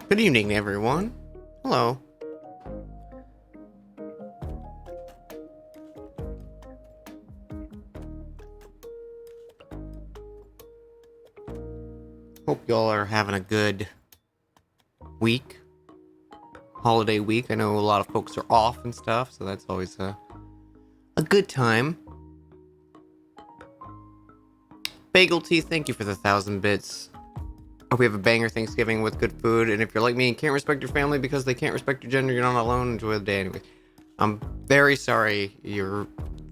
Good evening, everyone. Hello. Hope y'all are having a good week. Holiday week. I know a lot of folks are off and stuff, so that's always a good time. Bagel Tea, thank you for the 1,000 bits. Hope you have a banger Thanksgiving with good food, and if you're like me and can't respect your family because they can't respect your gender, you're not alone. Enjoy the day anyway. I'm very sorry your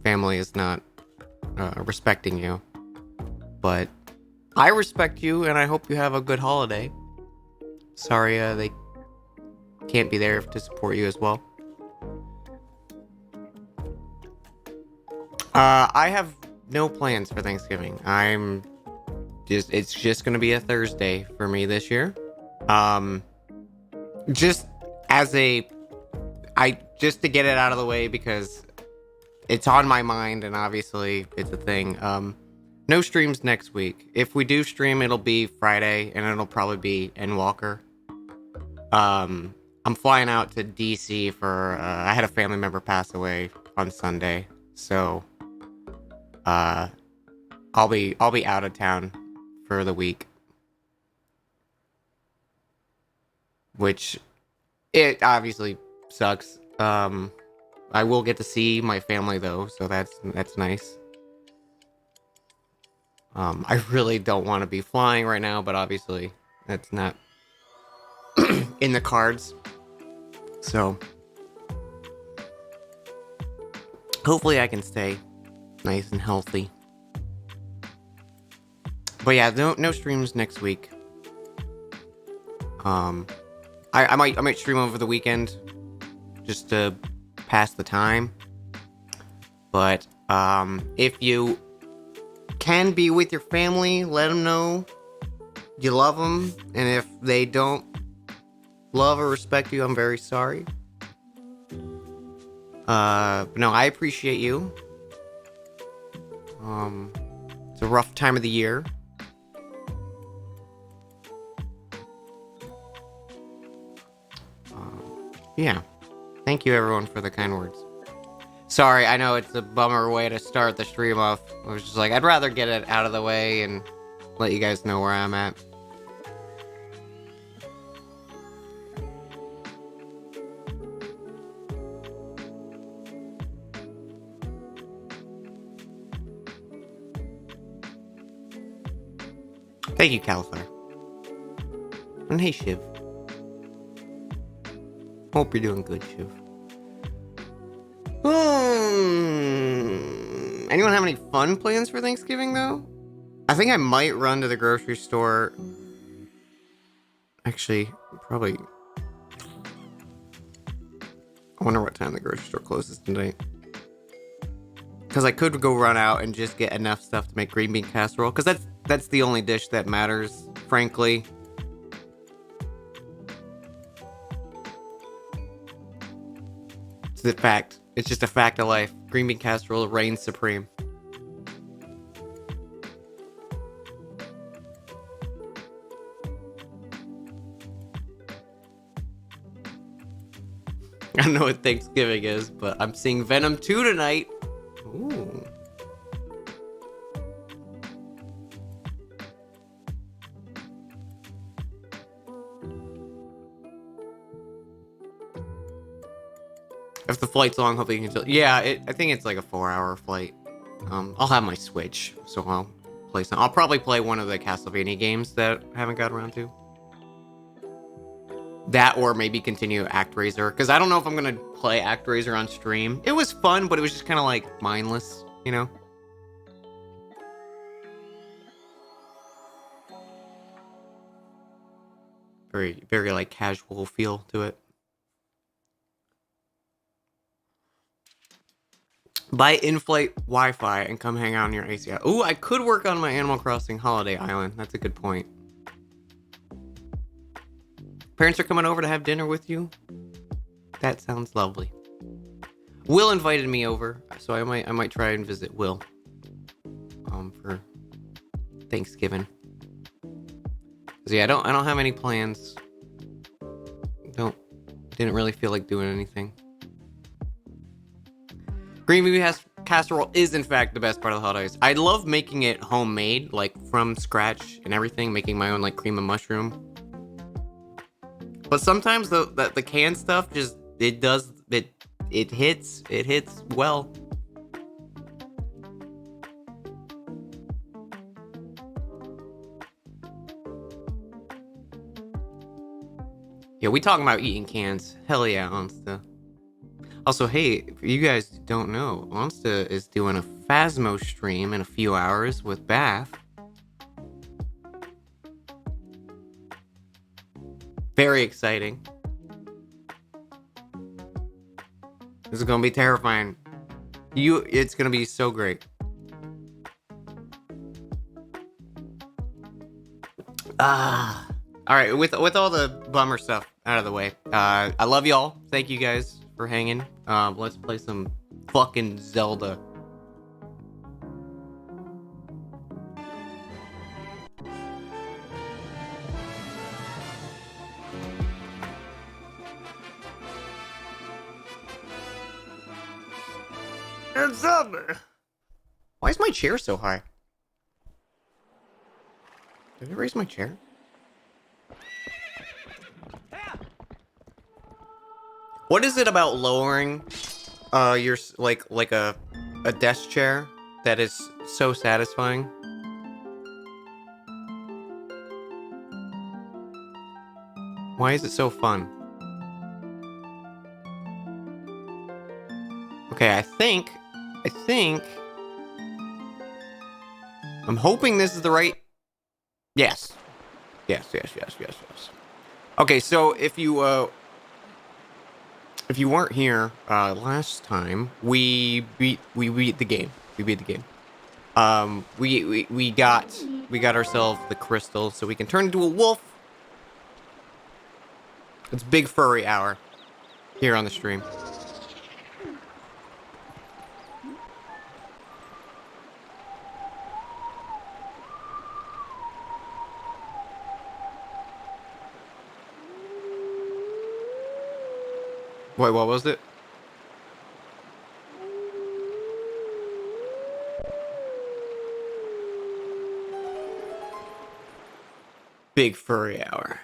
family is not respecting you, but I respect you, and I hope you have a good holiday. Sorry they can't be there to support you as well. I have no plans for Thanksgiving. It's just gonna be a Thursday for me this year. Just as just to get it out of the way because it's on my mind and obviously it's a thing. No streams next week. If we do stream, it'll be Friday and it'll probably be Endwalker. I'm flying out to DC for I had a family member pass away on Sunday, so I'll be out of town for the week, which it obviously sucks. I will get to see my family though, so that's nice. I really don't want to be flying right now, but obviously that's not in the cards. So hopefully I can stay nice and healthy. But yeah, no streams next week. I might stream over the weekend just to pass the time. But if you can be with your family, let them know you love them, and if they don't love or respect you, I'm very sorry. But no, I appreciate you. It's a rough time of the year. Yeah. Thank you everyone for the kind words. Sorry, I know it's a bummer way to start the stream off. I was just like, I'd rather get it out of the way and let you guys know where I'm at. Thank you, Califire. And hey, Shiv. Hope you're doing good, Shiv. Anyone have any fun plans for Thanksgiving, though? I think I might run to the grocery store. Actually, probably. I wonder what time the grocery store closes tonight. Because I could go run out and just get enough stuff to make green bean casserole. Because that's the only dish that matters, frankly. It's the fact. It's just a fact of life. Green bean casserole reigns supreme. I don't know what Thanksgiving is, but I'm seeing Venom 2 tonight. Ooh. If the flight's long, hopefully you can still... Yeah, I think it's like a 4-hour flight. I'll have my Switch, so I'll play some. I'll probably play one of the Castlevania games that I haven't got around to. That, or maybe continue ActRaiser, because I don't know if I'm gonna play ActRaiser on stream. It was fun, but it was just kind of like mindless, you know? Very, very like casual feel to it. Buy in-flight Wi-Fi and come hang out on your ACI. Ooh, I could work on my Animal Crossing Holiday Island. That's a good point. Parents are coming over to have dinner with you? That sounds lovely. Will invited me over, so I might try and visit Will. For Thanksgiving. 'Cause yeah, I don't have any plans Didn't really feel like doing anything. Green bean casserole is in fact the best part of the holidays. I love making it homemade, like from scratch and everything, making my own like cream and mushroom. But sometimes the canned stuff just it hits well. Yeah, we talking about eating cans. Hell yeah, Onsta. Also, hey, if you guys don't know, Onsta is doing a Phasmo stream in a few hours with Bath. Very exciting. This is gonna be terrifying. It's gonna be so great. All right. With all the bummer stuff out of the way, I love y'all. Thank you guys for hanging. Let's play some fucking Zelda. It's Zelda. Why is my chair so high? Did I raise my chair? What is it about lowering your like a desk chair that is so satisfying? Why is it so fun? Okay, I think I'm hoping this is the right. Yes. Yes. Okay, so if you weren't here last time, we beat the game. We beat the game. We got ourselves the crystal so we can turn into a wolf. It's big furry hour here on the stream. Wait, what was it? Big furry hour.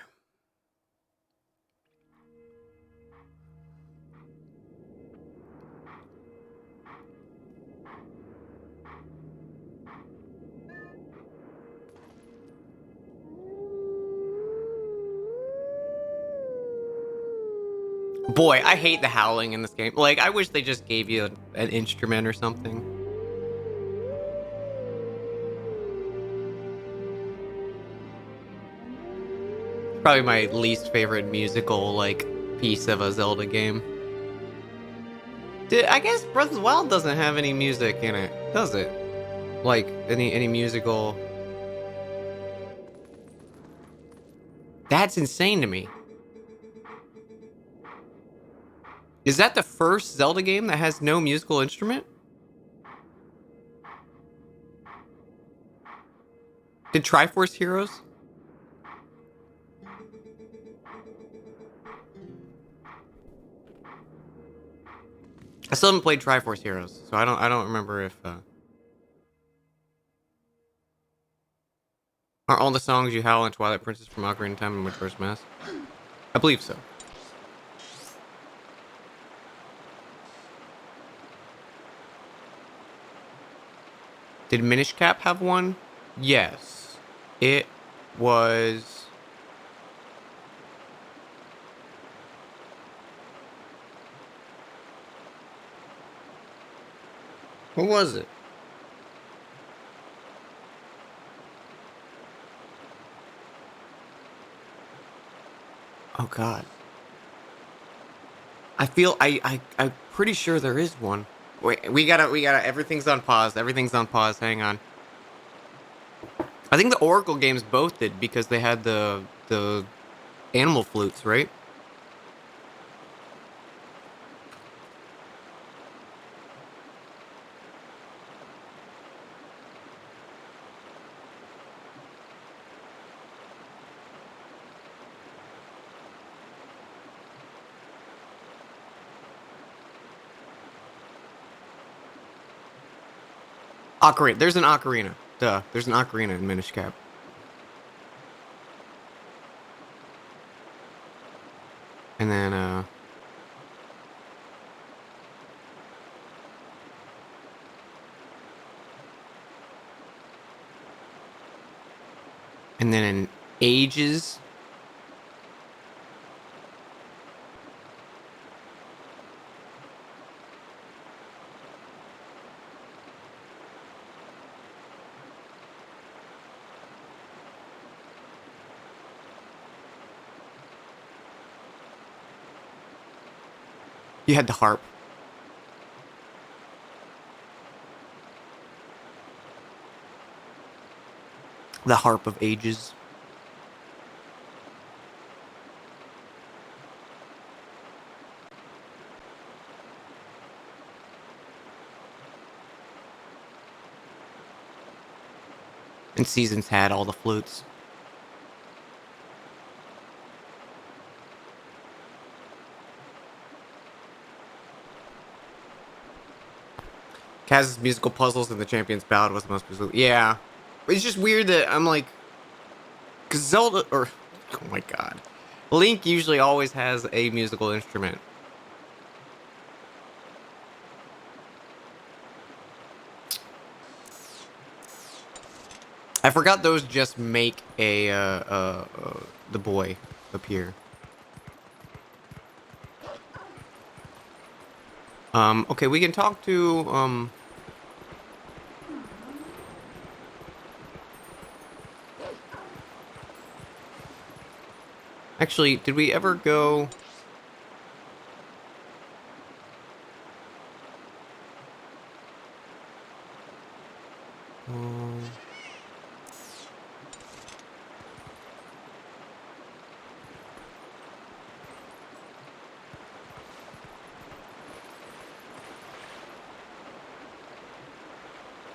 Boy, I hate the howling in this game. Like, I wish they just gave you an instrument or something. Probably my least favorite musical, like, piece of a Zelda game. I guess Breath of the Wild doesn't have any music in it, does it? Like, any musical... That's insane to me. Is that the first Zelda game that has no musical instrument? Did Triforce Heroes? I still haven't played Triforce Heroes, so I don't remember if are all the songs you howl in Twilight Princess from Ocarina of Time and Majora's Mask? I believe so. Did Minish Cap have one? Yes. It was... What was it? Oh god. I'm pretty sure there is one. Wait, we gotta, everything's on pause. Everything's on pause. Hang on. I think the Oracle games both did because they had the animal flutes, right? Ocarina. There's an ocarina. Duh. There's an ocarina in Minish Cap. And then, and then in Ages. You had the harp. The Harp of Ages. And Seasons had all the flutes. Kaz's musical puzzles in the Champion's Ballad was the most musical. Yeah. It's just weird that I'm like... Because Zelda... Or... Oh my god. Link usually always has a musical instrument. I forgot those just make a, the boy appear. Okay, we can talk to, Actually, did we ever go...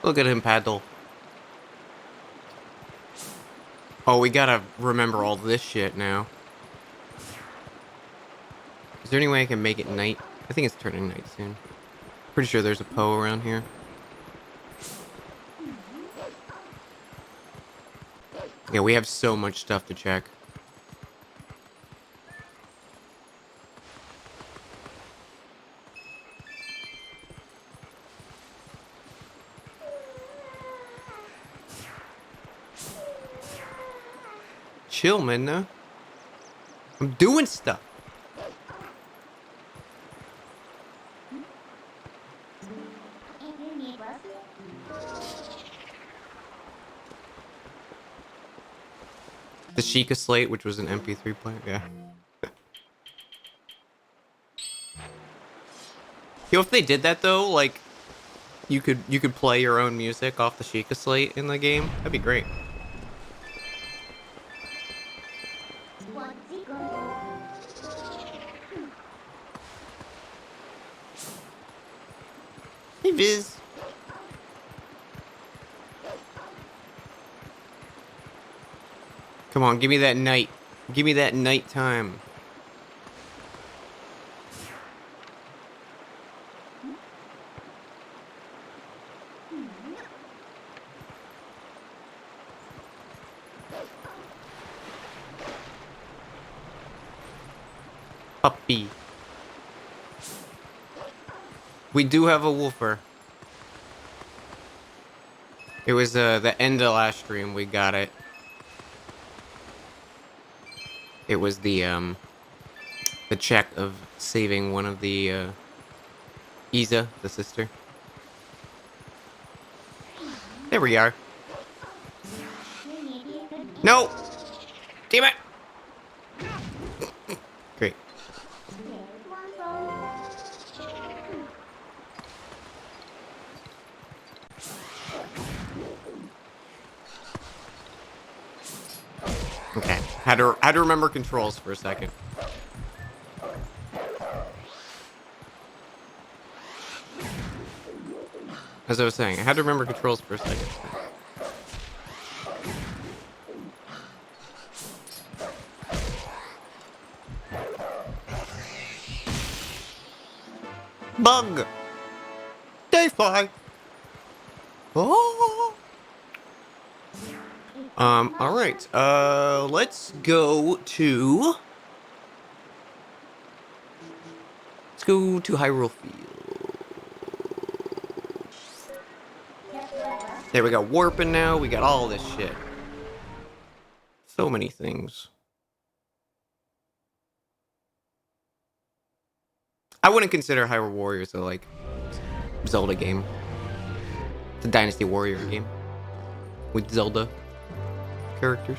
Look at him paddle. Oh, we gotta remember all this shit now. Is there any way I can make it night? I think it's turning night soon. Pretty sure there's a Poe around here. Yeah, we have so much stuff to check. Chill, man. I'm doing stuff. The Sheikah Slate, which was an MP3 player, yeah. Yo, if they did that though, like you could play your own music off the Sheikah Slate in the game, that'd be great. Hey, Viz. Come on, give me that night. Give me that nighttime. Puppy. We do have a woofer. It was the end of last stream we got it. It was the check of saving one of the Isa, the sister. There we are. No! Damn it! Great. Okay. Had to remember controls for a second. As I was saying, I had to remember controls for a second. Bug! Day fly! Oh. All right. Let's go to Hyrule Field. There we go. Warping now. We got all this shit. So many things. I wouldn't consider Hyrule Warriors a like Zelda game. It's a Dynasty Warrior game with Zelda characters.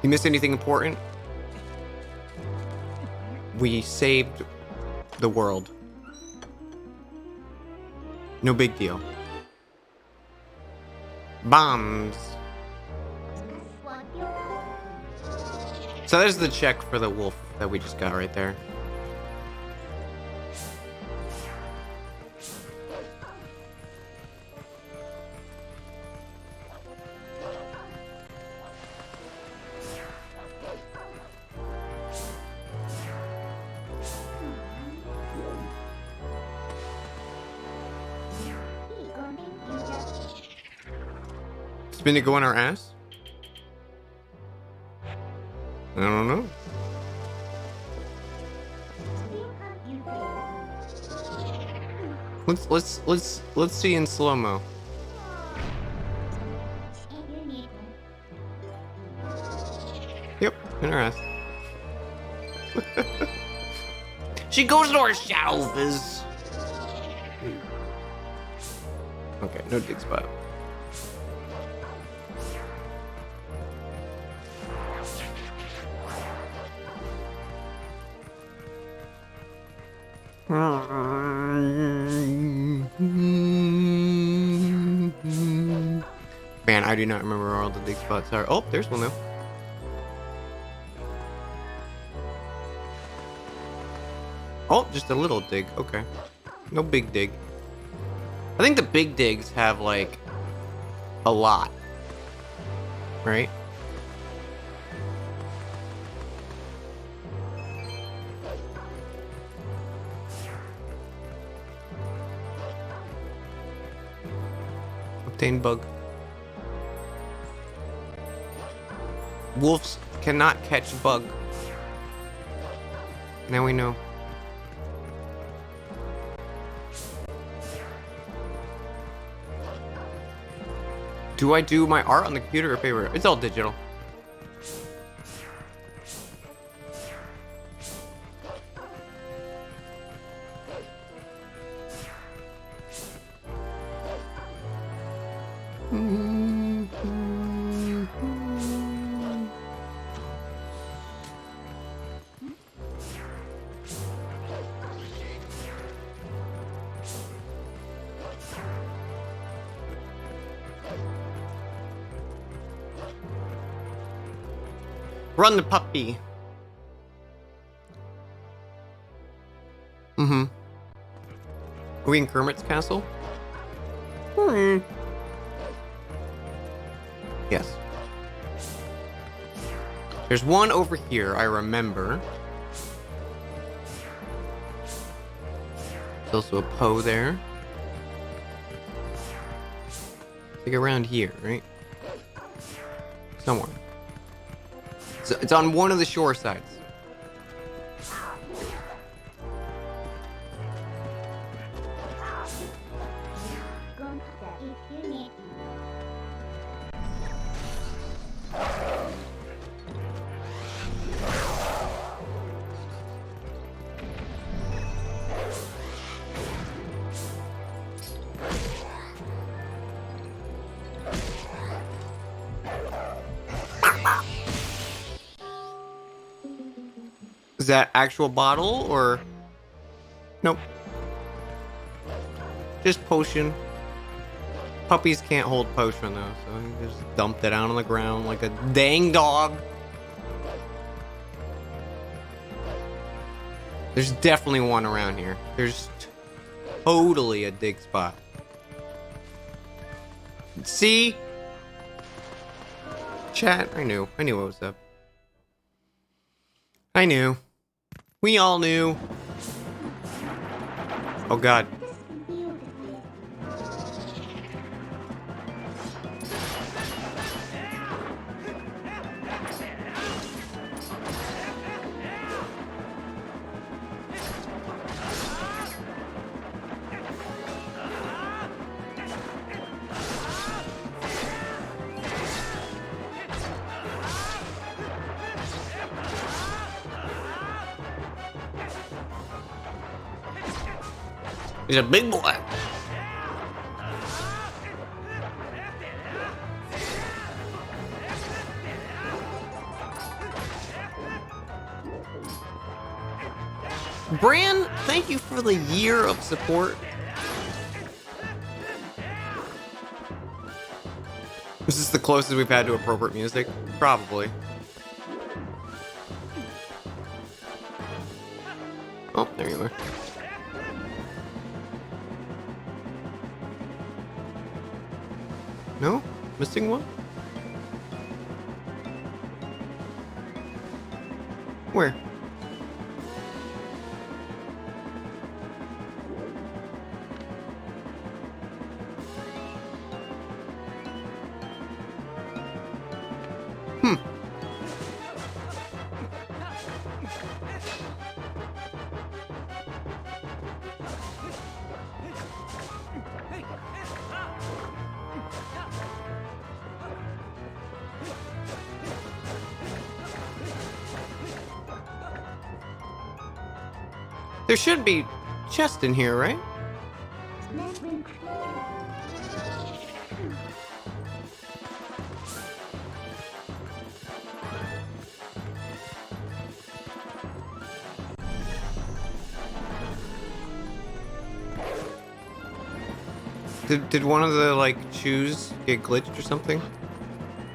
You missed anything important? We saved the world. No big deal. Bombs. So there's the check for the wolf that we just got right there. Spin it go in our ass? I don't know. Let's see in slow-mo. Yep, in her ass. She goes to her shelves. Okay, no dig spot. Man, I do not remember where all the dig spots are. Oh, there's one though. Oh, just a little dig. Okay. No big dig. I think the big digs have like a lot. Right? Obtain bug. Wolves cannot catch bug. Now we know. Do I do my art on the computer or paper? It's all digital. Run the puppy. Are we in Kermit's castle? Yes. There's one over here, I remember. There's also a Poe there. Like around here, right? Somewhere. So it's on one of the shore sides. Is that actual bottle or? Nope. Just potion. Puppies can't hold potion though, so he just dumped it out on the ground like a dang dog. There's definitely one around here. There's totally a dig spot. See? Chat, I knew what was up. I knew. We all knew. Oh god. He's a big boy. Bran, thank you for the year of support. Is this the closest we've had to appropriate music? Probably. Oh, there you are. No? Missing one? Where? There should be chest in here, right? Did one of the, like, shoes get glitched or something?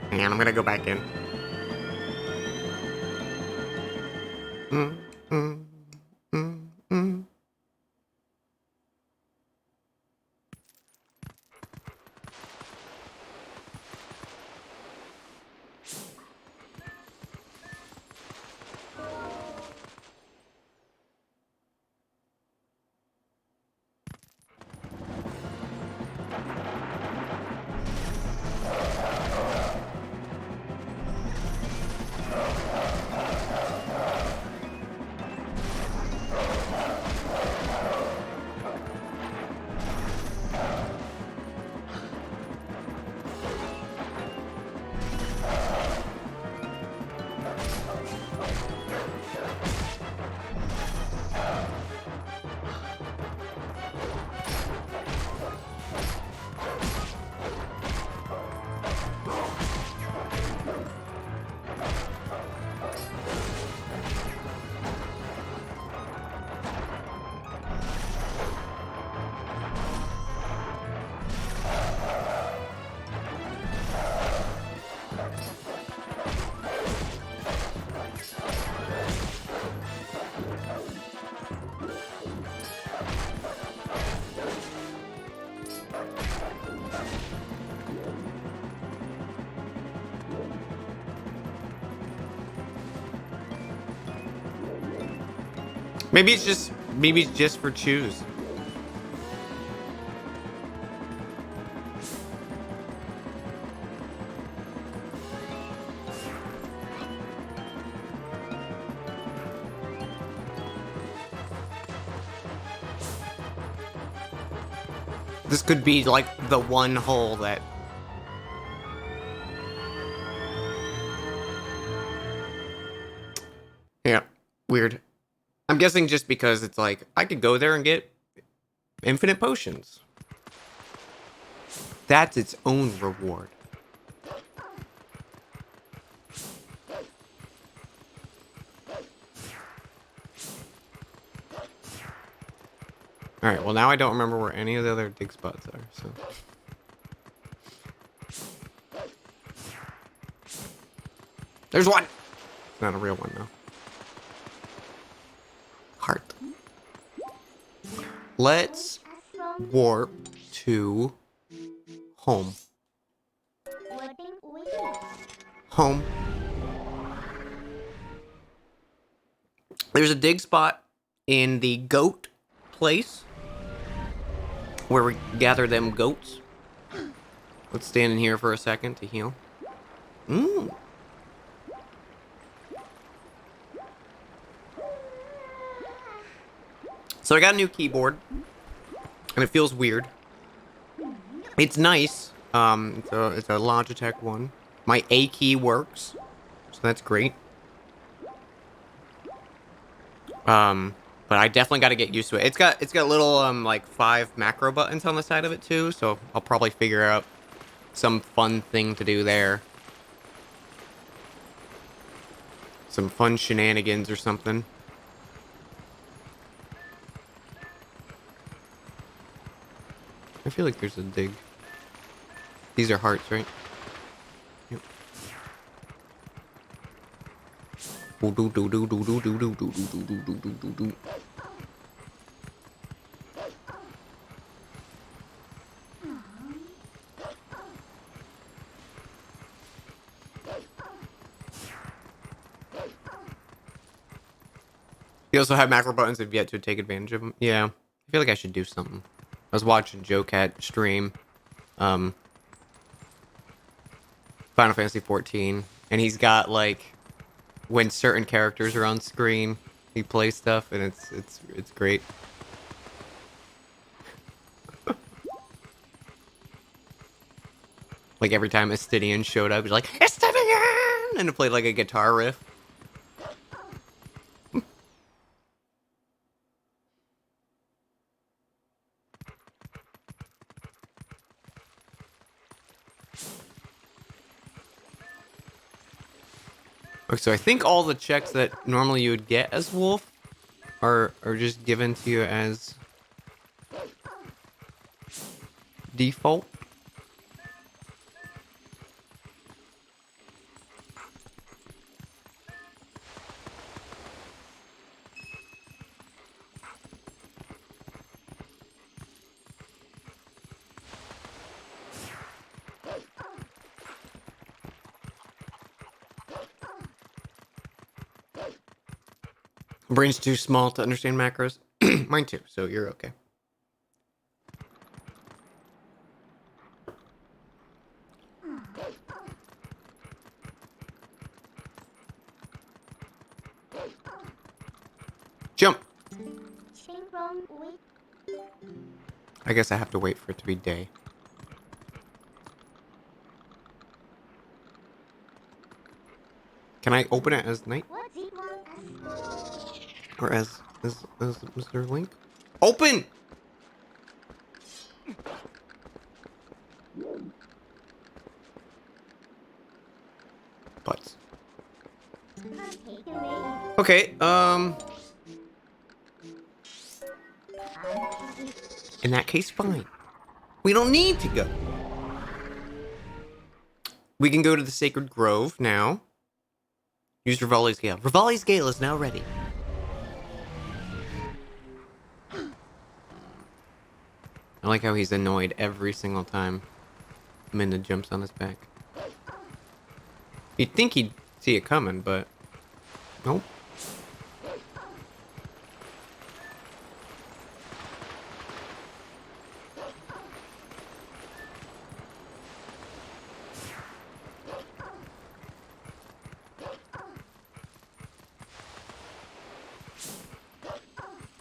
Hang on, I'm gonna go back in. Maybe it's just for choose. This could be like the one hole that... Yeah, weird. I'm guessing just because it's like, I could go there and get infinite potions. That's its own reward. Alright, well now I don't remember where any of the other dig spots are, so... There's one! Not a real one, though. Heart. Let's warp to home. Home. There's a dig spot in the goat place where we gather them goats. Let's stand in here for a second to heal. So I got a new keyboard, and it feels weird. It's nice. It's a Logitech one. My A key works, so that's great. But I definitely got to get used to it. It's got little like 5 macro buttons on the side of it too, so I'll probably figure out some fun thing to do there. Some fun shenanigans or something. I feel like there's a dig. These are hearts, right? Yep. You also have macro buttons if yet to take advantage of them. Yeah, I feel like I should do something. I was watching Joe Cat stream Final Fantasy 14, and he's got like when certain characters are on screen, he plays stuff, and it's great. Like every time Estidian showed up, he's like Estidian, and it played like a guitar riff. Okay, so I think all the checks that normally you would get as Wolf are just given to you as default. Brain's too small to understand macros. Mine too, so you're okay. Jump! I guess I have to wait for it to be day. Can I open it as night? Or as Mr. Link? Open! Butts. Okay, in that case, fine. We don't need to go. We can go to the Sacred Grove now. Use Rivali's Gale. Rivali's Gale is now ready. I like how he's annoyed every single time Minna jumps on his back. You'd think he'd see it coming, but nope.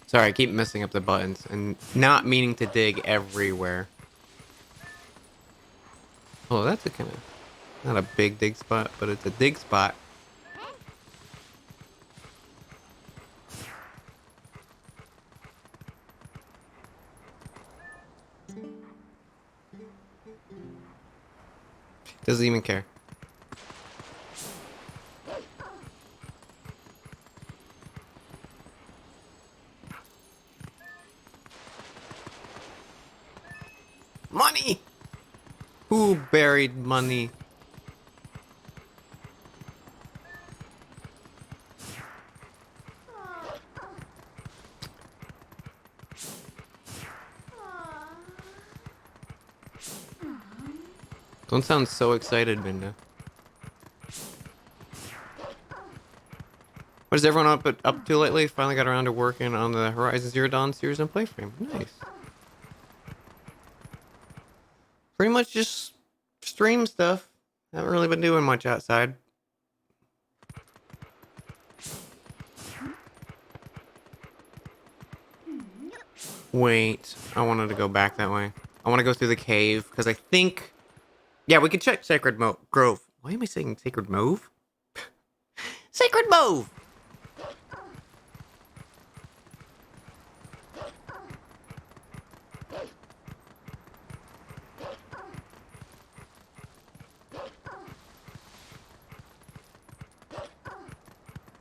Sorry, I keep messing up the buttons and not meaning to dig everywhere. Oh, that's a kind of... not a big dig spot, but it's a dig spot. Doesn't even care. Money! Who buried money? Don't sound so excited, Minda. What What is everyone up to lately? Finally got around to working on the Horizon Zero Dawn series on Playframe. Nice. Pretty much just stream stuff. Haven't really been doing much outside. Wait, I wanted to go back that way. I want to go through the cave, because I think... Yeah, we can check Sacred Grove. Why am I saying Sacred Move? Sacred Move!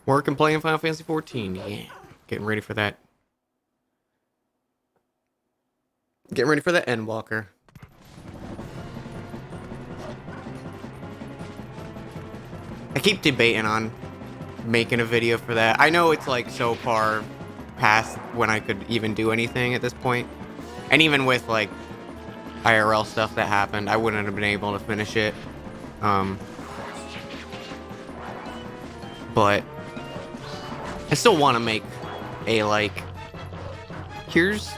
Work and playing Final Fantasy 14. Yeah, getting ready for that. Getting ready for that Endwalker. I keep debating on making a video for that. I know it's like so far past when I could even do anything at this point. And even with like IRL stuff that happened, I wouldn't have been able to finish it. But I still want to make a like, here's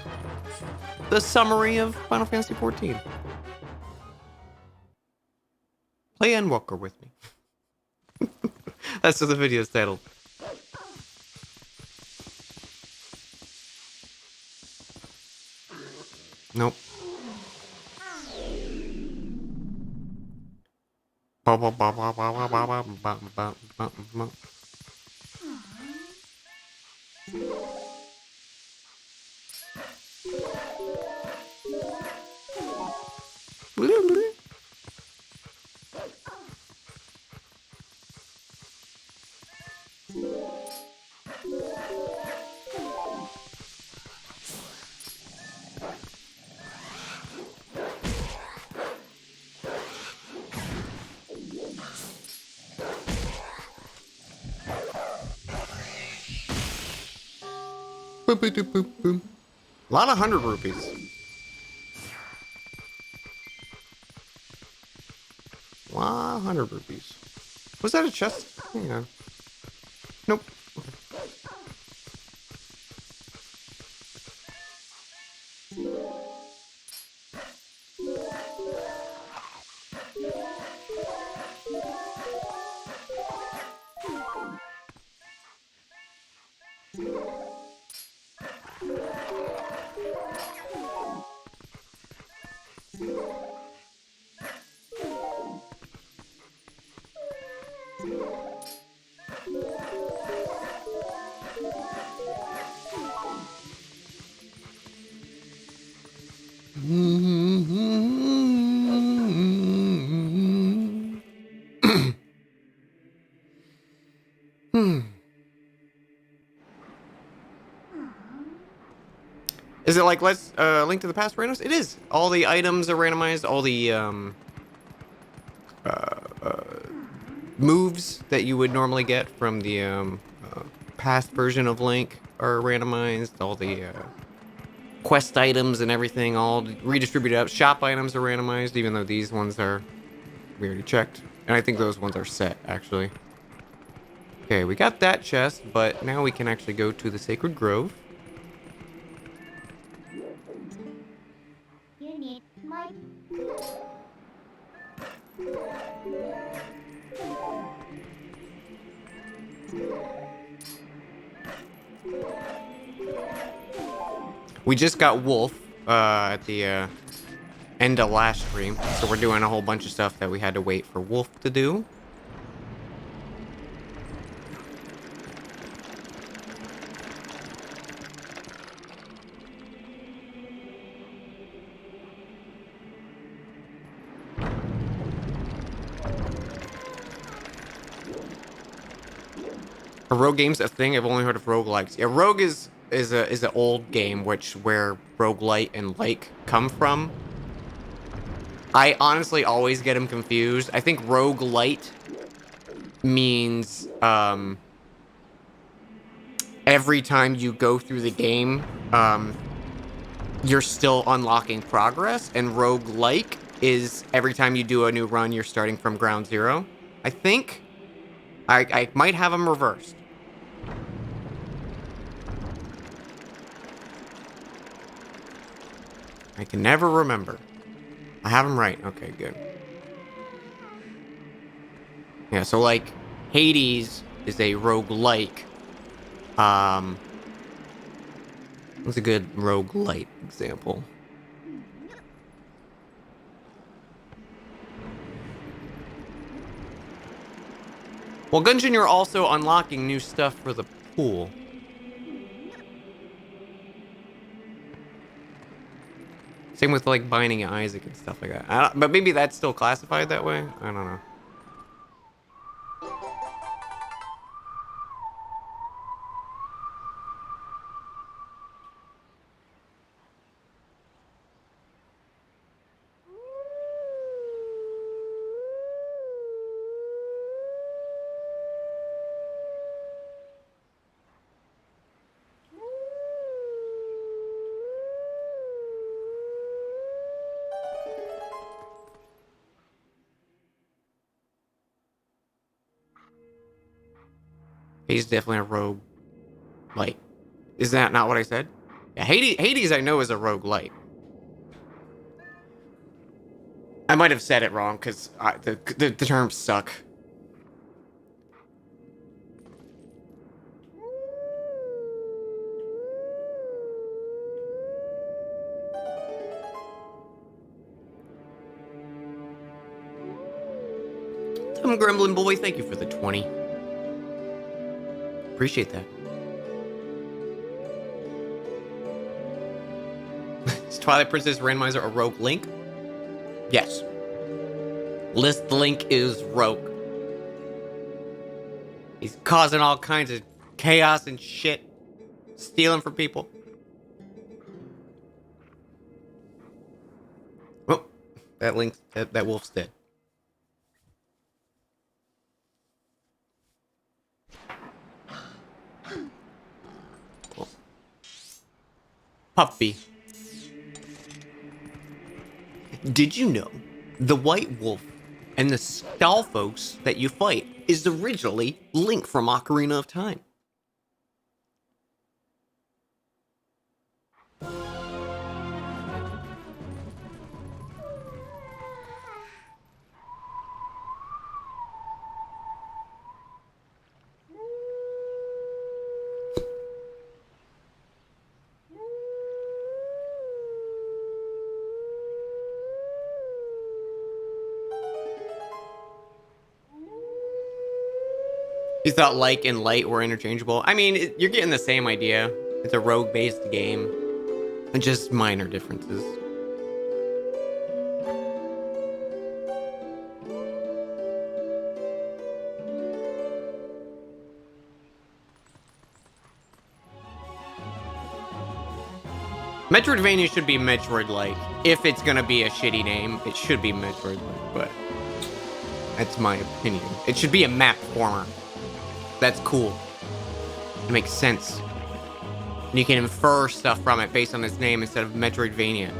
the summary of Final Fantasy 14. Play Endwalker with me. That's what the video is titled. Nope. Boop, boop, boop, boop, boop. A lot of 100 rupees. A lot of 100 rupees. Was that a chest? Hang on. Nope. Is it like Let's Link to the Past randoms? It is. All the items are randomized. All the moves that you would normally get from the past version of Link are randomized. All the quest items and everything all redistributed up. Shop items are randomized, even though these ones are... We already checked. And I think those ones are set, actually. Okay, we got that chest, but now we can actually go to the Sacred Grove. You need my... We just got Wolf at the end of last stream, so we're doing a whole bunch of stuff that we had to wait for Wolf to do. Are rogue games a thing? I've only heard of roguelikes. Yeah, rogue is an old game where roguelite and like come from. I honestly always get them confused. I think roguelite means every time you go through the game, you're still unlocking progress, and roguelike is every time you do a new run, you're starting from ground zero. I think I might have them reversed. I can never remember. I have them right. Okay, good. Yeah, so like Hades is a roguelike. What's a good roguelite example? Well, Gungeon, you're also unlocking new stuff for the pool. Same with like Binding of Isaac and stuff like that. But maybe that's still classified that way? I don't know. He's definitely a rogue light. Is that not what I said? Yeah, Hades I know is a roguelite. I might have said it wrong because the terms suck. Gremlin Boy, thank you for the 20. Appreciate that. Is Twilight Princess Randomizer a rogue link? Yes. List Link is rogue. He's causing all kinds of chaos and shit. Stealing from people. Oh, that Link's that wolf's dead. Oh. Puppy. Did you know the White Wolf and the Skull folks that you fight is originally Link from Ocarina of Time? You thought like and light were interchangeable? I mean, you're getting the same idea. It's a rogue-based game. And just minor differences. Metroidvania should be Metroid-like. If it's gonna be a shitty name, it should be Metroid-like, but that's my opinion. It should be a map former. That's cool. It makes sense. And you can infer stuff from it based on its name instead of Metroidvania.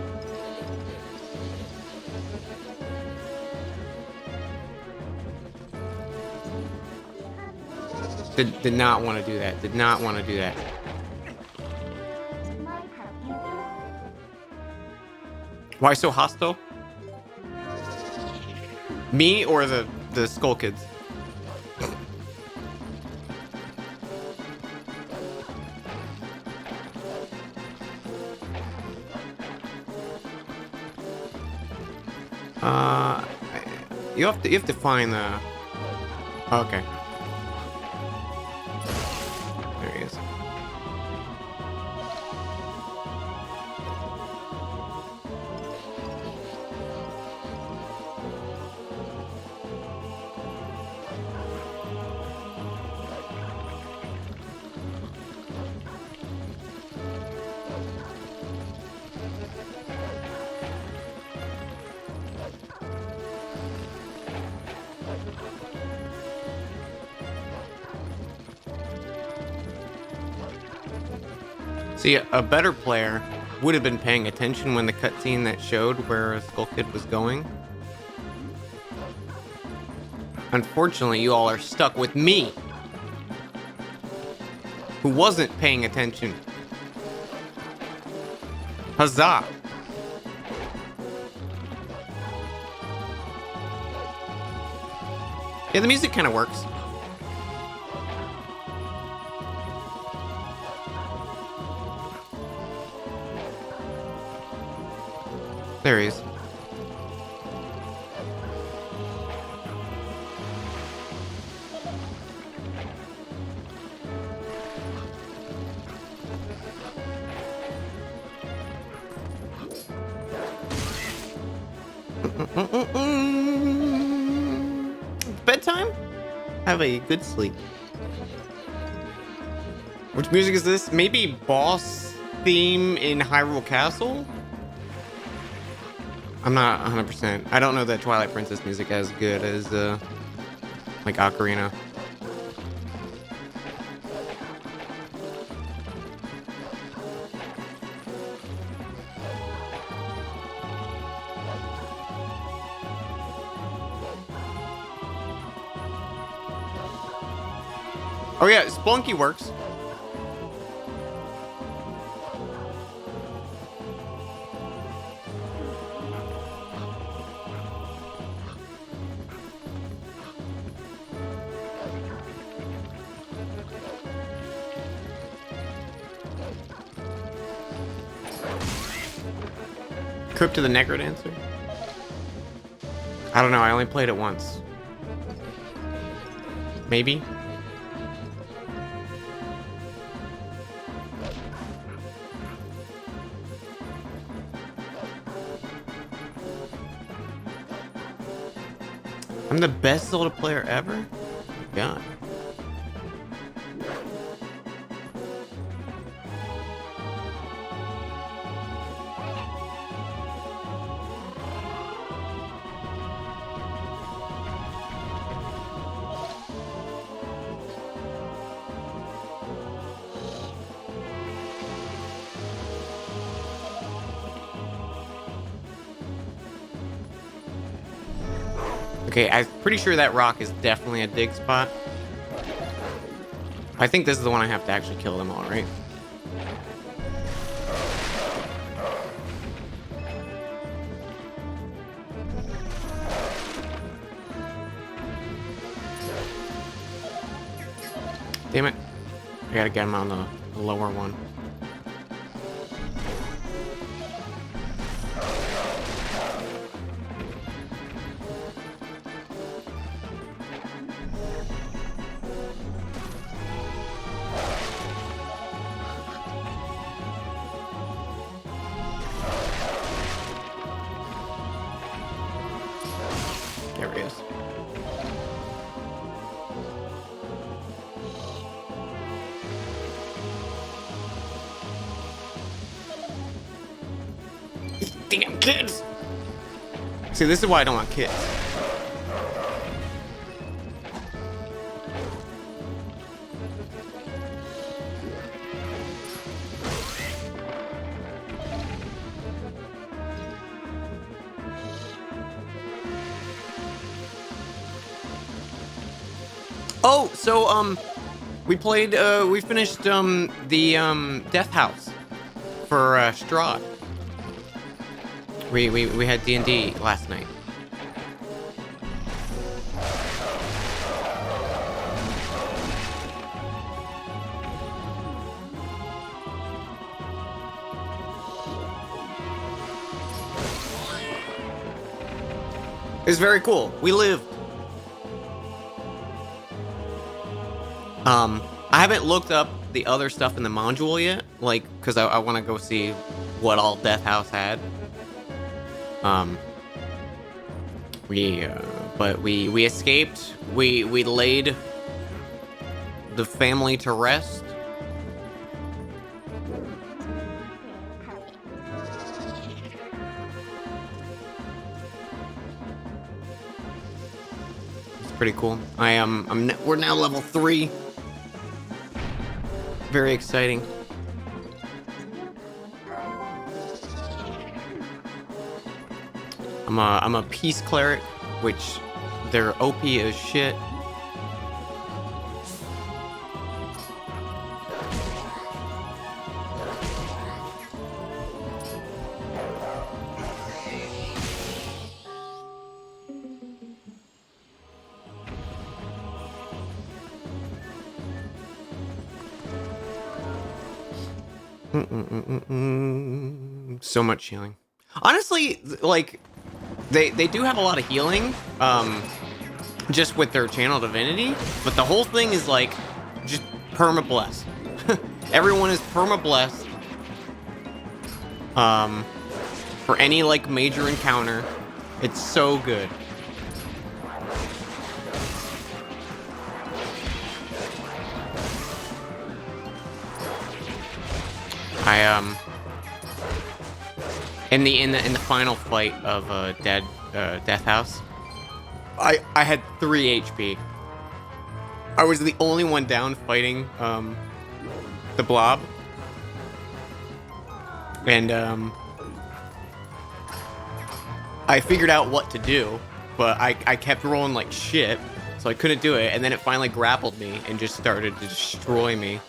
Did not want to do that. Did not want to do that. Why so hostile? Me or the Skull Kids? You have to find the. Okay. There he is. See, a better player would have been paying attention when the cutscene that showed where Skull Kid was going. Unfortunately, you all are stuck with me, who wasn't paying attention. Huzzah! Yeah, the music kind of works. There he is. Bedtime? Have a good sleep. Which music is this? Maybe boss theme in Hyrule Castle? I'm not 100%. I don't know that Twilight Princess music as good as, like Ocarina. Oh yeah, Splunky works. Crypt to the Necrodancer? I don't know, I only played it once. Maybe? I'm the best Zelda player ever? God. Okay, I'm pretty sure that rock is definitely a dig spot. I think this is the one I have to actually kill them all, right? Damn it. I gotta get him on the lower one. There he is. Damn kids! See, this is why I don't want kids. Oh, so, we finished, the, Death House for, Strahd. We had D&D last night. It's very cool. We lived. I haven't looked up the other stuff in the module yet, like, because I want to go see what all Death House had. But we escaped. We laid the family to rest. It's pretty cool. We're now level 3. Very exciting. I'm a peace cleric, which they're OP as shit. So much healing. Honestly, like, they do have a lot of healing, just with their channel divinity, but the whole thing is, like, just perma-blessed. Everyone is perma-blessed, for any, like, major encounter. It's so good. In the final fight of Death House, I had 3 HP. I was the only one down fighting the blob, and I figured out what to do, but I kept rolling like shit, so I couldn't do it. And then it finally grappled me and just started to destroy me.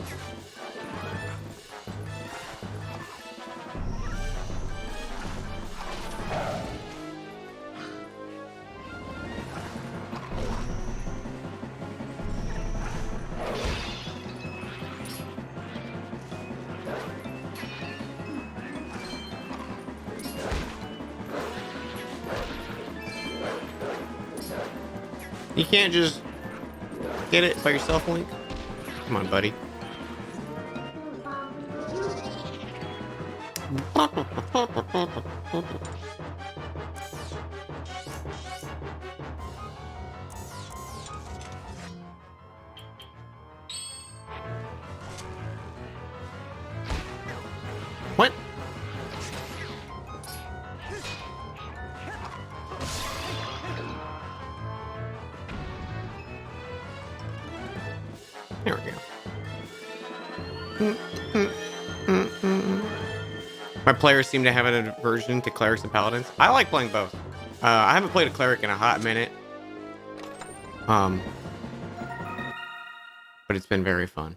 You can't just get it by yourself, Link? Come on, buddy. What? There we go. My players seem to have an aversion to clerics and paladins. I like playing both. I haven't played a cleric in a hot minute. But it's been very fun.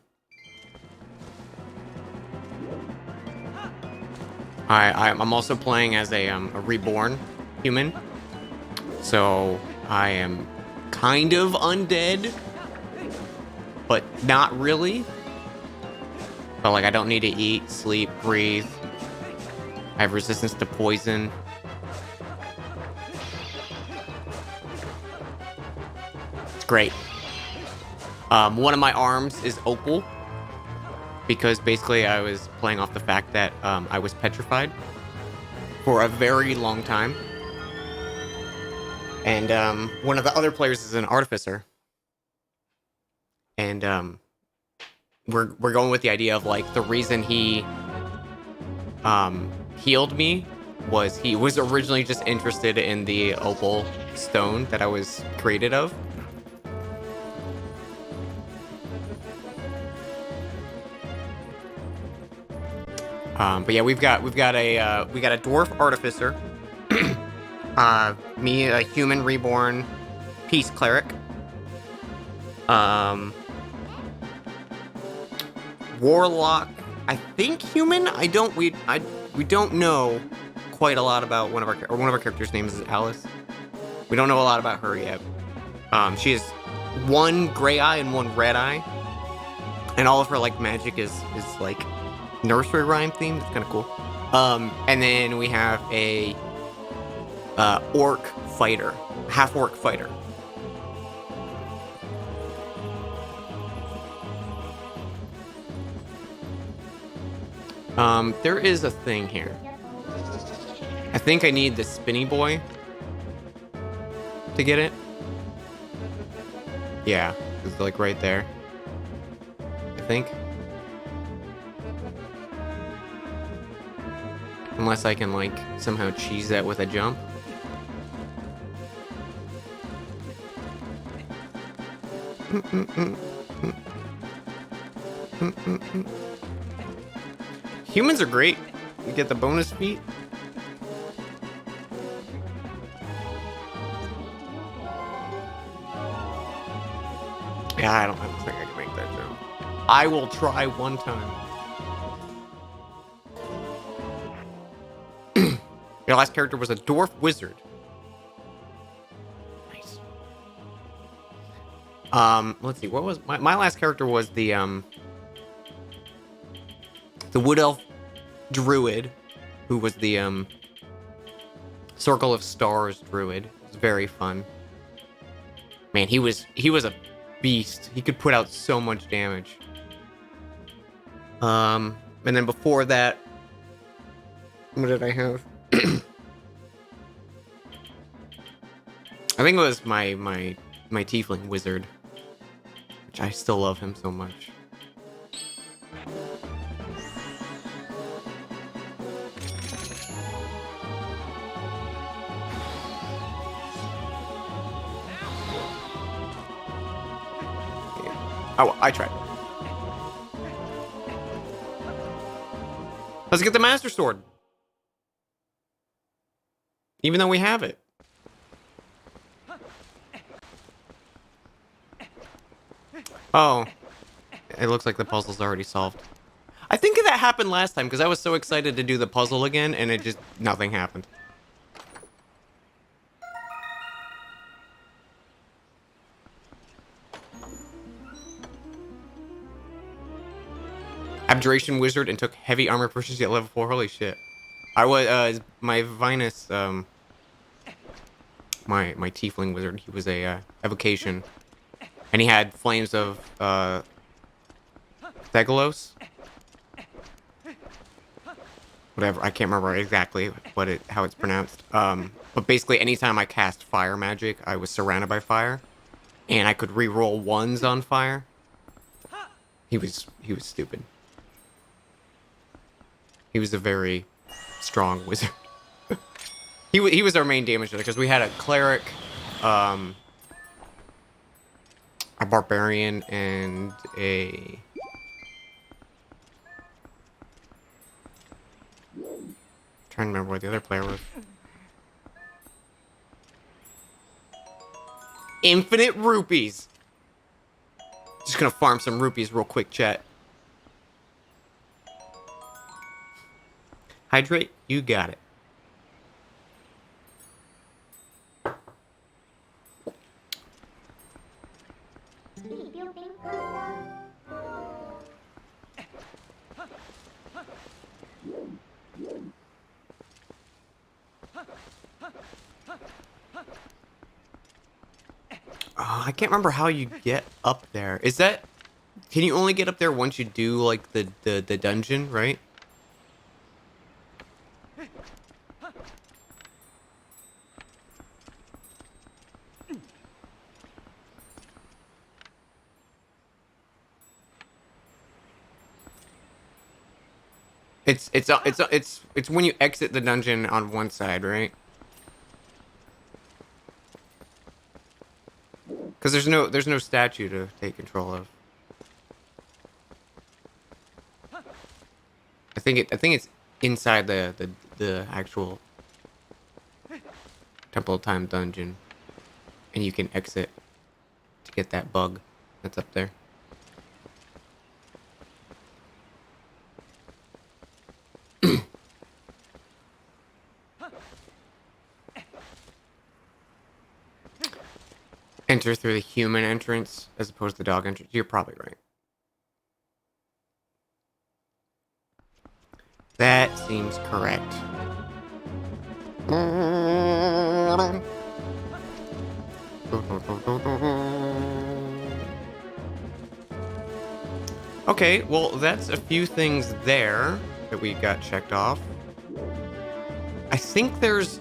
I'm also playing as a reborn human. So I am kind of undead, but not really. But like, I don't need to eat, sleep, breathe. I have resistance to poison. It's great. One of my arms is opal, because basically I was playing off the fact that I was petrified for a very long time. And one of the other players is an artificer. And we're going with the idea of, like, the reason he healed me was he was originally just interested in the opal stone that I was created of. But yeah, we've got a dwarf artificer, me, a human reborn peace cleric, warlock, I think human. We don't know quite a lot about one of our characters' names is Alice. We don't know a lot about her yet. She has one gray eye and one red eye, and all of her, like, magic is like nursery rhyme themed. It's kind of cool. And then we have a orc fighter, half orc fighter. There is a thing here. I think I need the spinny boy to get it. Yeah, it's like right there, I think. Unless I can, like, somehow cheese that with a jump. Humans are great. You get the bonus feat. Yeah, I don't think I can make that jump. I will try one time. Your last character was a dwarf wizard. Nice. Let's see. What was my last character was the wood elf druid, who was the Circle of Stars druid. It was very fun. Man, he was a beast. He could put out so much damage. And then before that, what did I have? I think it was my tiefling wizard, which I still love him so much. Oh, I tried. Let's get the Master Sword. Even though we have it. Oh. It looks like the puzzle's already solved. I think that happened last time because I was so excited to do the puzzle again and it just... nothing happened. Abjuration Wizard and took heavy armor proficiency at level 4. Holy shit. I was, my Vinus, my Tiefling Wizard, he was a, evocation. And he had flames of, Thegelos? Whatever, I can't remember exactly how it's pronounced. But basically anytime I cast fire magic, I was surrounded by fire. And I could re-roll ones on fire. He was stupid. He was a very strong wizard. he was our main damage dealer because we had a cleric, a barbarian, and a... I'm trying to remember what the other player was. Infinite rupees. Just gonna farm some rupees real quick, chat. Hydrate, you got it. I can't remember how you get up there. Is that... Can you only get up there once you do, like, the dungeon, right? It's when you exit the dungeon on one side, right? Because there's no statue to take control of. I think it's inside the actual Temple of Time dungeon, and you can exit to get that bug that's up there. Enter through the human entrance as opposed to the dog entrance. You're probably right. That seems correct. Okay, well, that's a few things there that we got checked off. I think there's...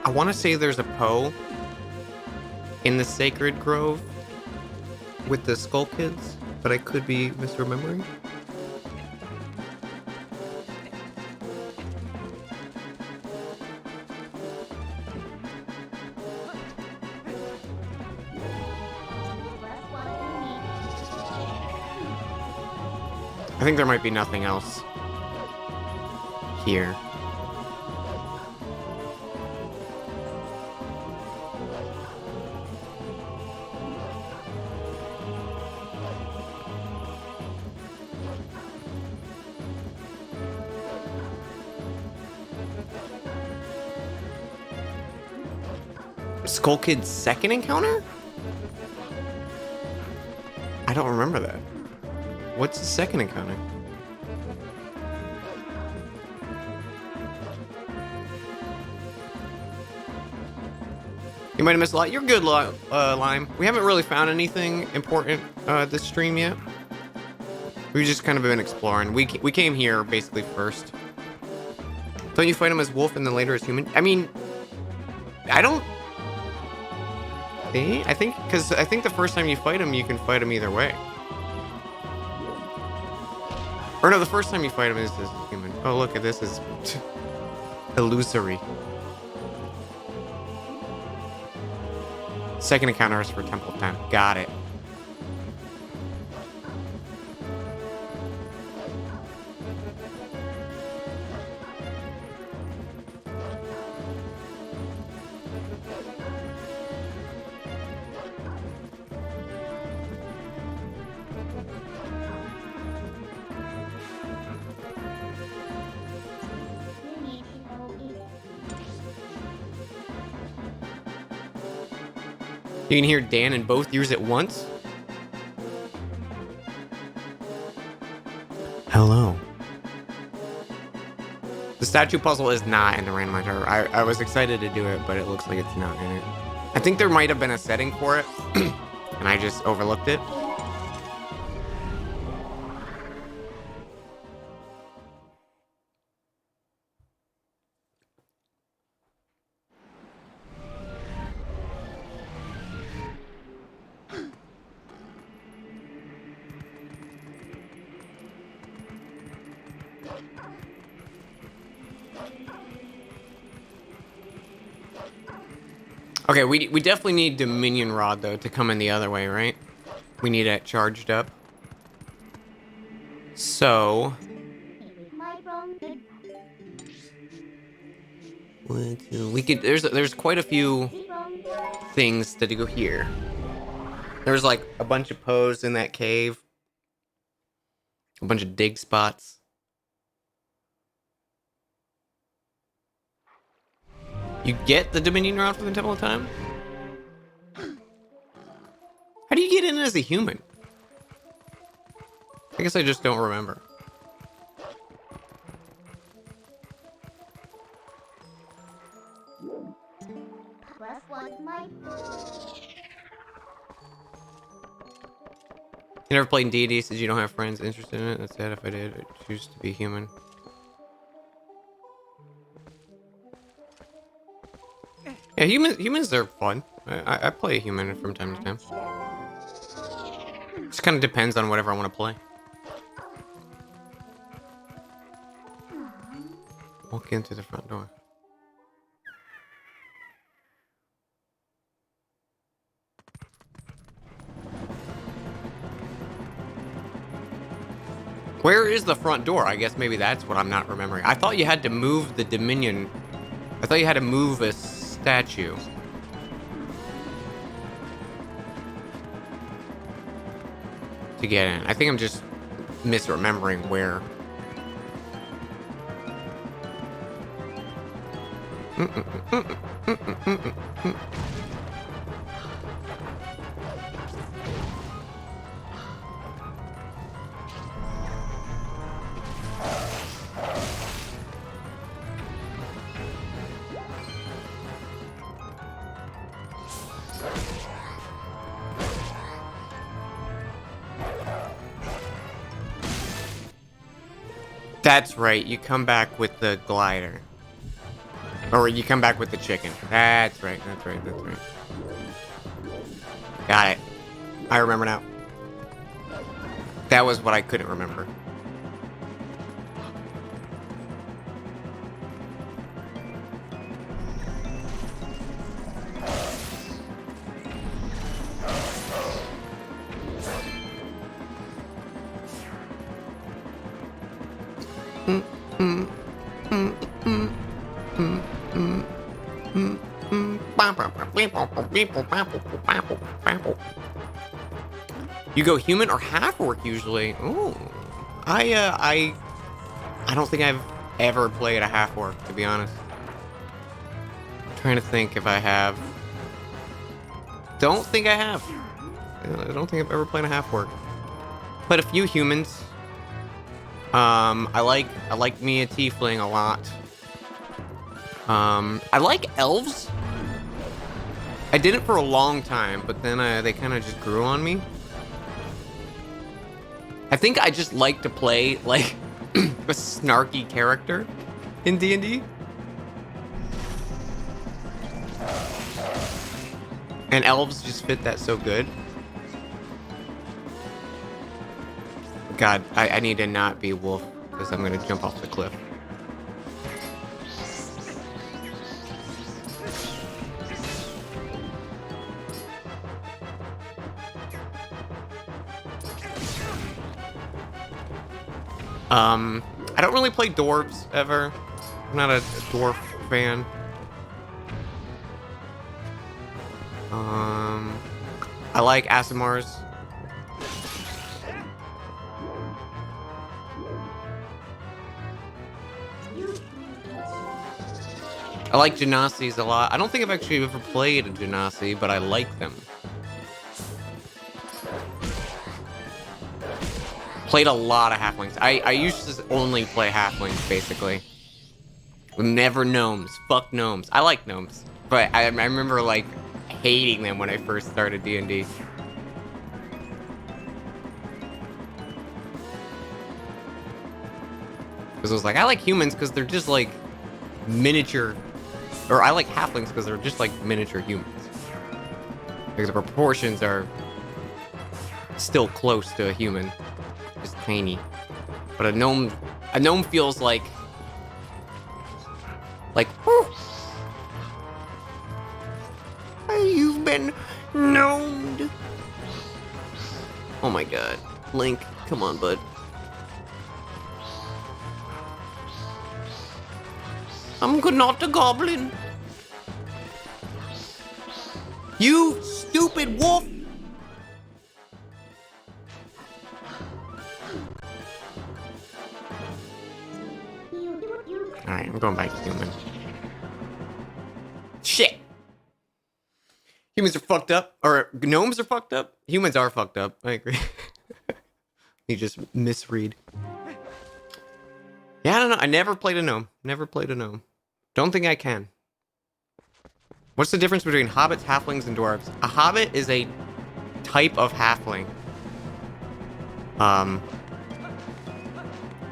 I want to say there's a Poe in the Sacred Grove with the Skull Kids, but I could be misremembering. I think there might be nothing else here. Skull Kid's second encounter? I don't remember that. What's the second encounter? You might have missed a lot. You're good, Lime. We haven't really found anything important this stream yet. We've just kind of been exploring. We came here basically first. Don't you fight him as wolf and then later as human? I mean, I don't think. I think the first time you fight him, you can fight him either way. Or no, the first time you fight him is as human. Oh, look at this. Is illusory. Second encounter is for Temple of Time. Got it. You can hear Dan in both ears at once. Hello. The statue puzzle is not in the randomizer. I was excited to do it, but it looks like it's not in it. I think there might have been a setting for it, and I just overlooked it. Okay, we definitely need Dominion Rod, though, to come in the other way, right? We need it charged up. So... we could... There's quite a few things to go here. There's, like, a bunch of poes in that cave. A bunch of dig spots. You get the Dominion Rod from the Temple of Time? How do you get in as a human? I guess I just don't remember. You never played D&D since you don't have friends interested in it? That's sad. If I did, I'd choose to be human. Yeah, humans are fun. I play a human from time to time. Just kind of depends on whatever I want to play. Walk in through the front door. Where is the front door? I guess maybe that's what I'm not remembering. I thought you had to move the Dominion. I thought you had to move a statue. To get in. I think I'm just misremembering where. That's right, you come back with the glider. Or you come back with the chicken. That's right. Got it. I remember now. That was what I couldn't remember. You go human or half orc usually. Ooh. I don't think I've ever played a half orc, to be honest. I'm trying to think if I have. Don't think I have. I don't think I've ever played a half orc. Played a few humans. I like me a tiefling a lot. I like elves. I did it for a long time, but then they kind of just grew on me. I think I just like to play like a snarky character in D&D. And elves just fit that so good. God, I need to not be a wolf because I'm gonna jump off the cliff. I don't really play dwarves ever. I'm not a dwarf fan. I like Asimars. I like Genasis a lot. I don't think I've actually ever played a Genasi, but I like them. Played a lot of halflings. I used to only play halflings, basically. Never gnomes. Fuck gnomes. I like gnomes. But I remember, like, hating them when I first started D&D. Because I was like, I like humans because they're just, like, miniature... Or I like halflings because they're just, like, miniature humans. Because the proportions are still close to a human. Just tiny. But a gnome feels like whew, you've been gnomed. Oh my god. Link, come on, bud. I'm not a goblin. You stupid wolf. Alright, I'm going back to human. Shit! Humans are fucked up. Or gnomes are fucked up? Humans are fucked up. I agree. You just misread. Yeah, I don't know. I never played a gnome. Never played a gnome. Don't think I can. What's the difference between hobbits, halflings, and dwarves? A hobbit is a type of halfling.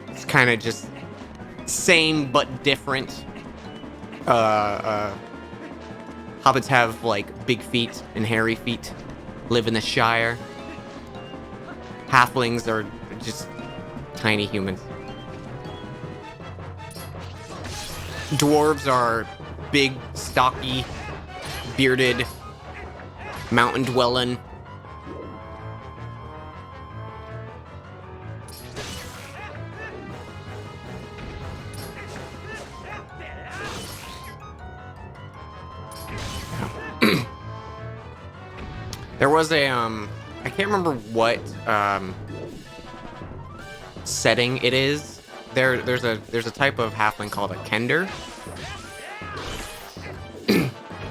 It's kind of just same but different. Hobbits have like big feet and hairy feet. Live in the Shire. Halflings are just tiny humans. Dwarves are big, stocky, bearded, mountain dwelling. There was a I can't remember what setting it is. There's a type of halfling called a kender.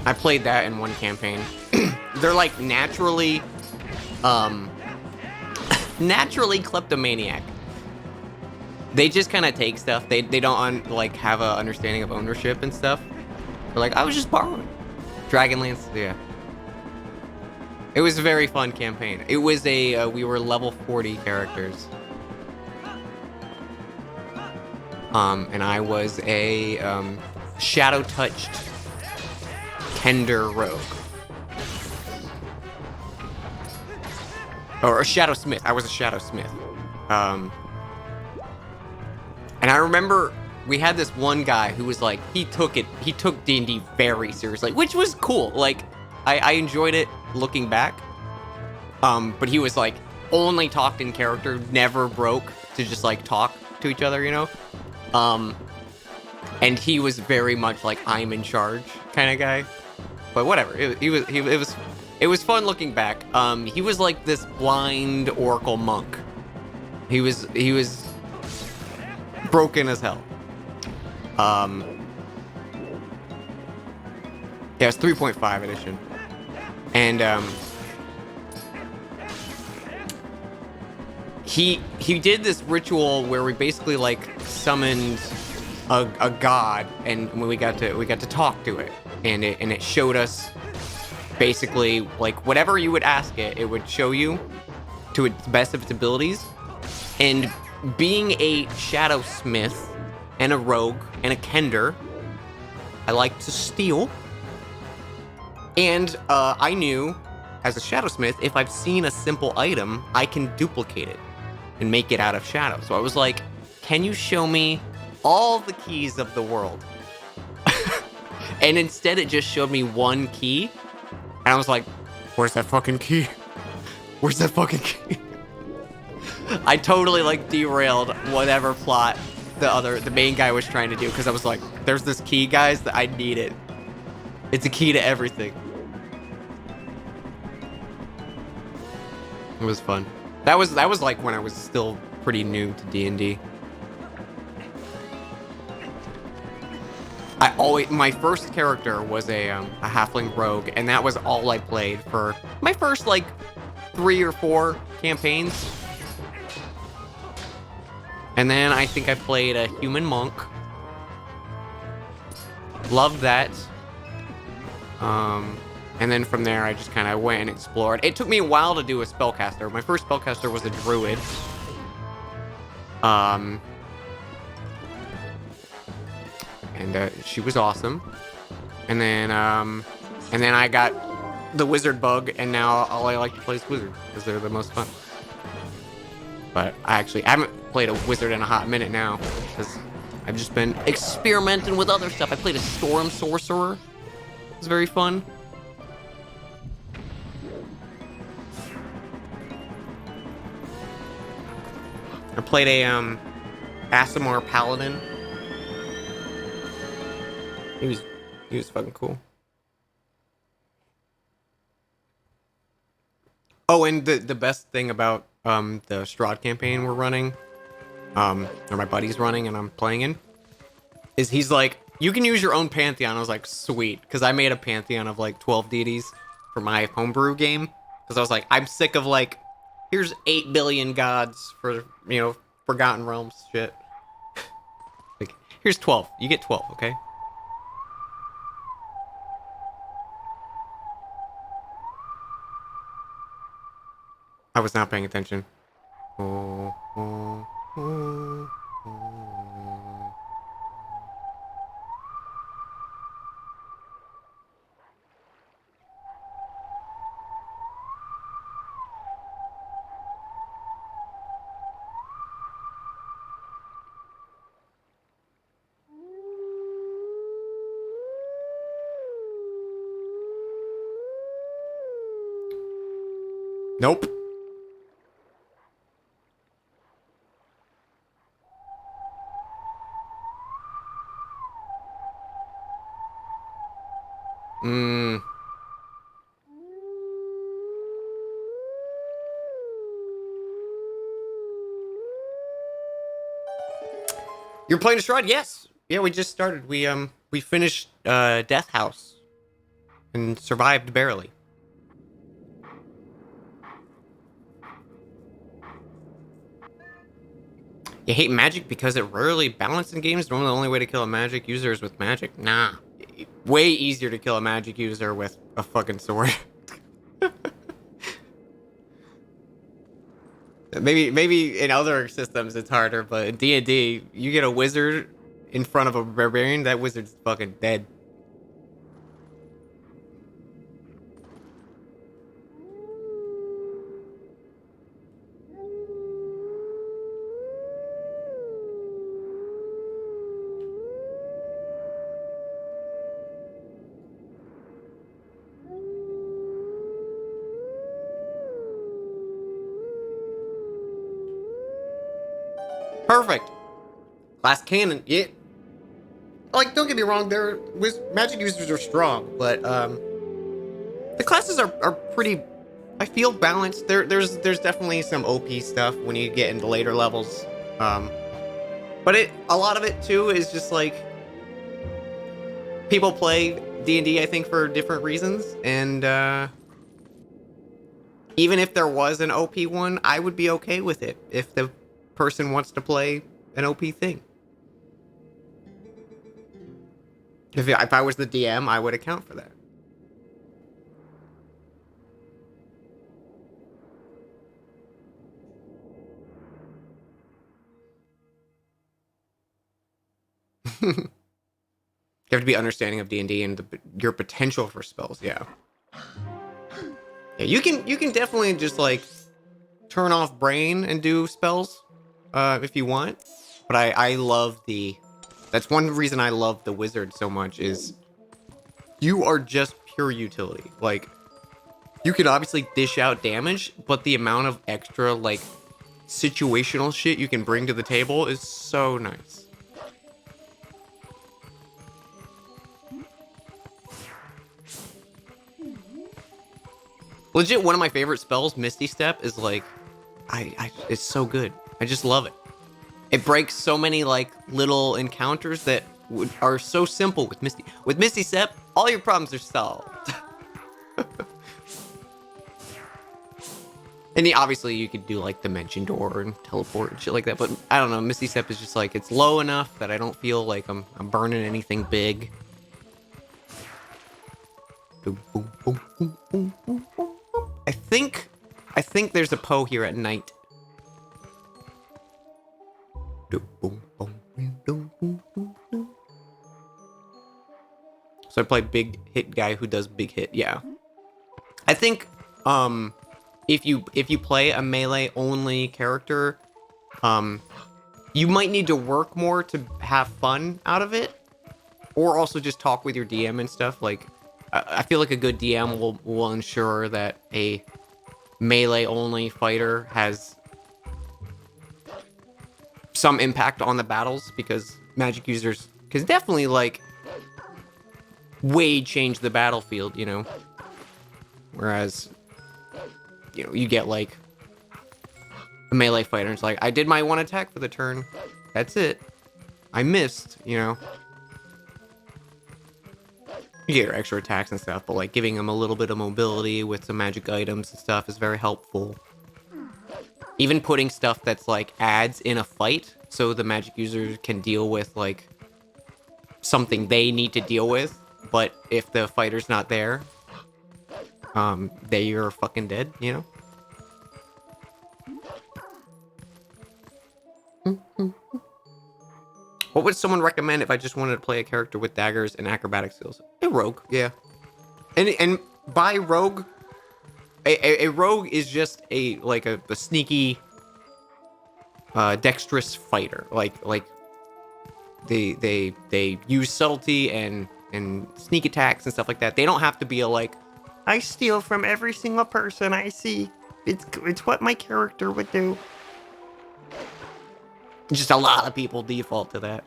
I played that in one campaign. They're like naturally kleptomaniac. They just kind of take stuff. They don't like have a understanding of ownership and stuff. They're like, I was just borrowing. Dragonlance, yeah. It was a very fun campaign. It was we were level 40 characters. And I was a shadow-touched Kender rogue. Or a shadow smith. I was a shadow smith. And I remember we had this one guy who was like, he took D&D very seriously, which was cool. Like, I enjoyed it looking back. But he was like, only talked in character, never broke to just like talk to each other, you know? And he was very much like, I'm in charge kind of guy. But whatever, it was fun looking back. He was like this blind oracle monk. He was broken as hell. Yeah, it's 3.5 edition. And he did this ritual where we basically like summoned a god, and when we got to talk to it, and it showed us basically, like, whatever you would ask it, it would show you to its best of its abilities. And being a shadow smith and a rogue and a kender, I like to steal. And I knew, as a shadow smith, if I've seen a simple item, I can duplicate it and make it out of shadow. So I was like, can you show me all the keys of the world? And instead it just showed me one key. And I was like, where's that fucking key? Where's that fucking key? I totally like derailed whatever plot the main guy was trying to do, because I was like, there's this key, guys, that I need it. It's a key to everything. It was fun. That was like when I was still pretty new to D&D. My first character was a halfling rogue, and that was all I played for my first like 3 or 4 campaigns. And then I think I played a human monk. Loved that. And then from there I just kind of went and explored. It took me a while to do a spellcaster. My first spellcaster was a druid. And she was awesome. And then I got the wizard bug, and now all I like to play is wizard because they're the most fun. But I haven't played a wizard in a hot minute now because I've just been experimenting with other stuff. I played a storm sorcerer. It was very fun. I played a Aasimar paladin. He was fucking cool. Oh, and the best thing about the Strahd campaign we're running, or my buddy's running and I'm playing in, is he's like, you can use your own pantheon. I was like, sweet, because I made a pantheon of like 12 deities for my homebrew game, because I was like, I'm sick of like, here's 8 billion gods for, you know, Forgotten Realms shit. Like, here's 12. You get 12, okay? I was not paying attention. Oh, oh, oh, oh. Nope. You're playing Strahd? Yes. Yeah, we just started. We finished Death House and survived barely. You hate magic because it rarely balances in games? Normally the only way to kill a magic user is with magic? Nah. Way easier to kill a magic user with a fucking sword. Maybe in other systems it's harder, but in D&D, you get a wizard in front of a barbarian, that wizard's fucking dead. Perfect. Class cannon, yeah. Like, don't get me wrong, magic users are strong, but the classes are pretty, I feel, balanced. There's definitely some OP stuff when you get into later levels. But a lot of it too is just like people play D&D, I think, for different reasons, and even if there was an OP one, I would be okay with it if the person wants to play an OP thing. If I was the DM, I would account for that. You have to be understanding of D&D and your potential for spells. Yeah. Yeah, you can definitely just like turn off brain and do spells if you want. But I love that's one reason I love the wizard so much is you are just pure utility. Like you can obviously dish out damage, but the amount of extra like situational shit you can bring to the table is so nice. Legit, one of my favorite spells, Misty Step, is like, it's so good. I just love it. It breaks so many like little encounters that are so simple with Misty. With Misty Step, all your problems are solved. And obviously you could do like Dimension Door and teleport and shit like that, but I don't know. Misty Step is just like it's low enough that I don't feel like I'm burning anything big. Boom, boom, boom, boom, boom, boom, boom. I think there's a Poe here at night. So I play big hit guy who does big hit. Yeah. I think if you play a melee only character, you might need to work more to have fun out of it, or also just talk with your DM and stuff. Like I feel like a good DM will ensure that a melee only fighter has some impact on the battles, because magic users can definitely like way change the battlefield, you know. Whereas, you know, you get like a melee fighter, and it's like, I did my one attack for the turn. That's it. I missed, you know. You get your extra attacks and stuff, but like giving them a little bit of mobility with some magic items and stuff is very helpful. Even putting stuff that's like adds in a fight, so the magic user can deal with like something they need to deal with, but if the fighter's not there, you're fucking dead, you know? What would someone recommend if I just wanted to play a character with daggers and acrobatic skills? A rogue, yeah. And by rogue, a rogue is just a sneaky, dexterous fighter. Like they use subtlety and sneak attacks and stuff like that. They don't have to be I steal from every single person I see. It's what my character would do. Just a lot of people default to that.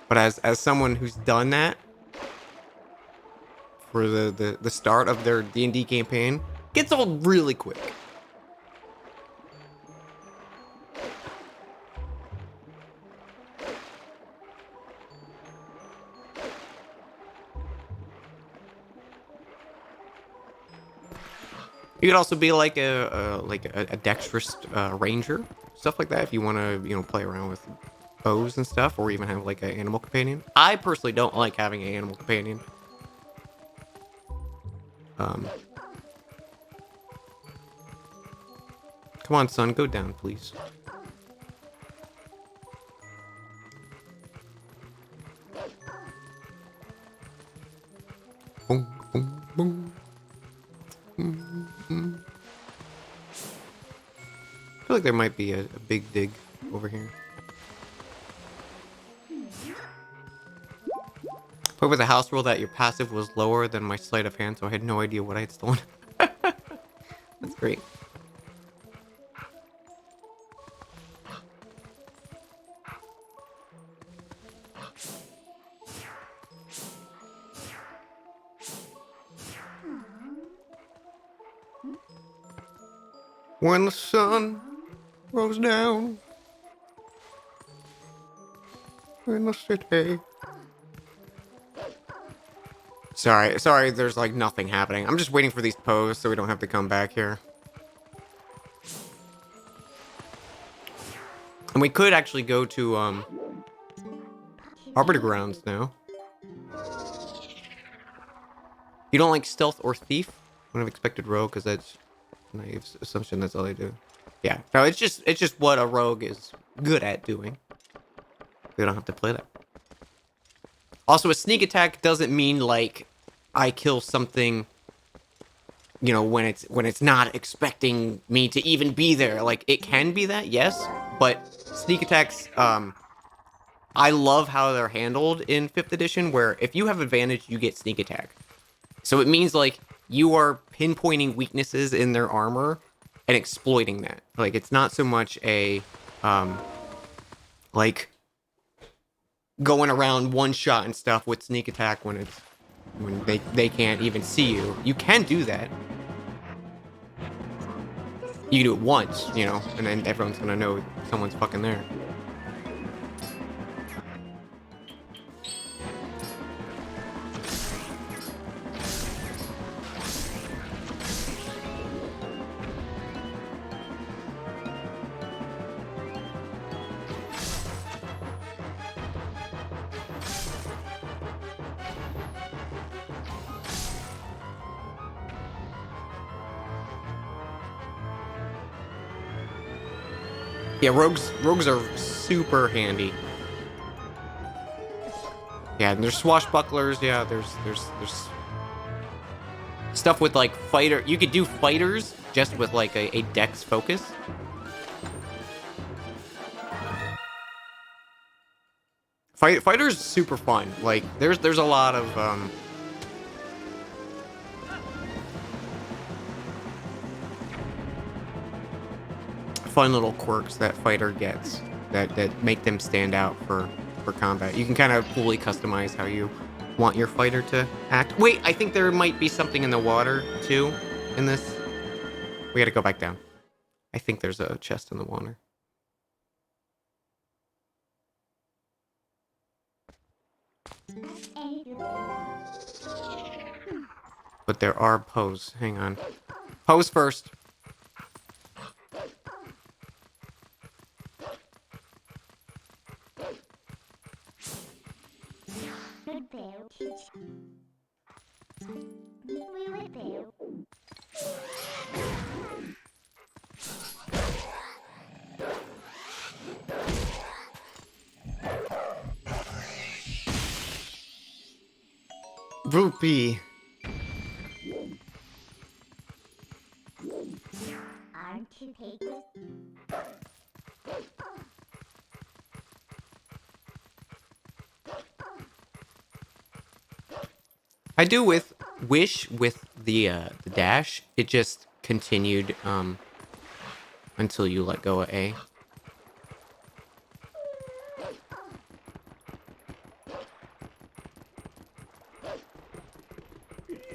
But as someone who's done that for the start of their D&D campaign, gets old really quick. You could also be like a dexterous ranger, stuff like that, if you want to play around with bows and stuff, or even have like an animal companion. I personally don't like having an animal companion. Come on, son, go down, please. Boom, boom, boom. Mm-hmm. I feel like there might be a big dig over here. Put with a house rule that your passive was lower than my sleight of hand, so I had no idea what I had stolen. That's great. When the sun goes down in the city. Sorry, there's like nothing happening. I'm just waiting for these posts so we don't have to come back here. And we could actually go to Arbiter Grounds now. You don't like stealth or thief? Wouldn't have expected rogue, because that's naive assumption that's all they do. Yeah, no, it's just what a rogue is good at doing. We don't have to play that. Also, a sneak attack doesn't mean like I kill something, you know, when it's not expecting me to even be there. Like it can be that, yes, but sneak attacks, I love how they're handled in 5th edition, where if you have advantage, you get sneak attack. So it means like you are pinpointing weaknesses in their armor and exploiting that. Like it's not so much a like going around one shot and stuff with sneak attack when they can't even see you. You can do that. You can do it once, you know, and then everyone's gonna know someone's fucking there. Yeah, rogues are super handy. Yeah, and there's swashbucklers. Yeah, there's stuff with like fighter. You could do fighters just with like a dex focus. Fighters super fun. Like there's a lot of fun little quirks that fighter gets that make them stand out for combat. You can kind of fully customize how you want your fighter to act. Wait, I think there might be something in the water too in this. We gotta go back down. I think there's a chest in the water. But there are pose. Hang on. Pose first. Rupee. Aren't you papers? I do wish with the dash, it just continued until you let go of A.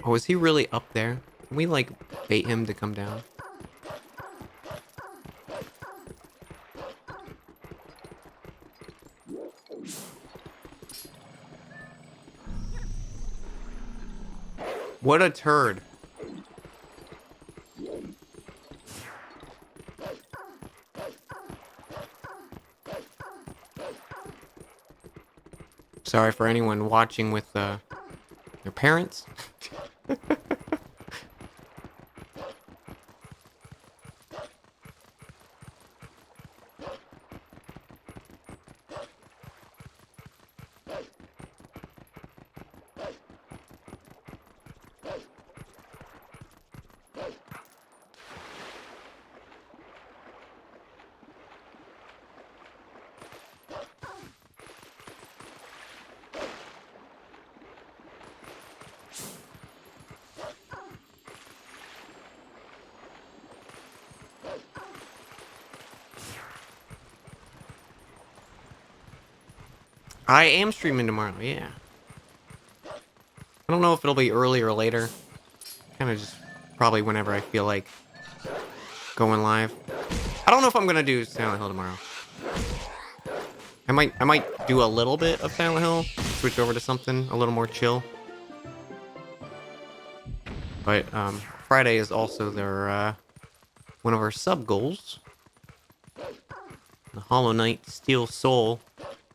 Oh, is he really up there? Can we like bait him to come down? What a turd. Sorry for anyone watching with their parents. I am streaming tomorrow, yeah. I don't know if it'll be early or later. Kind of just probably whenever I feel like going live. I don't know if I'm gonna do Silent Hill tomorrow. I might do a little bit of Silent Hill, switch over to something a little more chill. But Friday is also their one of our sub goals. The Hollow Knight Steel Soul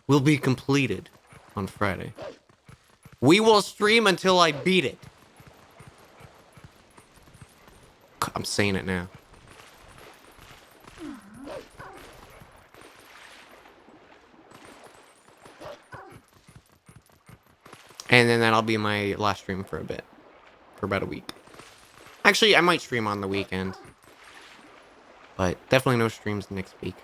will be completed on Friday. We will stream until I beat it. I'm saying it now. And then that'll be my last stream for a bit. For about a week. Actually, I might stream on the weekend. But definitely no streams next week.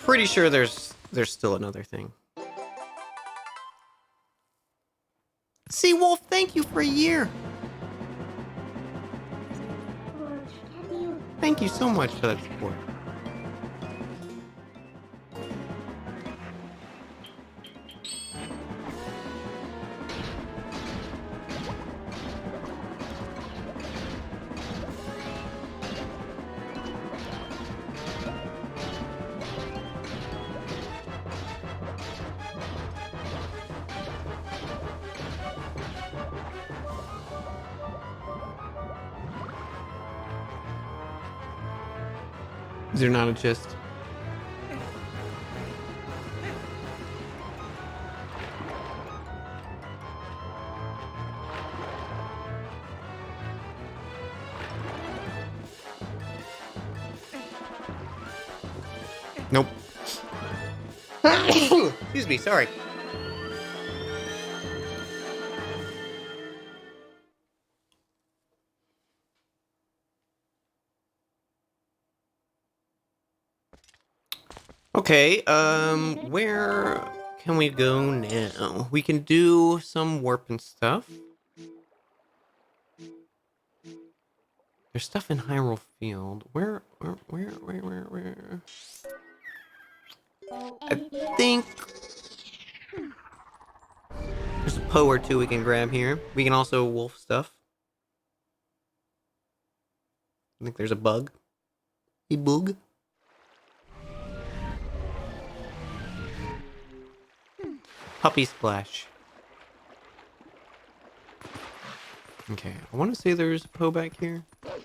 Pretty sure there's still another thing. Sea Wolf, thank you for a year. Thank you so much for that support. Is there not a gist? Nope. Excuse me, sorry. Okay, where can we go now? We can do some warp and stuff. There's stuff in Hyrule Field. Where? I think there's a Poe or two we can grab here. We can also wolf stuff. I think there's a bug. A bug. Puppy Splash. Okay, I want to say there's a Poe back here.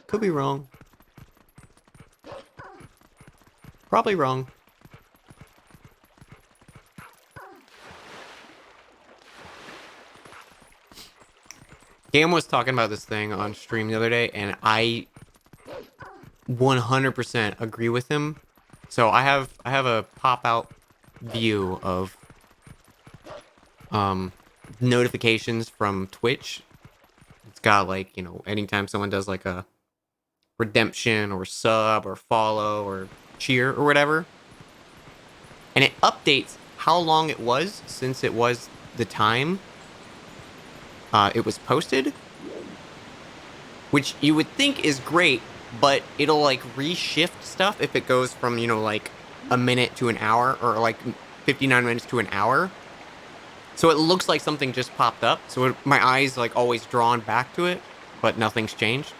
Could be wrong. Probably wrong. Gam was talking about this thing on stream the other day, and I 100% agree with him. So I have a pop-out view of notifications from Twitch. It's got, like, you know, anytime someone does like a redemption or sub or follow or cheer or whatever, and it updates how long it was since it was the time it was posted, which you would think is great, but it'll like reshift stuff if it goes from, you know, like a minute to an hour, or like 59 minutes to an hour. So it looks like something just popped up. So my eyes like always drawn back to it, but nothing's changed.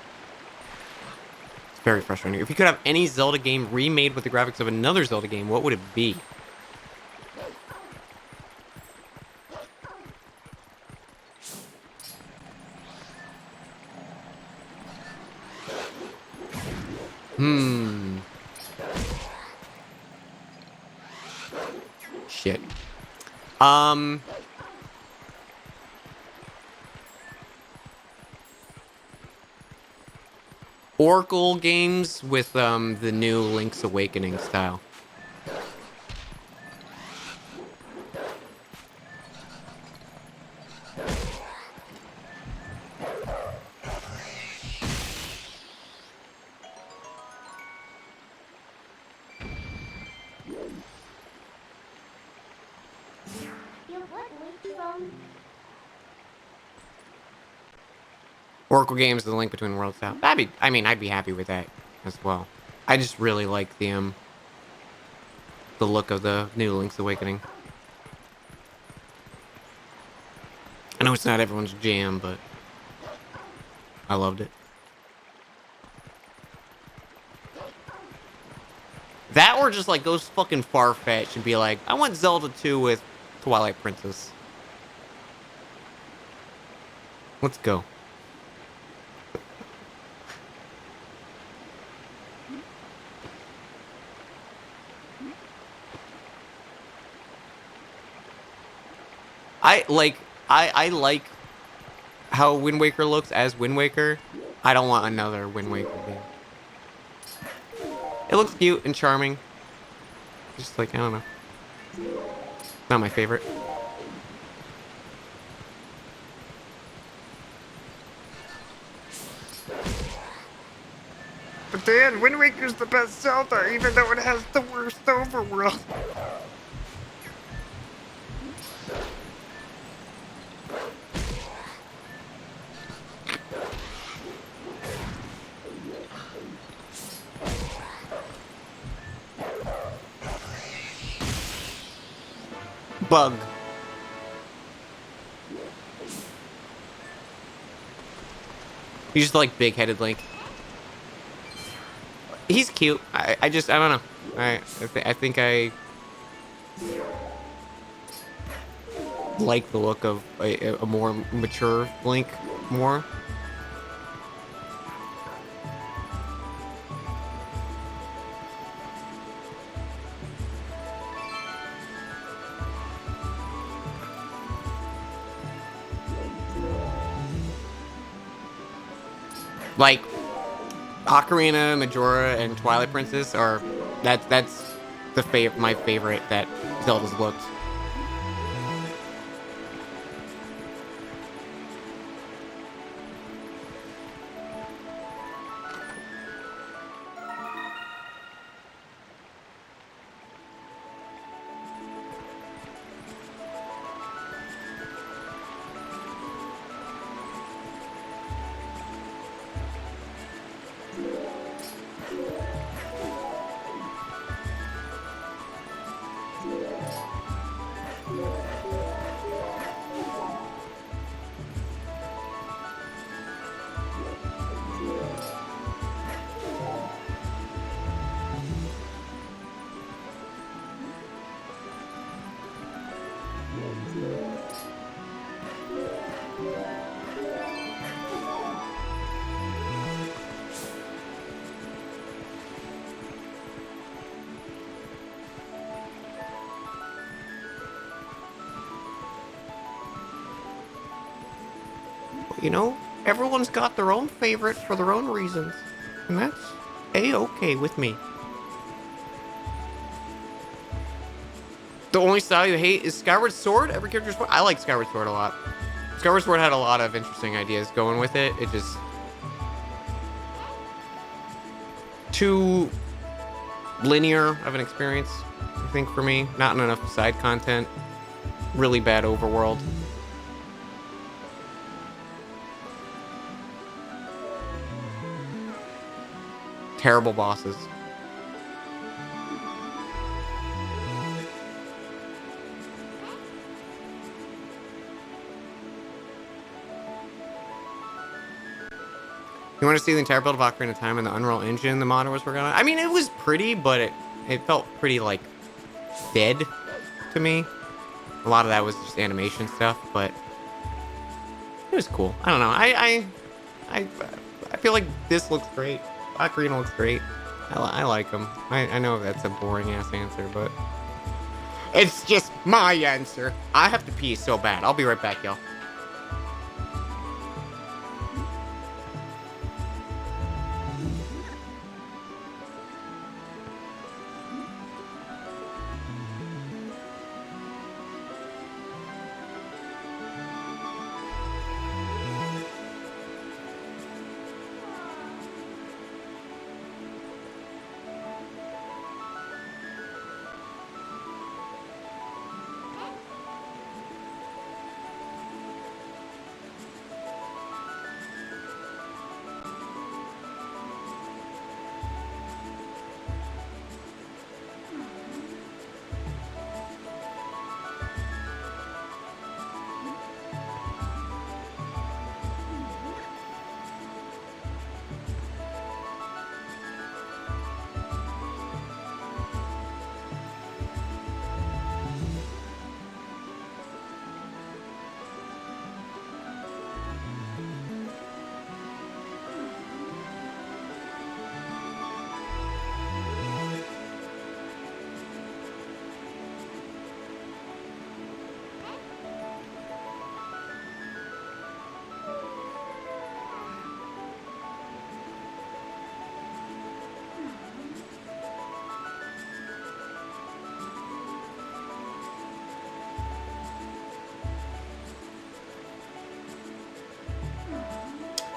It's very frustrating. If you could have any Zelda game remade with the graphics of another Zelda game, what would it be? Shit. Oracle games with the new Link's Awakening style. Oracle Games, The Link Between Worlds out. I'd be happy with that as well. I just really like the look of the new Link's Awakening. I know it's not everyone's jam, but I loved it. That or just like goes fucking far-fetched and be like, I want Zelda 2 with Twilight Princess. Let's go. I like how Wind Waker looks as Wind Waker. I don't want another Wind Waker game. It looks cute and charming. Just like, I don't know. Not my favorite. But Dan, Wind Waker's the best Zelda, even though it has the worst overworld. Bug. He's just like big-headed Link. He's cute. I don't know. I think I like the look of a more mature Link more. Like Ocarina, Majora, and Twilight Princess are that's my favorite that Zelda's looked. You know, everyone's got their own favorite for their own reasons, and that's A-okay with me. The only style you hate is Skyward Sword? Every character's... I like Skyward Sword a lot. Skyward Sword had a lot of interesting ideas going with it. It just... too linear of an experience, I think, for me. Not enough side content. Really bad overworld. Terrible bosses. You want to see the entire build of Ocarina of Time in the Unreal Engine the modder was working on? I mean, it was pretty, but it felt pretty, like, dead to me. A lot of that was just animation stuff, but it was cool. I don't know. I feel like this looks great. Ocarina looks great. I like them. I know that's a boring-ass answer, but it's just my answer. I have to pee so bad. I'll be right back, y'all.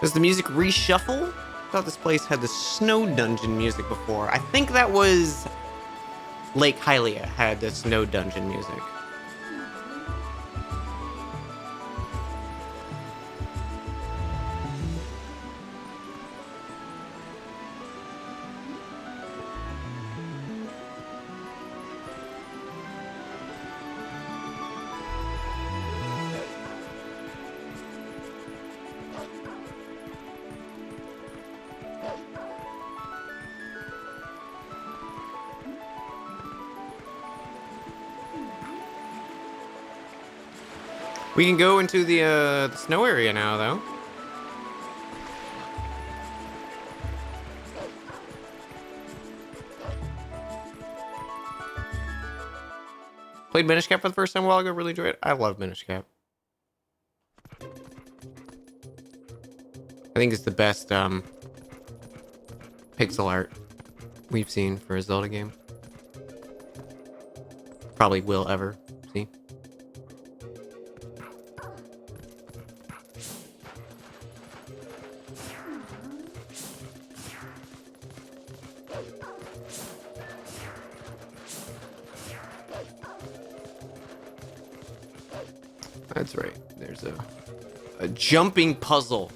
Does the music reshuffle? I thought this place had the snow dungeon music before. I think that was Lake Hylia had the snow dungeon music. We can go into the snow area now, though. Played Minish Cap for the first time a while ago. Really enjoyed it. I love Minish Cap. I think it's the best pixel art we've seen for a Zelda game. Probably will ever see. That's right. There's a jumping puzzle.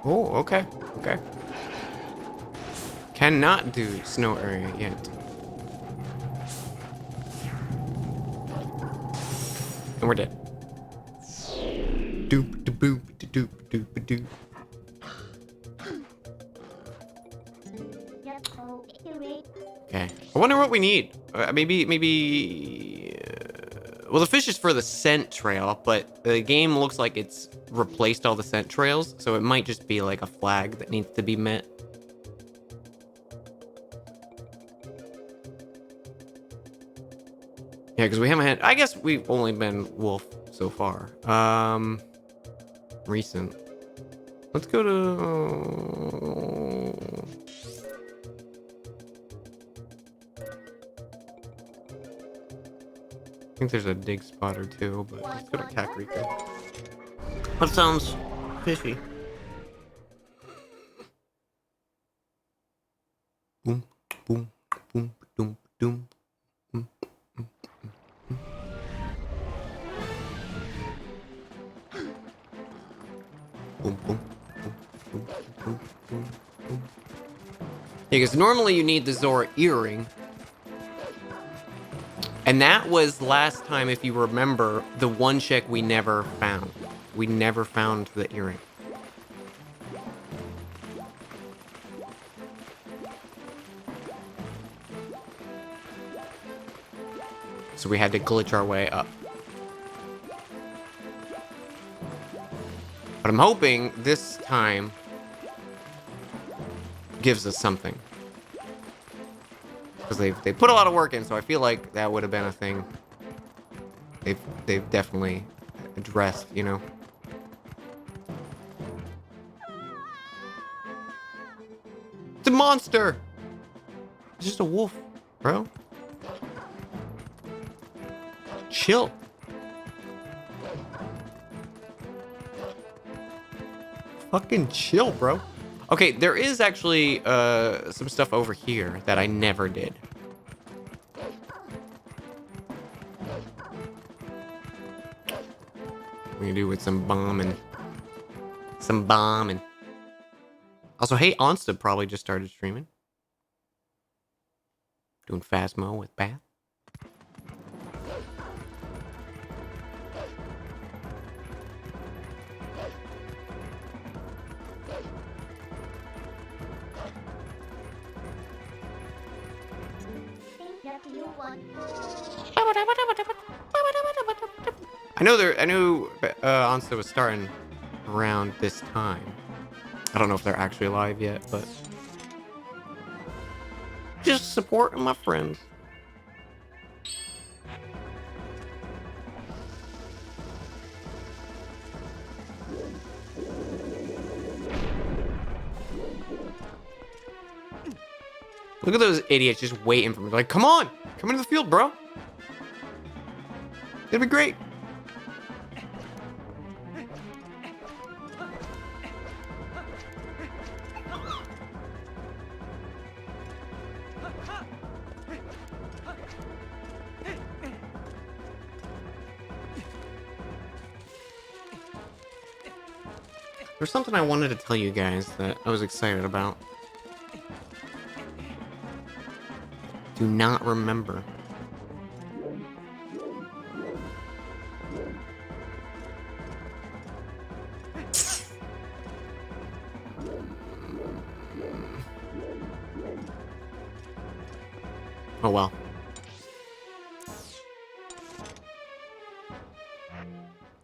Oh, okay, okay. Cannot do snow area yet. And we're dead. Doop de boop de doop doop doop. Okay. I wonder what we need. Maybe. Well, the fish is for the scent trail, but the game looks like it's replaced all the scent trails, so it might just be like a flag that needs to be met. Yeah, because we haven't had... I guess we've only been wolf so far. Recent. Let's go to... I think there's a dig spot or two, but let's go to Kakariko. That sounds fishy. Boom, boom, boom, boom, boom. Boom, boom, boom, boom, boom, boom. Yeah, because normally you need the Zora earring. And that was last time, if you remember, the one check we never found. We never found the earring. So we had to glitch our way up. But I'm hoping this time gives us something. Because they put a lot of work in, so I feel like that would have been a thing they've definitely addressed, you know. It's a monster! It's just a wolf, bro. Chill. Fucking chill, bro. Okay, there is actually some stuff over here that I never did. We can do with some bombing. Some bombing. Also, hey, Onsta probably just started streaming. Doing Phasmo with Bath. I knew Onsta was starting around this time. I don't know if they're actually live yet, but Just supporting my friends. Look at those idiots just waiting for me. Like, come on! Come into the field, bro. It'll be great. There's something I wanted to tell you guys that I was excited about. Do not remember. Oh well.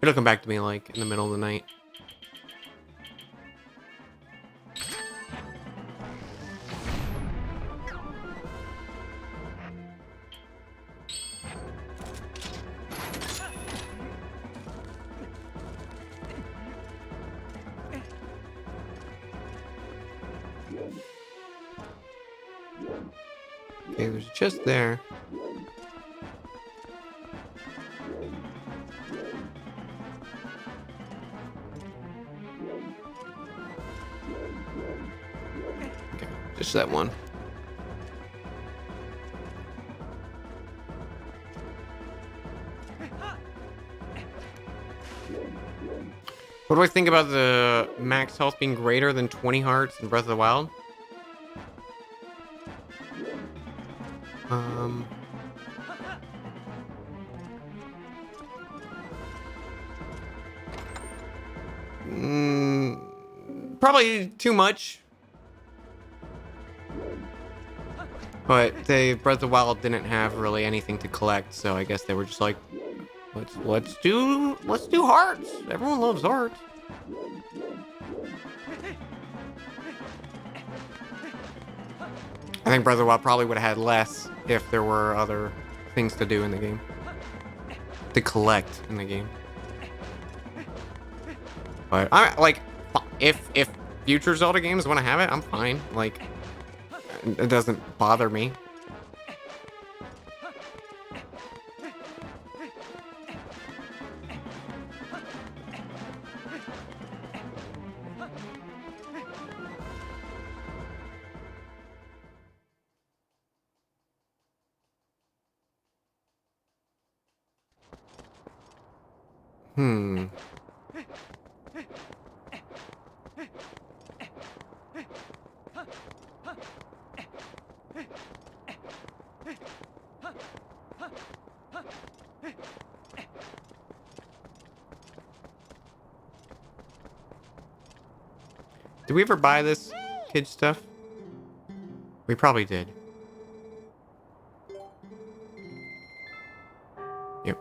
It'll come back to me like in the middle of the night. Okay, there's a chest there. Okay, just that one. What do I think about the max health being greater than 20 hearts in Breath of the Wild? Probably too much. But Breath of the Wild didn't have really anything to collect, so I guess they were just like, let's do hearts. Everyone loves hearts. I think Breath of the Wild probably would have had less if there were other things to do in the game. To collect in the game. But I like, if future Zelda games want to have it, I'm fine. Like, it doesn't bother me. Did we ever buy this kid stuff? We probably did. Yep.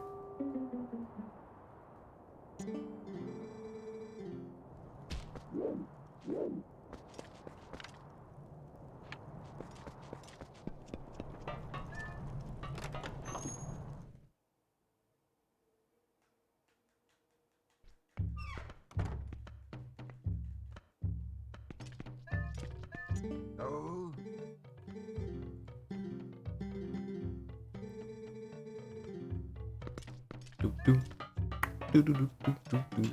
Oh. Do do do do do do do.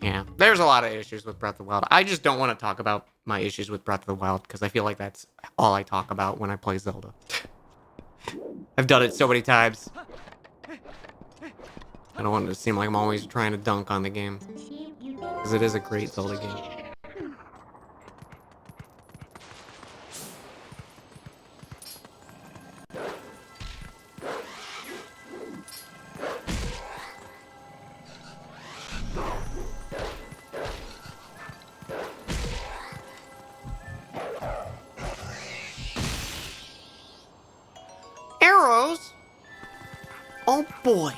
Yeah, there's a lot of issues with Breath of the Wild. I just don't want to talk about my issues with Breath of the Wild because I feel like that's all I talk about when I play Zelda. I've done it so many times. I don't want it to seem like I'm always trying to dunk on the game. Because it is a great Zelda game. Arrows? Oh boy.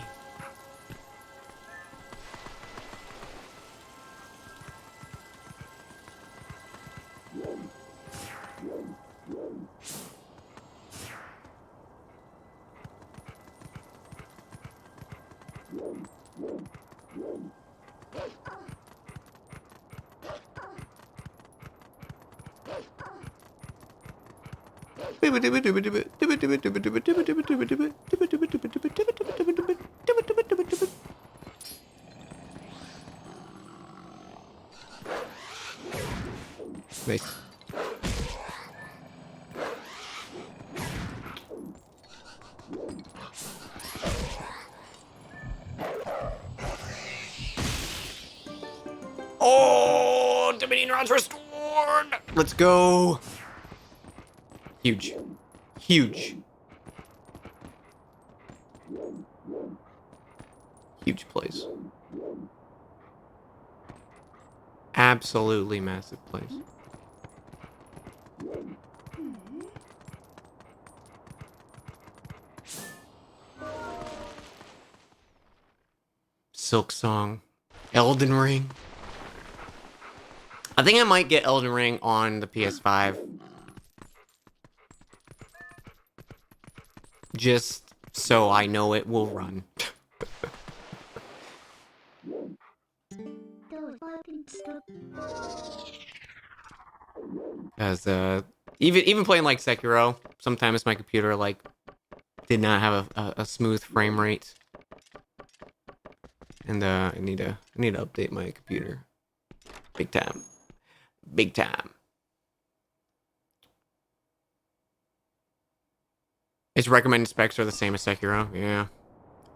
Nice. Oh, Dominion rounds restored. Let's go. Huge. Huge. Huge plays. Absolutely massive plays. Silk Song. Elden Ring. I think I might get Elden Ring on the PS5. Just so I know it will run. As even playing like Sekiro, sometimes my computer like did not have a smooth frame rate. And I need to update my computer. Big time. Big time. Its recommended specs are the same as Sekiro. Yeah.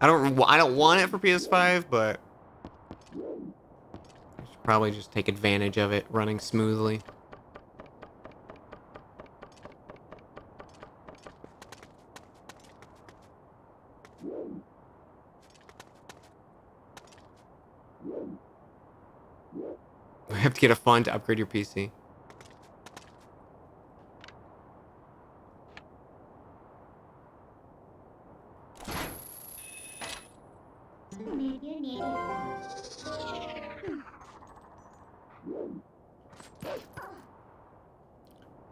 I don't want it for PS5, but I should probably just take advantage of it running smoothly. I have to get a fund to upgrade your PC.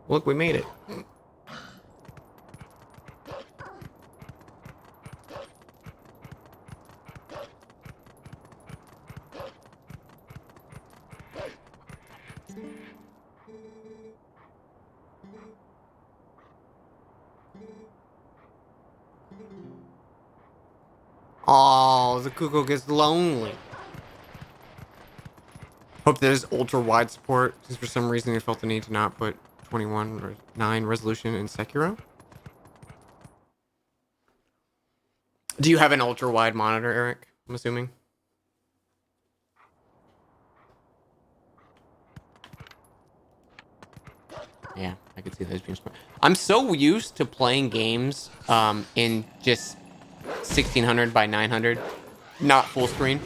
Look, we made it. Oh, the cuckoo gets lonely. Hope there's ultra wide support, since for some reason they felt the need to not put 21:9 resolution in Sekiro. Do you have an ultra wide monitor, Eric? I'm assuming. Yeah, I could see those dreams. I'm so used to playing games in just 1600 by 900, not full screen.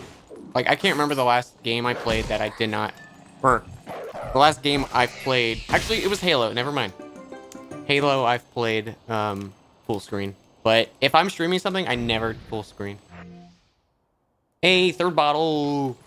Like, I can't remember the last game I played that I did not, or the last game I played, actually it was Halo, never mind. Halo I've played full screen, but if I'm streaming something, I never full screen. Hey, third bottle.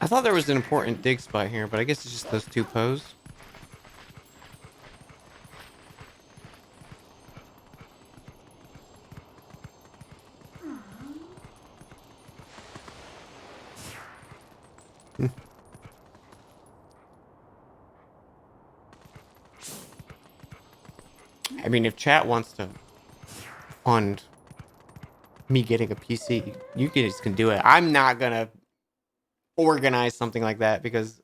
I thought there was an important dig spot here, but I guess it's just those two pose. I mean, if chat wants to fund me getting a PC, you guys can do it. I'm not gonna organize something like that because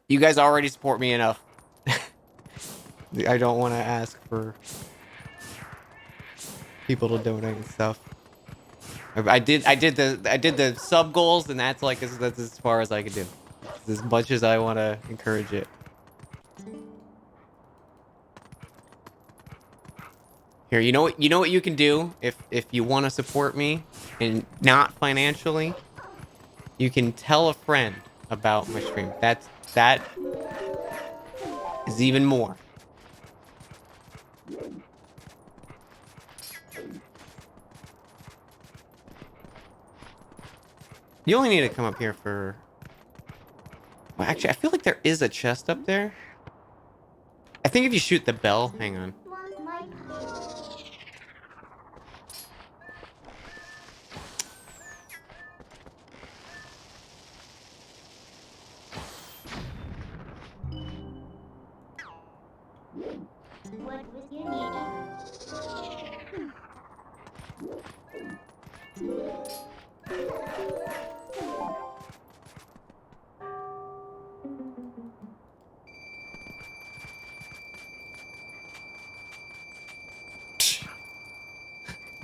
you guys already support me enough. I don't want to ask for people to donate and stuff. I did the sub goals, and that's like that's as far as I can do. It's as much as I want to encourage it. Here, you know what you can do if you want to support me and not financially, you can tell a friend about my stream. That is even more. You only need to come up here for... Well, actually, I feel like there is a chest up there. I think if you shoot the bell... Hang on. What was you needing?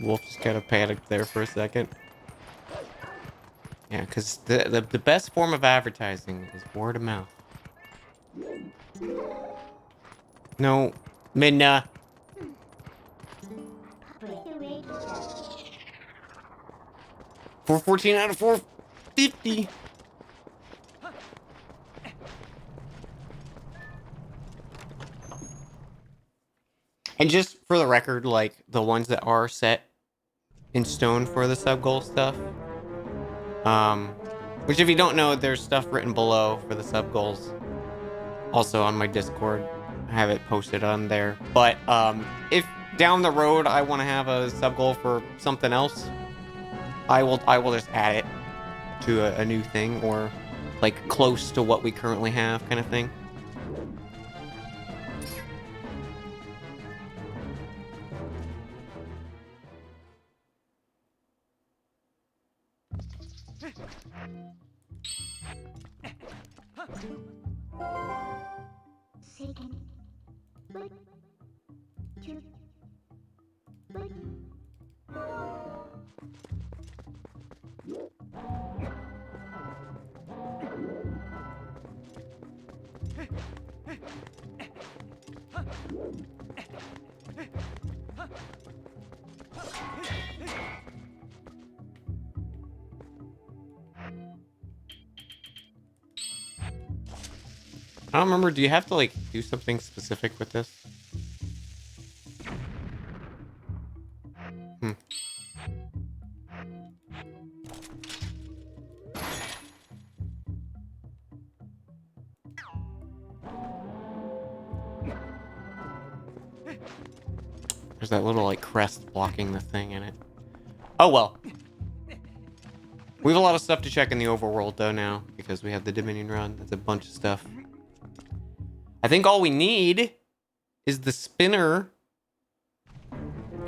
Wolf just kind of panicked there for a second. Yeah, because the best form of advertising is word of mouth. No, Midna. 414 out of 450. And just for the record, like the ones that are set in stone for the sub goal stuff, which if you don't know, there's stuff written below for the sub goals. Also on my Discord, I have it posted on there. But if down the road I want to have a sub goal for something else, I will just add it to a new thing, or like close to what we currently have, kind of thing. Second. But. Two. But. I don't remember. Do you have to like do something specific with this? There's that little like crest blocking the thing in it. Oh well. We have a lot of stuff to check in the overworld though now, because we have the Dominion run. That's a bunch of stuff. I think all we need is the spinner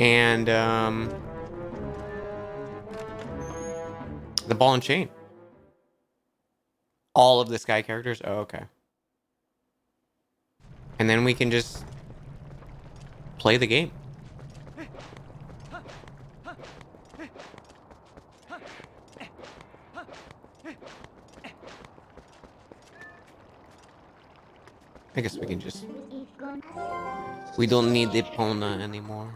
and the ball and chain. All of the sky characters? Oh, okay. And then we can just play the game. I guess we can just... We don't need the Epona anymore.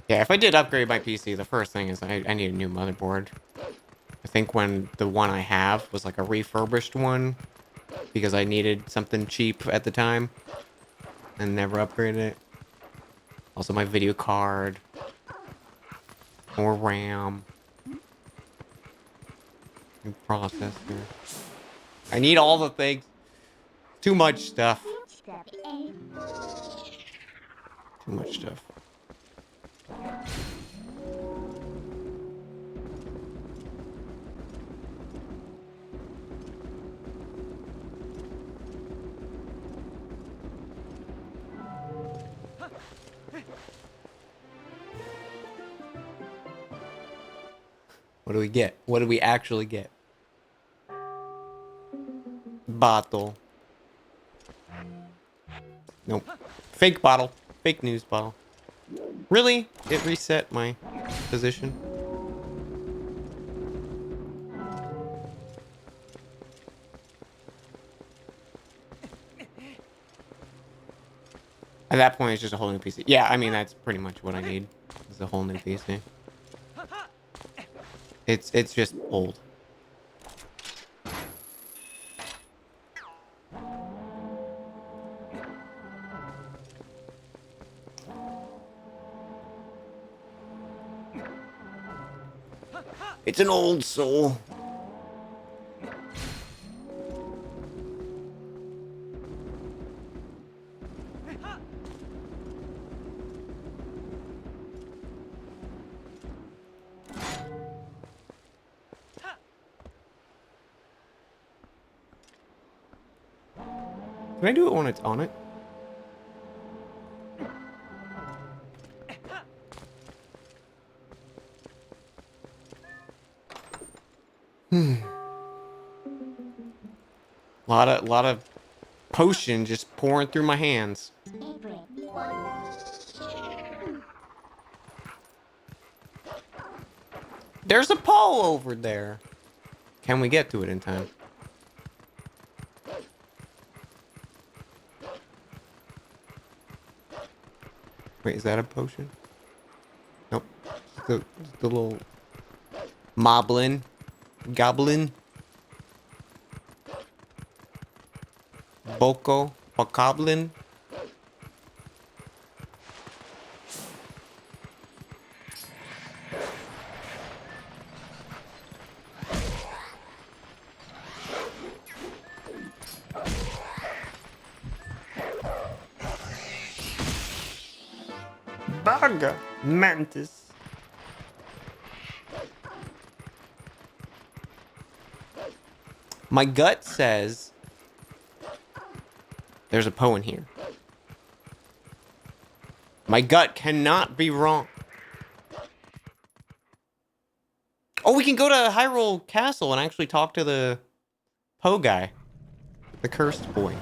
Yeah, if I did upgrade my PC, the first thing is I need a new motherboard. I think when the one I have was like a refurbished one, because I needed something cheap at the time and never upgraded it. Also my video card, more RAM, new processor. I need all the things. Too much stuff. Step A. Too much stuff. What do we get? What do we actually get? Bottle. Nope. Fake bottle. Fake news bottle. Really? It reset my position. At that point, it's just a whole new PC. Yeah, I mean, that's pretty much what I need. Is a whole new PC. It's just old. It's an old soul. Can I do it when it's on it? Lot of potion just pouring through my hands. There's a pole over there. Can we get to it in time? Wait, is that a potion? Nope. The little moblin. Goblin. Boko. Bokoblin. Baga Mantis. My gut says there's a Poe in here. My gut cannot be wrong. Oh, we can go to Hyrule Castle and actually talk to the Poe guy. The cursed boy.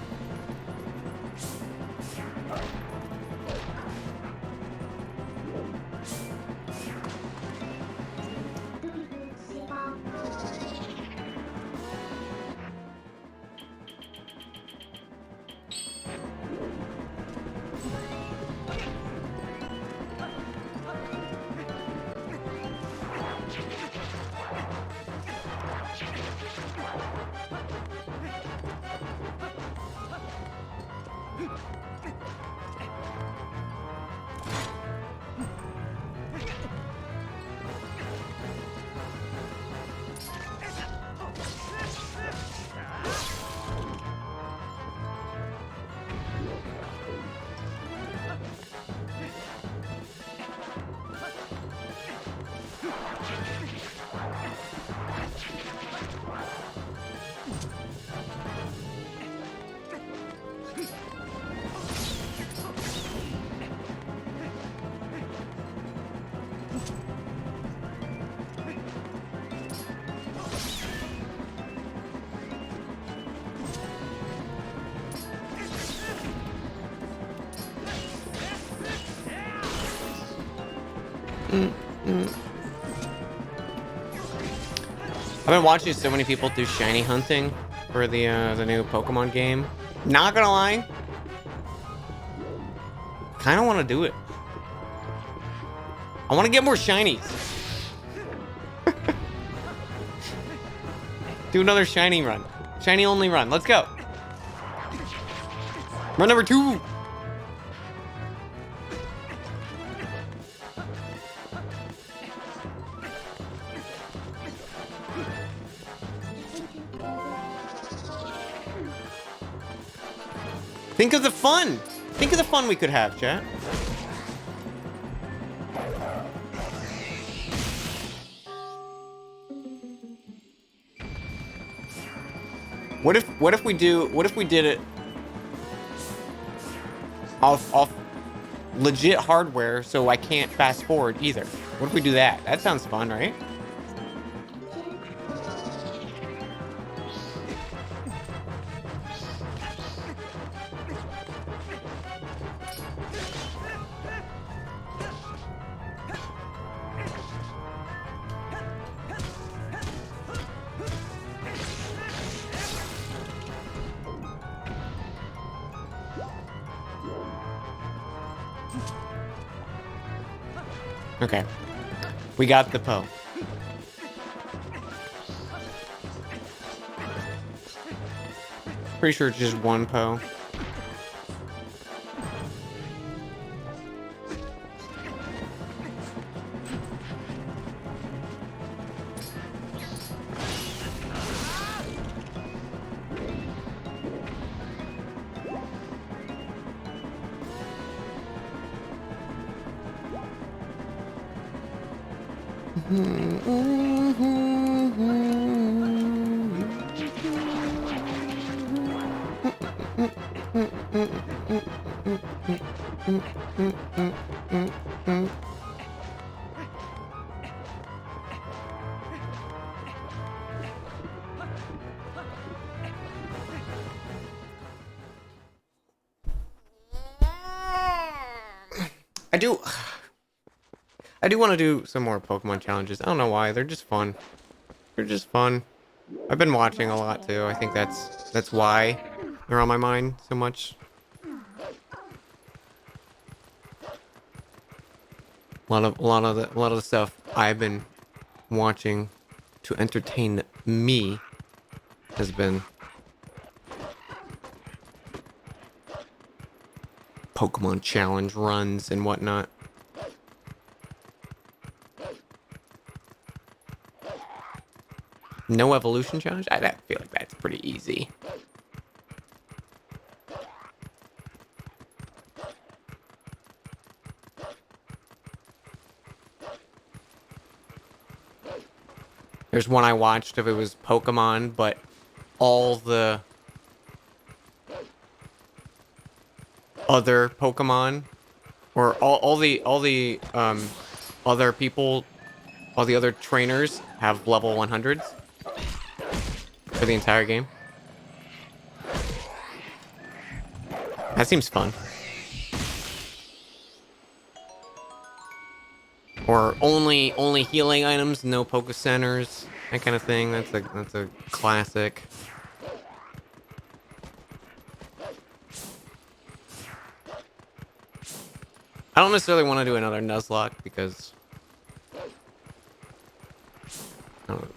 I've been watching so many people do shiny hunting for the new Pokemon game. Not gonna lie, kind of want to do it. I want to get more shinies. Do another shiny run. Shiny only run. Let's go. Run number 2. Think of the fun. Think of the fun we could have, chat. What if we did it off legit hardware so I can't fast forward either? What if we do that? That sounds fun, right? Okay. We got the Poe. Pretty sure it's just one Poe. I do want to do some more Pokemon challenges. I don't know why. They're just fun. They're just fun. I've been watching a lot too. I think that's why they're on my mind so much. A lot of the stuff I've been watching to entertain me has been Pokemon challenge runs and whatnot. No evolution challenge? I feel like that's pretty easy. There's one I watched if it was Pokemon, but all the other Pokemon or all the other people, all the other trainers have level 100s for the entire game. That seems fun. Or only healing items, no Poke Centers, that kind of thing. That's a classic. I don't necessarily want to do another Nuzlocke because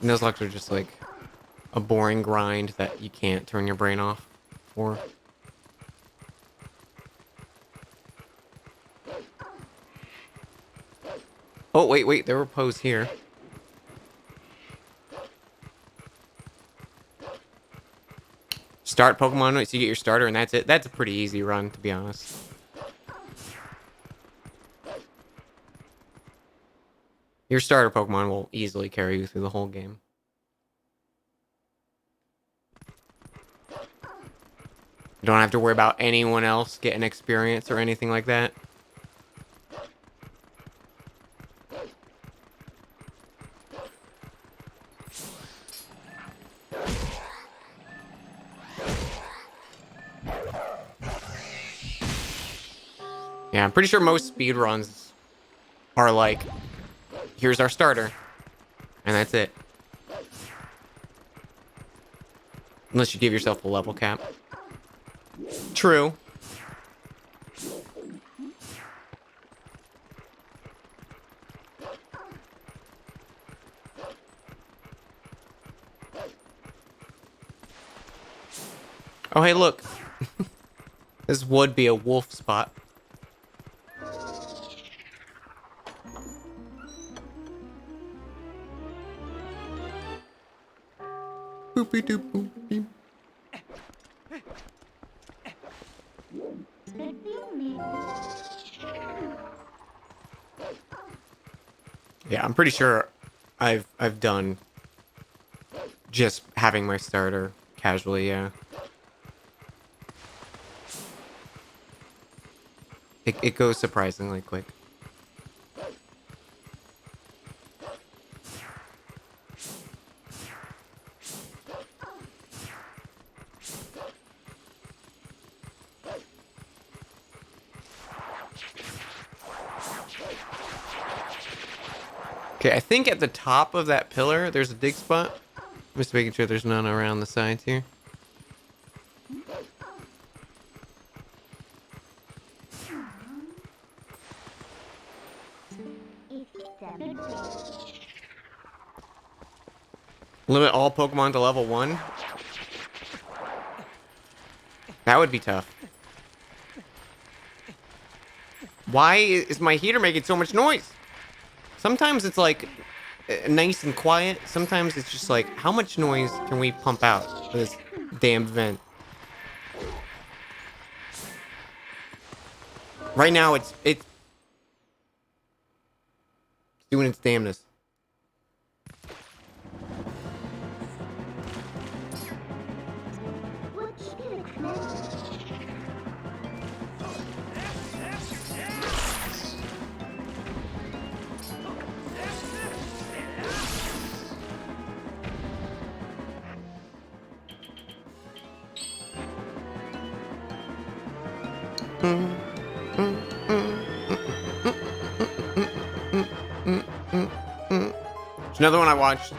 Nuzlocks are just like a boring grind that you can't turn your brain off for. Oh, wait, there were Poes here. Start Pokemon, so you get your starter, and that's it. That's a pretty easy run, to be honest. Your starter Pokemon will easily carry you through the whole game. You don't have to worry about anyone else getting experience or anything like that. Yeah, I'm pretty sure most speedruns are like, here's our starter, and that's it. Unless you give yourself a level cap. True. Oh, hey, look. This would be a wolf spot. Boopy doop boop beep. Yeah, I'm pretty sure I've done just having my starter casually, yeah. It goes surprisingly quick. Okay, I think at the top of that pillar, there's a dig spot. Just making sure there's none around the sides here. Limit all Pokemon to level 1? That would be tough. Why is my heater making so much noise? Sometimes it's like nice and quiet. Sometimes it's just like, how much noise can we pump out for this damn vent? Right now, it's doing its damnness. Another one I watched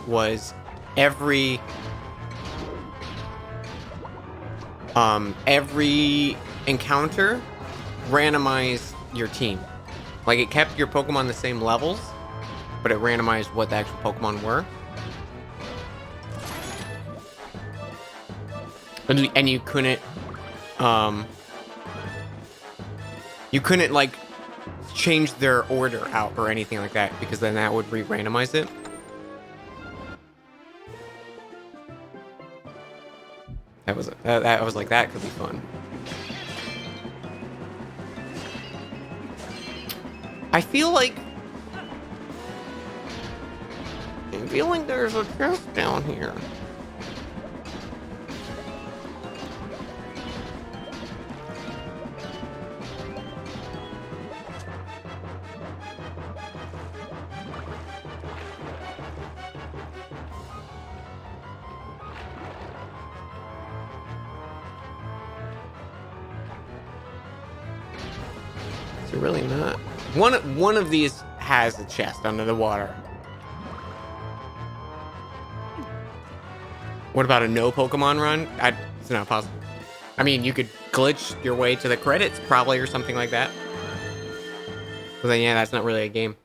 was every encounter randomized your team. Like, it kept your Pokemon the same levels, but it randomized what the actual Pokemon were. And you couldn't like change their order out or anything like that, because then that would re-randomize it. That was like, that could be fun. I feel like there's a chest down here. Really not. One of these has a chest under the water. What about a no Pokemon run? It's not possible. I mean, you could glitch your way to the credits probably, or something like that. But then yeah, that's not really a game.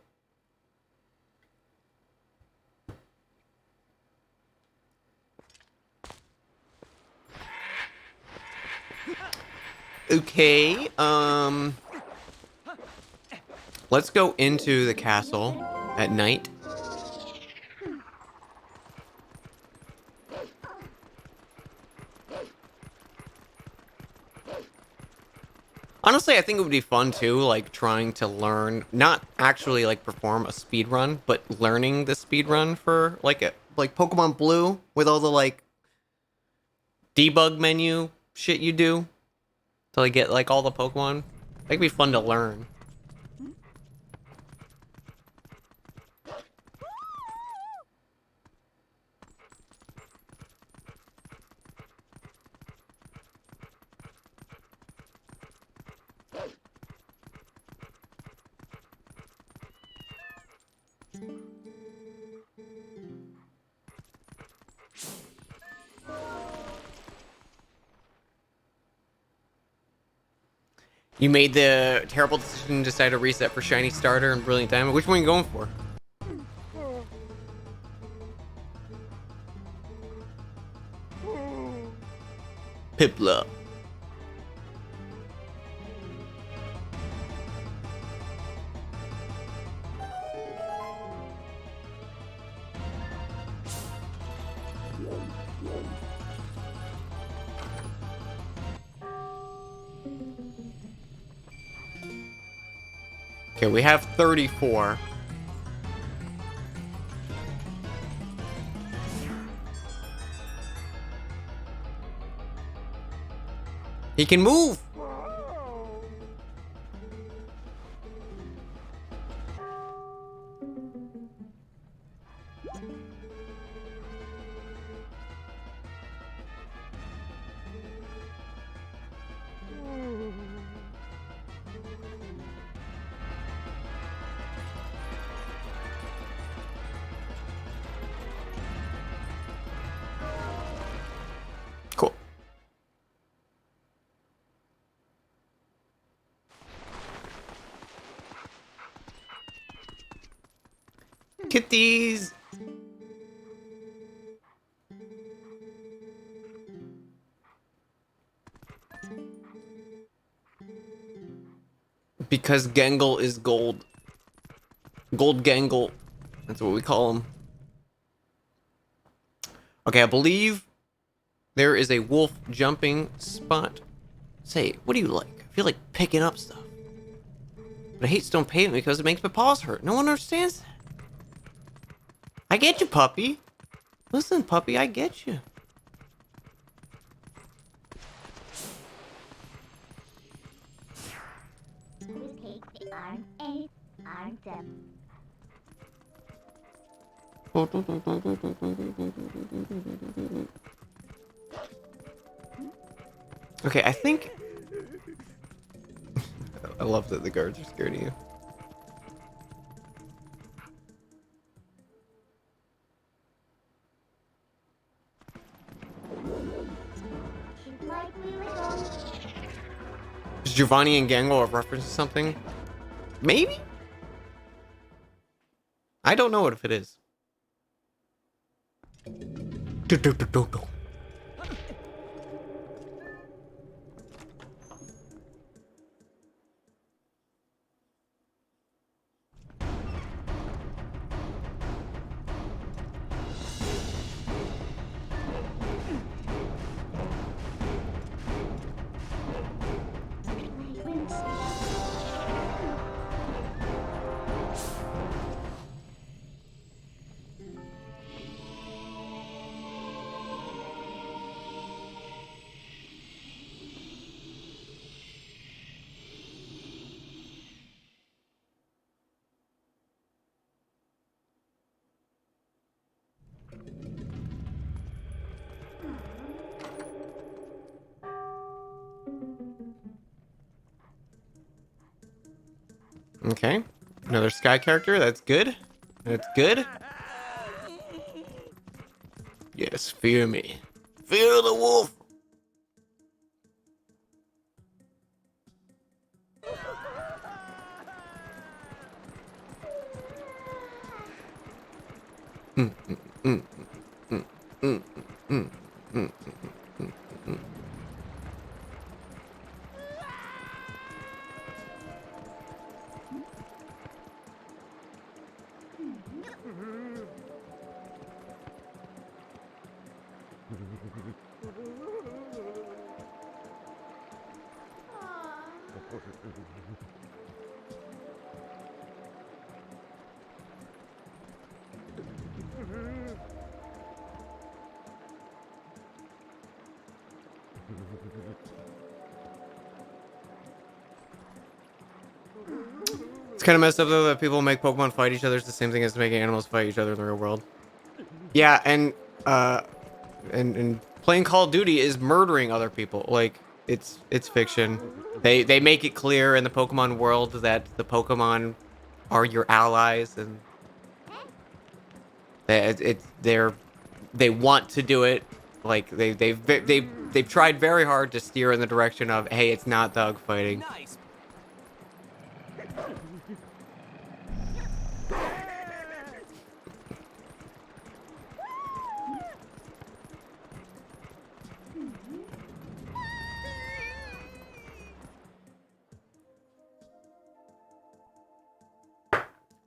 Okay, let's go into the castle at night. Honestly, I think it would be fun too, like trying to learn, not actually like perform a speed run, but learning the speed run for like Pokemon Blue with all the like debug menu shit you do to like get like all the Pokemon. That'd be fun to learn. You made the terrible decision to decide to reset for Shiny Starter and Brilliant Diamond. Which one are you going for? Piplup. Okay, we have 34. He can move! Cool. Kitties! Because Gangle is gold. Gold Gangle. That's what we call him. Okay, I believe there is a wolf jumping spot. Say, what do you like? I feel like picking up stuff. But I hate stone pavement because it makes my paws hurt. No one understands that. I get you, puppy. Listen, puppy, I get you. With cake, the arm, and arm them. Okay, I think... I love that the guards are scared of you. Like we were going. Is Giovanni and Gangle a reference to something? Maybe? I don't know what if it is. Okay. Another sky character. That's good. That's good. Yes, fear me. Fear the wolf. Mm, mm, mm, mm, mm, mm, mm, mm. It's kind of messed up though that people make Pokemon fight each other. It's the same thing as making animals fight each other in the real world. Yeah, and playing Call of Duty is murdering other people. Like it's fiction. They make it clear in the Pokemon world that the Pokemon are your allies, and they want to do it. Like they've tried very hard to steer in the direction of, hey, it's not dog fighting. Nice.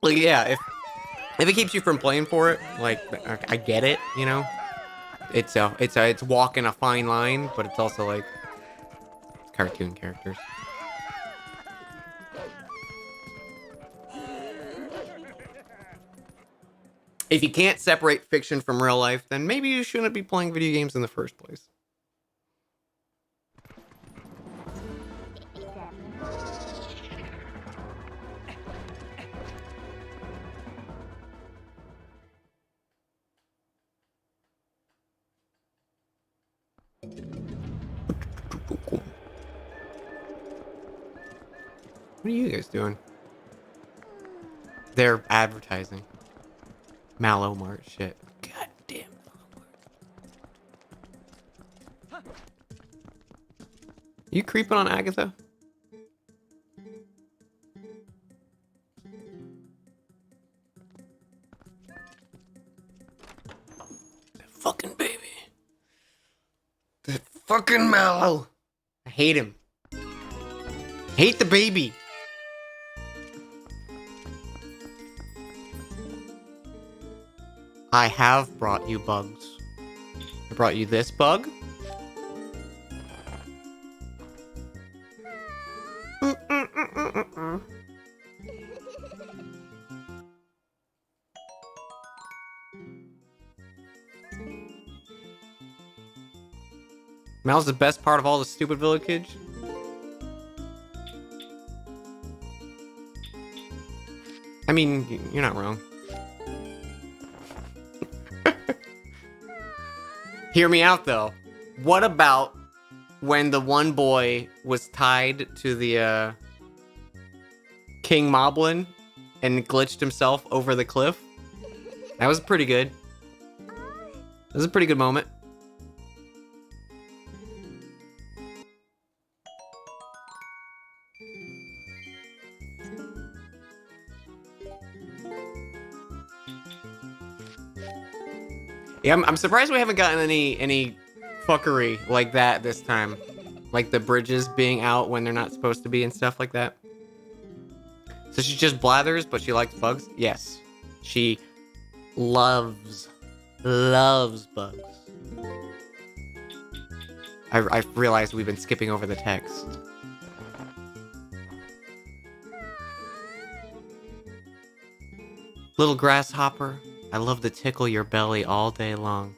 Like, yeah, if it keeps you from playing for it, like, I get it, you know. It's walking a fine line, but it's also like cartoon characters. If you can't separate fiction from real life, then maybe you shouldn't be playing video games in the first place. What are you guys doing? They're advertising. Mallow Mart shit. God damn Mallow Mart. You creeping on Agatha? That fucking baby. That fucking Mallow. I hate him. Hate the baby. I have brought you bugs. I brought you this bug. Mal's the best part of all the stupid village. I mean, you're not wrong. Hear me out, though. What about when the one boy was tied to the King Moblin and glitched himself over the cliff? That was pretty good. That was a pretty good moment. Yeah, I'm surprised we haven't gotten any fuckery like that this time. Like the bridges being out when they're not supposed to be and stuff like that. So she just blathers, but she likes bugs? Yes. She loves bugs. I realized we've been skipping over the text. Little grasshopper, I love to tickle your belly all day long.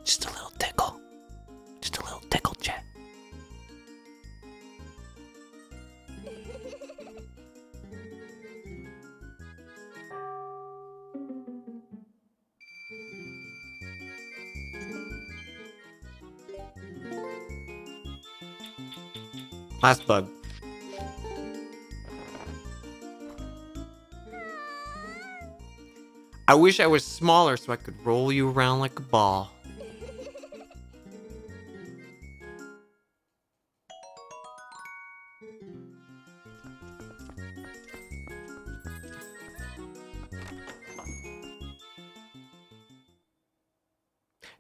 Just a little tickle. Just a little tickle, chat. Last bug. I wish I was smaller so I could roll you around like a ball.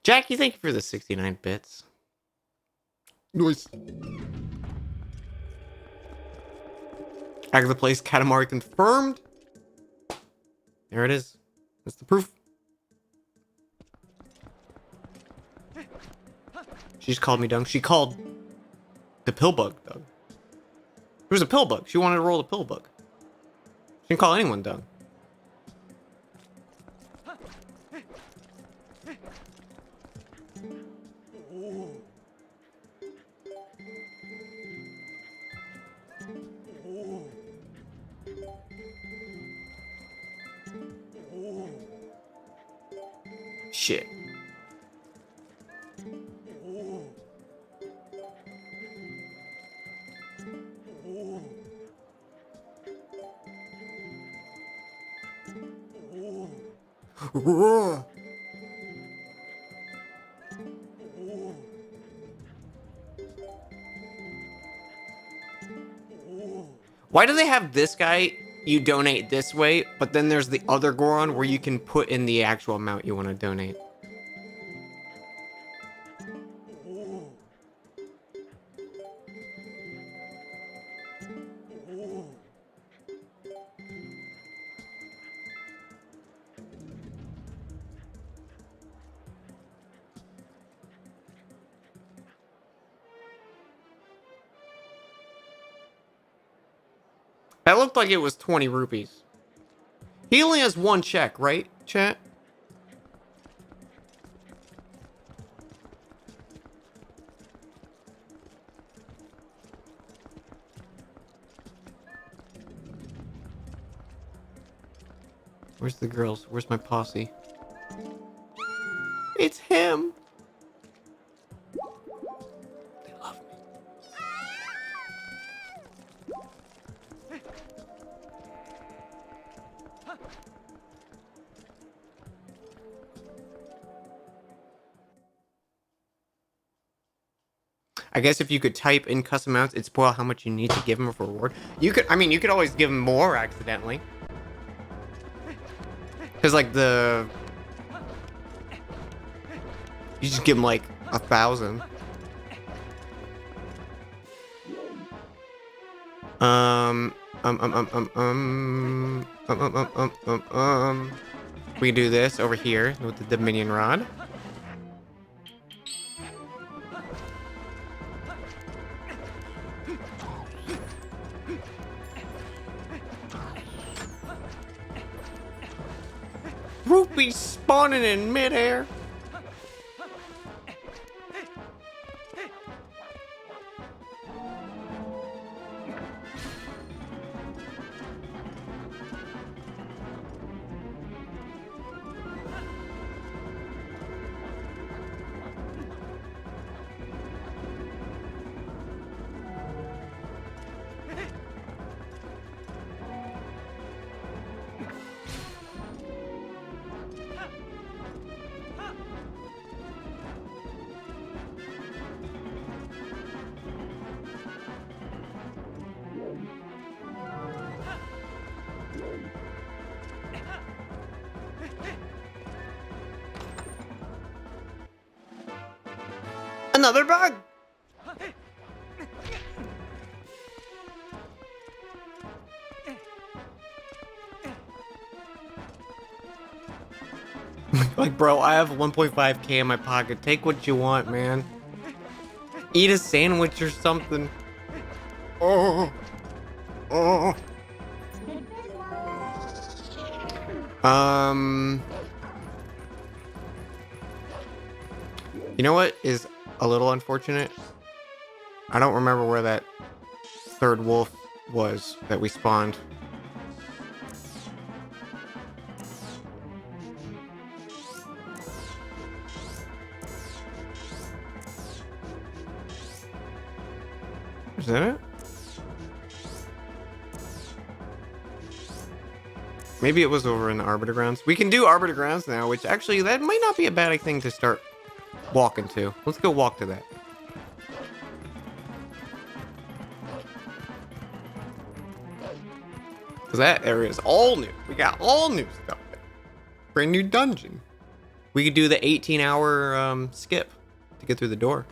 Jackie, thank you for the 69 bits. Nice. Agatha plays Katamari confirmed. There it is. That's the proof. She just called me dung. She called the pillbug dung. It was a pillbug. She wanted to roll the pillbug. She didn't call anyone dung. Shit. Why do they have this guy, you donate this way, but then there's the other Goron where you can put in the actual amount you want to donate? That looked like it was 20 rupees. He only has one check, right, chat? Where's the girls? Where's my posse? It's him! They love me. I guess if you could type in custom amounts, it'd spoil how much you need to give him for reward. You could, I mean, you could always give him more accidentally. Cause like you just give him like 1,000. We do this over here with the Dominion Rod. Rupees spawning in midair. Another bug! Like, bro, I have 1.5k in my pocket. Take what you want, man. Eat a sandwich or something. Oh. Oh. You know what is a little unfortunate? I don't remember where that third wolf was that we spawned. Is that it? Maybe it was over in the Arbiter Grounds. We can do Arbiter Grounds now, which actually, that might not be a bad thing to start walking to. Let's go walk to that. Because that area is all new. We got all new stuff there. Brand new dungeon. We could do the 18-hour skip to get through the door.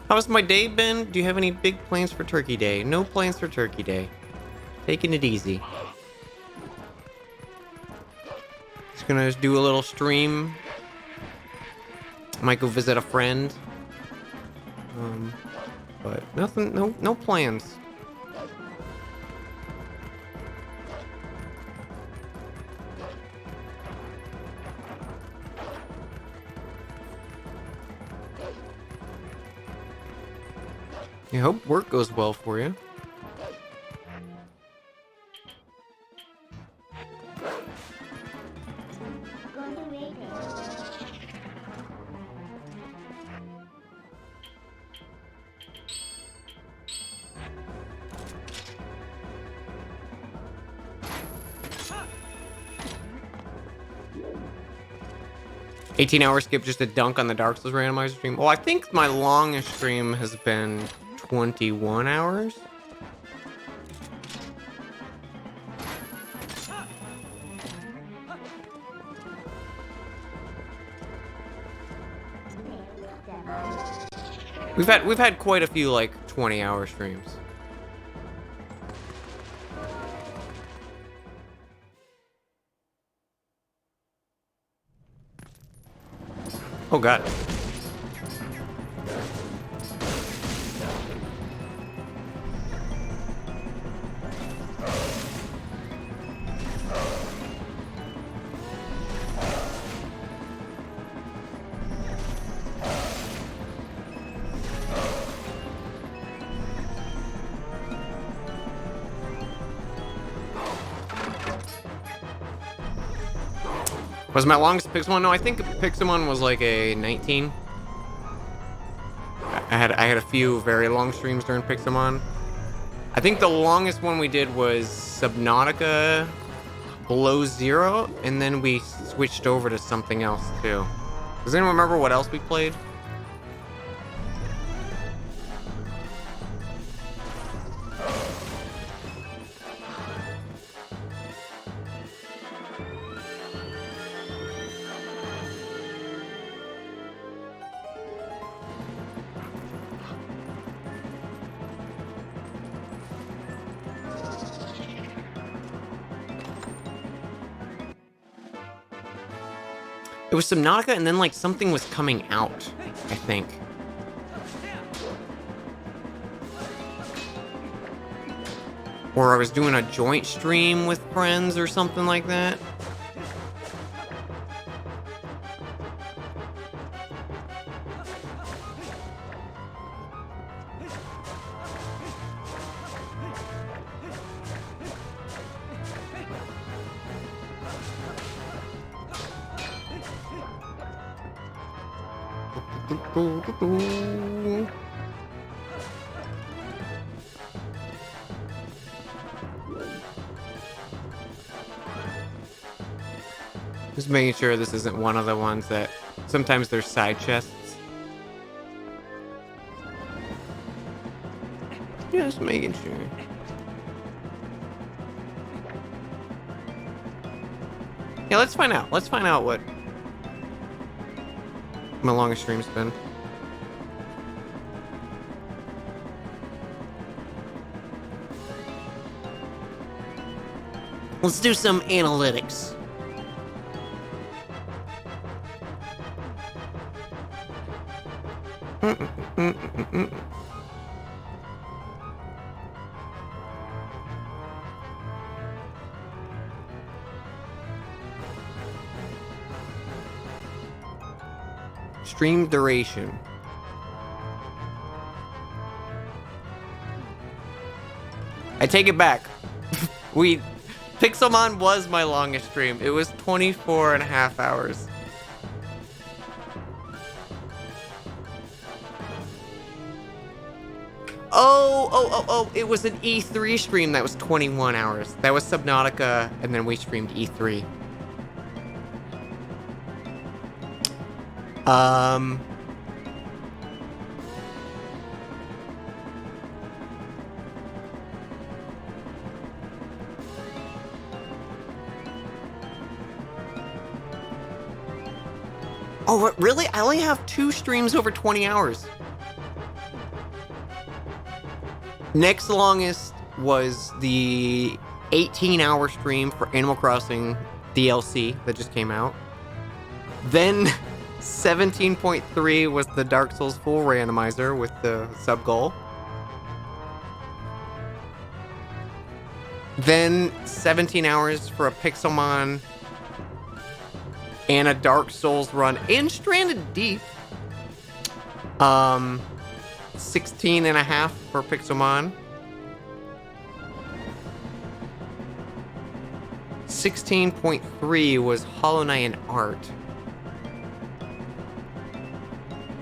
How's my day been? Do you have any big plans for Turkey Day? No plans for Turkey Day. Taking it easy. Just gonna do a little stream. Might go visit a friend. But nothing, no plans. I hope work goes well for you. Going to wait there. 18-hour skip just a dunk on the Dark Souls randomizer stream. Well, I think my longest stream has been 21 hours. We've had quite a few like 20-hour streams. Oh god. Was my longest Pixelmon? No, I think Pixelmon was like a 19. I had a few very long streams during Pixelmon. I think the longest one we did was Subnautica Below Zero, and then we switched over to something else too. Does anyone remember what else we played? It was Subnautica, and then like something was coming out, I think. Or I was doing a joint stream with friends or something like that. Just making sure this isn't one of the ones that sometimes there's side chests. Just making sure. Yeah, let's find out. Let's find out what my longest stream's been. Let's do some analytics. Stream duration. I take it back. Pixelmon was my longest stream. It was 24 and a half hours. Oh, it was an E3 stream that was 21 hours. That was Subnautica, and then we streamed E3. Oh, really? I only have 2 streams over 20 hours. Next longest was the 18-hour stream for Animal Crossing DLC that just came out. Then 17.3 was the Dark Souls full randomizer with the sub goal. Then 17 hours for a Pixelmon and a Dark Souls run and Stranded Deep. 16 and a half for Pixelmon. 16.3 was Hollow Knight and Art.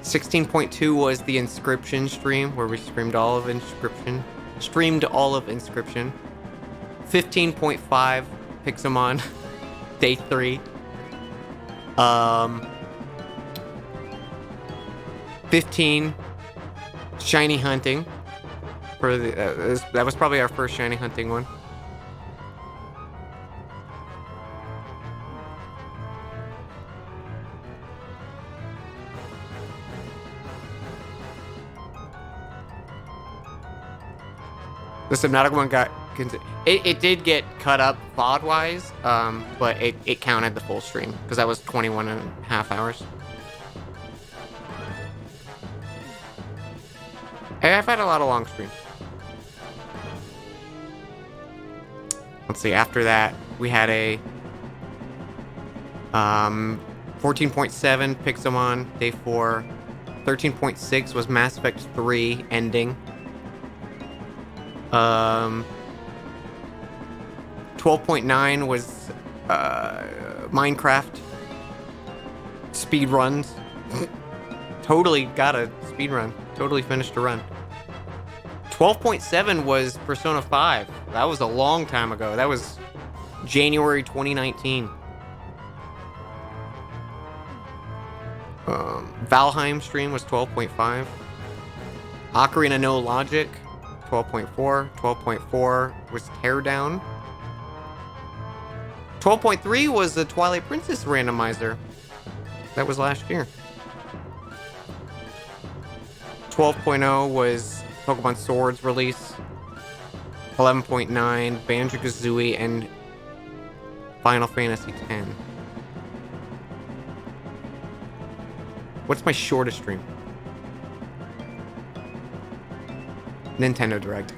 16.2 was the Inscription stream, where we streamed all of Inscription. 15.5 Pixelmon Day 3. 15 Shiny Hunting. For the that was probably our first Shiny Hunting one. The Subnautica one got... It did get cut up VOD-wise, but it counted the full stream, because that was 21 and a half hours. Hey, I've had a lot of long streams. Let's see, after that, we had a 14.7 Pixelmon, day 4. 13.6 was Mass Effect 3 ending. 12.9 was Minecraft speed runs. Totally got a speed run. Totally finished a run. 12.7 was Persona 5. That was a long time ago. That was January 2019. Valheim stream was 12.5. Ocarina No Logic, 12.4. 12.4 was Teardown. 12.3 was the Twilight Princess randomizer. That was last year. 12.0 was Pokemon Swords release. 11.9 Banjo-Kazooie and Final Fantasy X. What's my shortest stream? Nintendo Direct.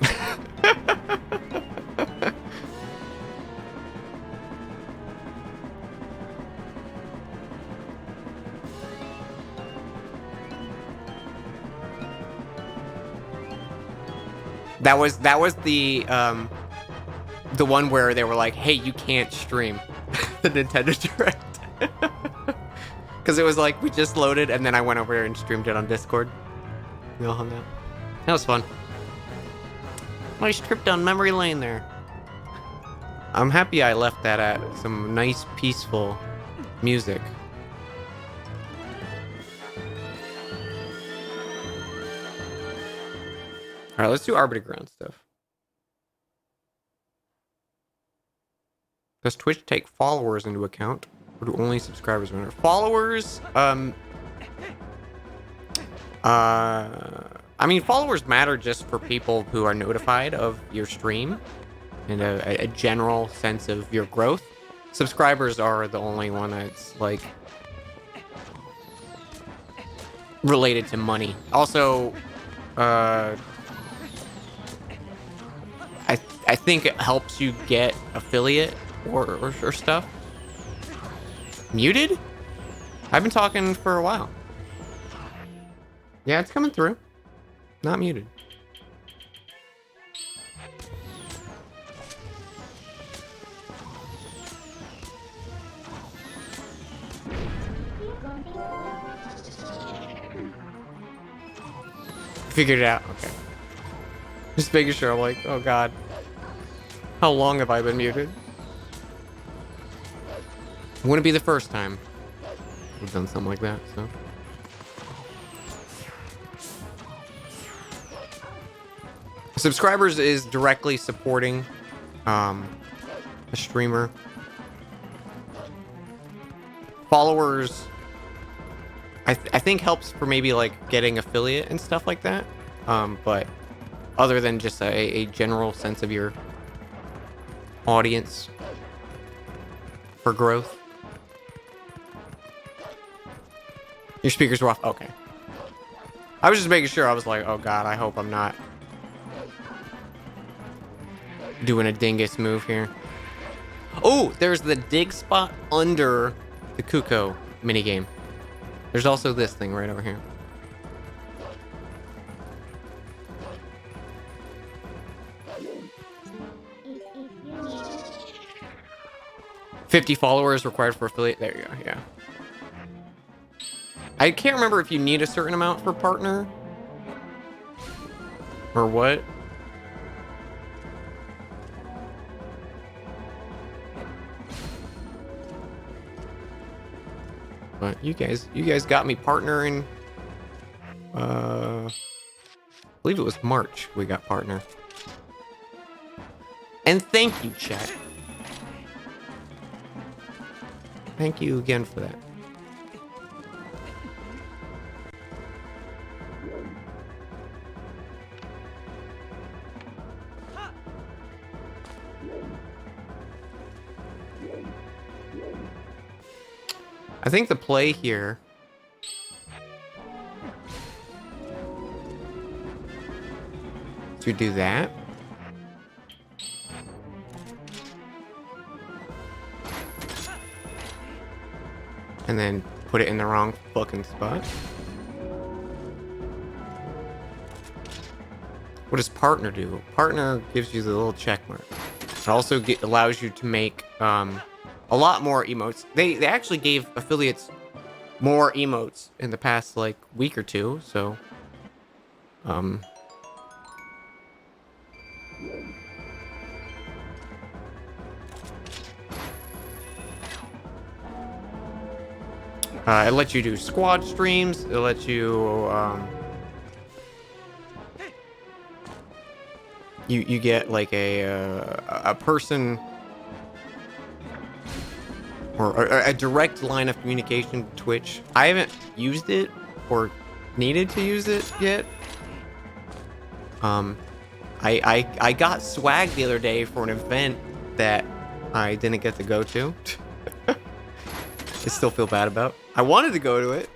That was the one where they were like, "Hey, you can't stream the Nintendo Direct." Because it was like, we just loaded, and then I went over and streamed it on Discord. We all hung out. That was fun. Nice trip down memory lane there. I'm happy I left that at some nice, peaceful music. Alright, let's do Arbiter Ground stuff. Does Twitch take followers into account? Or do only subscribers matter? Followers, I mean, followers matter just for people who are notified of your stream and a general sense of your growth. Subscribers are the only one that's, like, related to money. Also, I think it helps you get affiliate or stuff. Muted? I've been talking for a while. Yeah, it's coming through. Not muted. Figured it out. Okay. Just making sure. I'm like, oh god. How long have I been muted? Wouldn't be the first time we've done something like that, so. Subscribers is directly supporting a streamer. Followers, I think helps for maybe like getting affiliate and stuff like that. But other than just a general sense of your audience for growth. Your speakers were off. Okay. I was just making sure. I was like, oh god, I hope I'm not doing a dingus move here. Oh, there's the dig spot under the Kuko minigame. There's also this thing right over here. $50 followers required for affiliate. There you go, yeah. I can't remember if you need a certain amount for partner or what. But you guys got me partner in I believe it was March we got partner. And thank you, chat. Thank you again for that. I think the play here to do that. And then put it in the wrong fucking spot. What does partner do? Partner gives you the little check mark. It also allows you to make a lot more emotes. They actually gave affiliates more emotes in the past like week or two, so it lets you do squad streams. It lets you you get like a person or a direct line of communication to Twitch. I haven't used it or needed to use it yet. I got swag the other day for an event that I didn't get to go to. I still feel bad about. I wanted to go to it.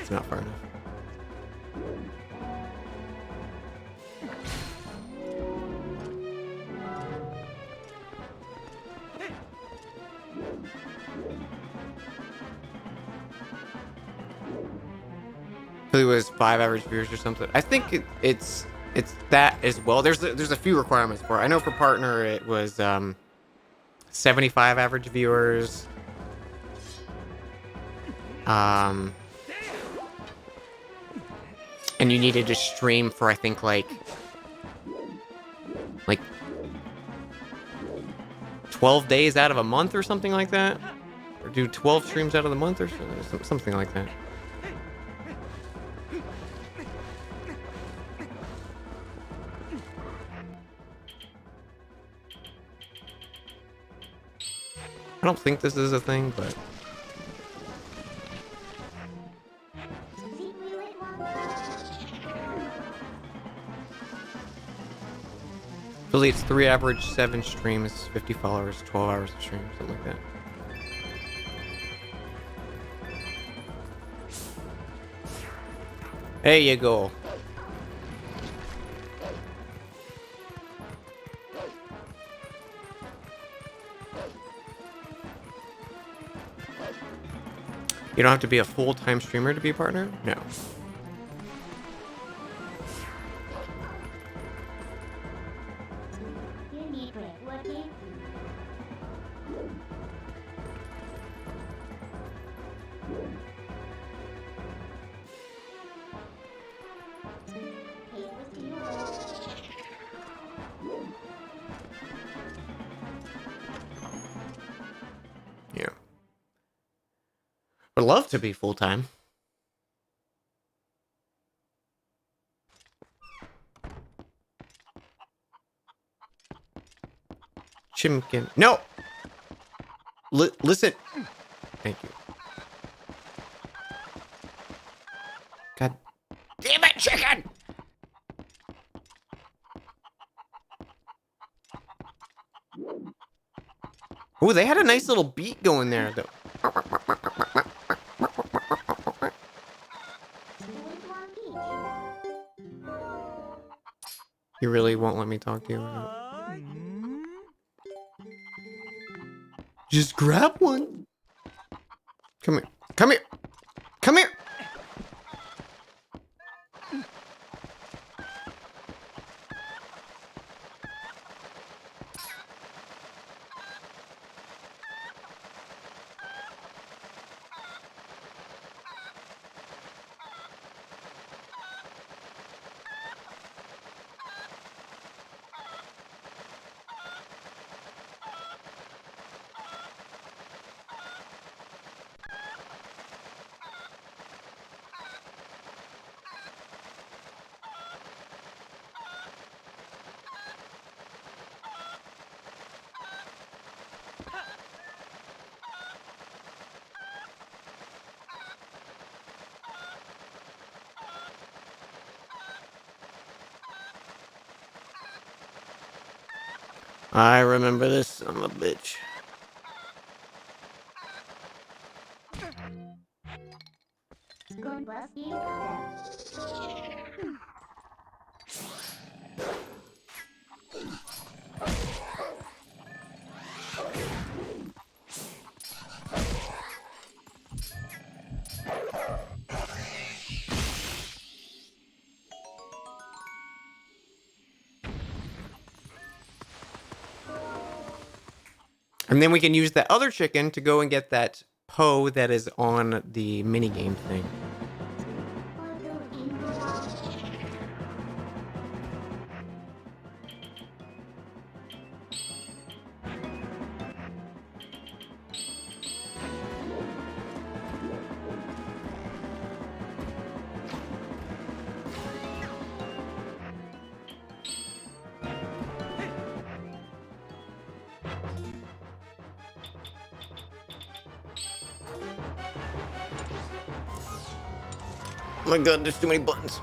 It's not far enough. It was 5 average viewers or something. I think it's that as well. There's a few requirements for it. I know for partner it was 75 average viewers. And you needed to stream for I think like 12 days out of a month or something like that, or do 12 streams out of the month or something like that. I don't think this is a thing, but affiliates 3 average 7 streams, 50 followers, 12 hours of stream, something like that. There you go. You don't have to be a full-time streamer to be a partner? No. Yeah. Would love to be full-time. Chimkin. No! Listen. Thank you. God damn it, chicken! Oh, they had a nice little beat going there, though. You really won't let me talk to you? Just grab one. Come here. Come here. Come here. I remember this son of a bitch. God bless you. Death. And then we can use that other chicken to go and get that Poe that is on the minigame thing. Oh my god, there's too many buttons.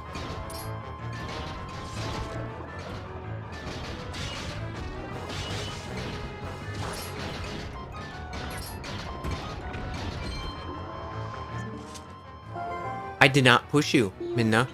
I did not push you, Minna.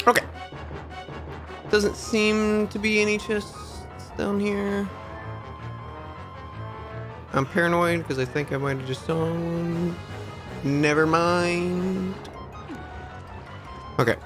Okay. Doesn't seem to be any chests down here. I'm paranoid because I think I might have just saw one. Never mind. Okay.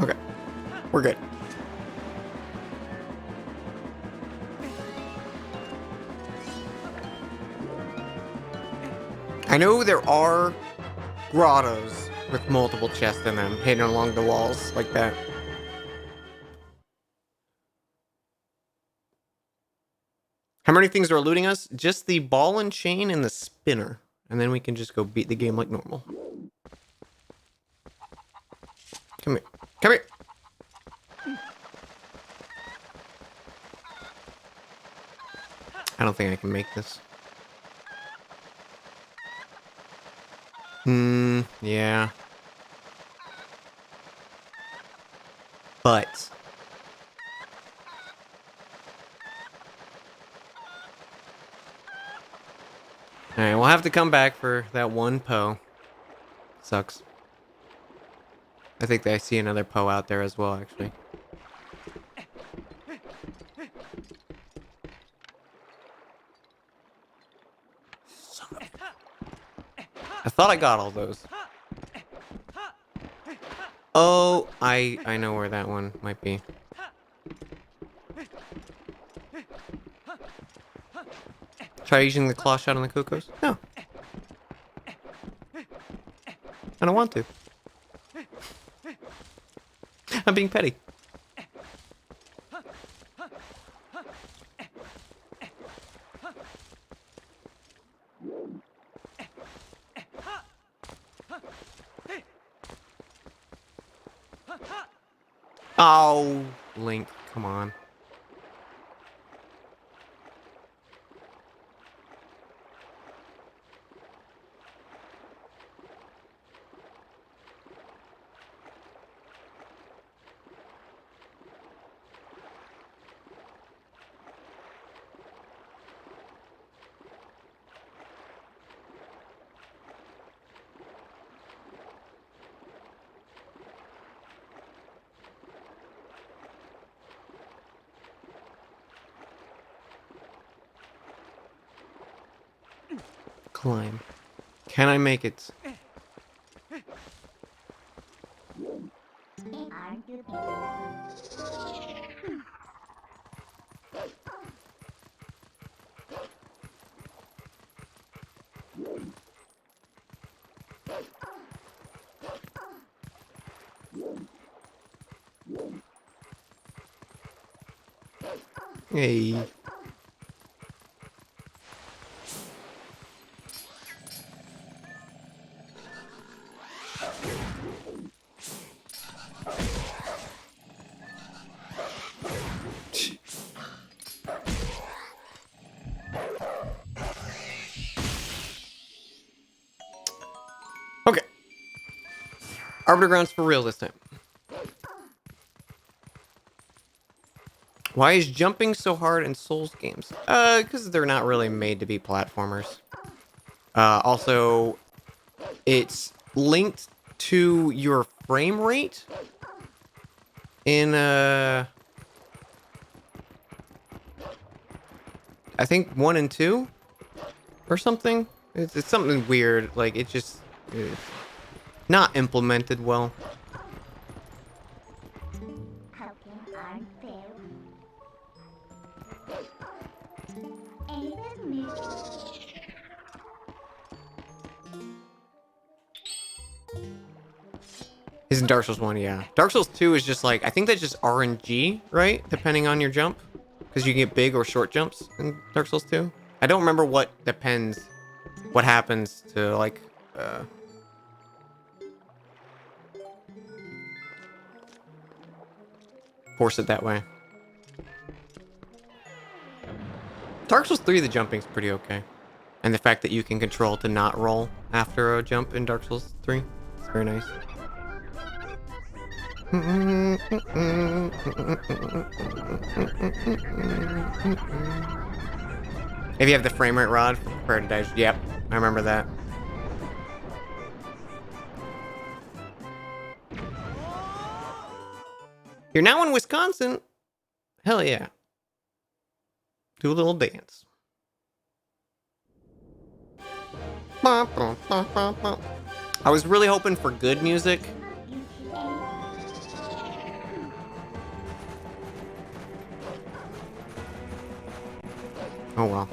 Okay. We're good. I know there are grottos with multiple chests in them hidden along the walls like that. How many things are eluding us? Just the ball and chain and the spinner. And then we can just go beat the game like normal. Come here. Come here. I don't think I can make this. Yeah. But alright, we'll have to come back for that one Poe. Sucks. I think I see another Poe out there as well, actually. I thought I got all those. Oh, I know where that one might be. Try using the claw shot on the Cuckoos? No. I don't want to. I'm being petty. Oh, Link, come on. climb. Can I make it? Aren't you Hey. Okay. Arbiter grounds for real this time. Why is jumping so hard in Souls games? Because they're not really made to be platformers. Also, it's linked to your frame rate in, I think 1 and 2 or something. It's something weird. Like, it's not implemented well. helping aren't fair? Ain't it me? Isn't Dark Souls 1, yeah. Dark Souls 2 is just like, I think that's just RNG, right? Depending on your jump. Because you get big or short jumps in Dark Souls 2. I don't remember what happens to, like, force it that way. Dark Souls 3, the jumping's pretty okay. And the fact that you can control to not roll after a jump in Dark Souls 3, it's very nice. If you have the frame rate rod for Prepare to Die, yep, I remember that. You're now in Wisconsin? Hell yeah. Do a little dance. I was really hoping for good music. Oh well.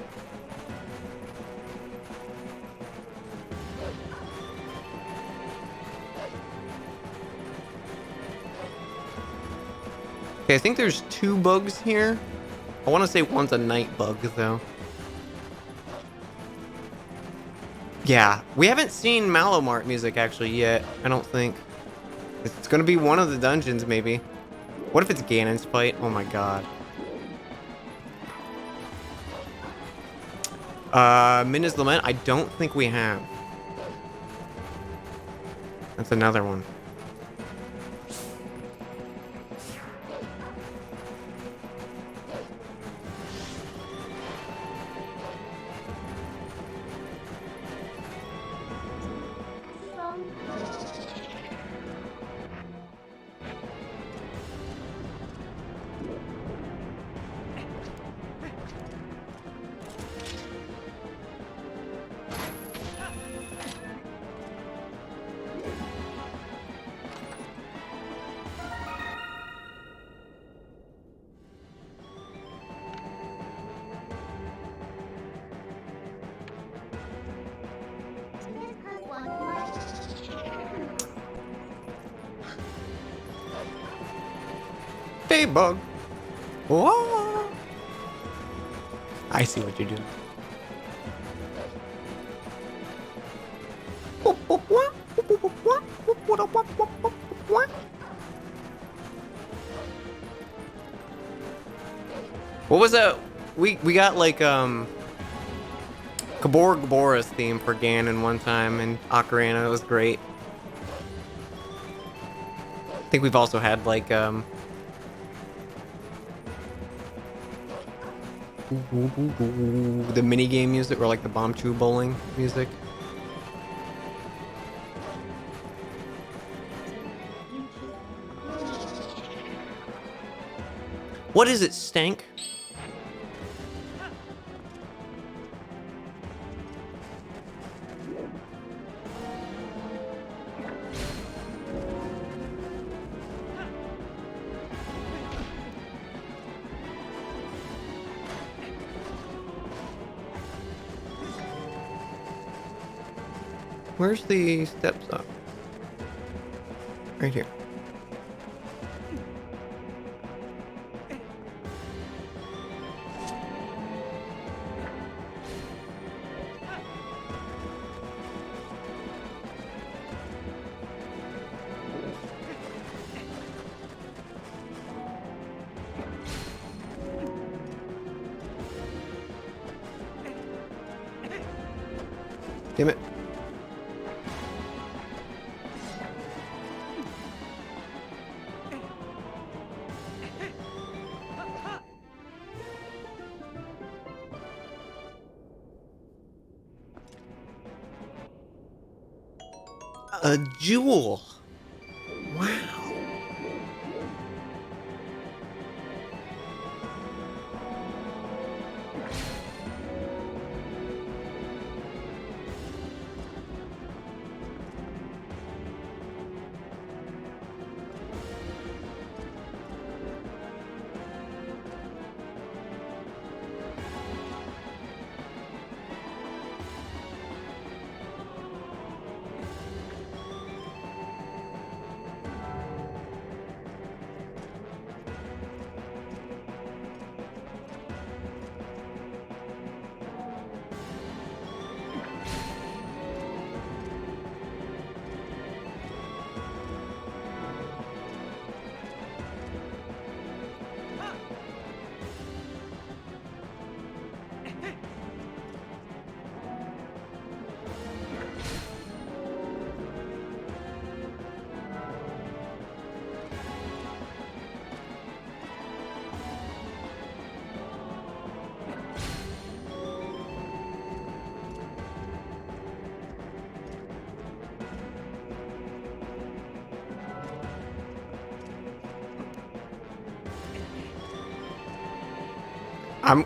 Okay, I think there's 2 bugs here. I want to say one's a night bug, though. Yeah, we haven't seen Malomart music actually yet, I don't think. It's gonna be one of the dungeons, maybe. What if it's Ganon's fight? Oh my god. Minna's Lament, I don't think we have. That's another one. Hey, bug. Whoa. I see what you're doing. What was that? We got like Gabor Gabora's theme for Ganon one time in Ocarina. It was great. I think we've also had like the minigame music or like the Bomb Chew bowling music. What is it, Stank? Where's the steps up? Right here. Damn it. A jewel. Wow.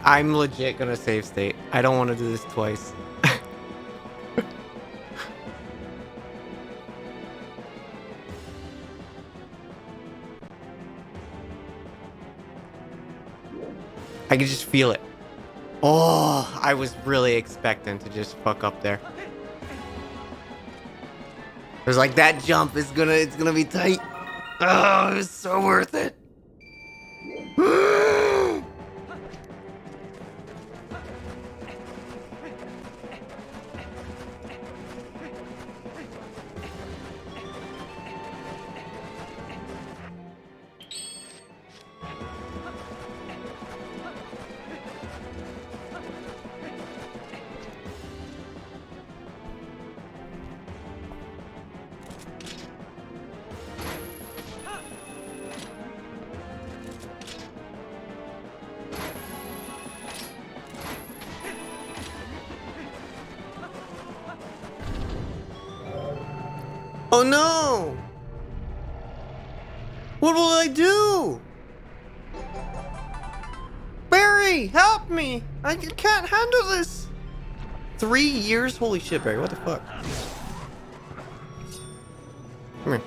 I'm legit gonna save state. I don't want to do this twice. I can just feel it. Oh, I was really expecting to just fuck up there. It was like that jump is it's gonna be tight. Oh, it's so worth it. Oh no! What will I do? Barry, help me! I can't handle this! 3 years? Holy shit, Barry, what the fuck? Come here.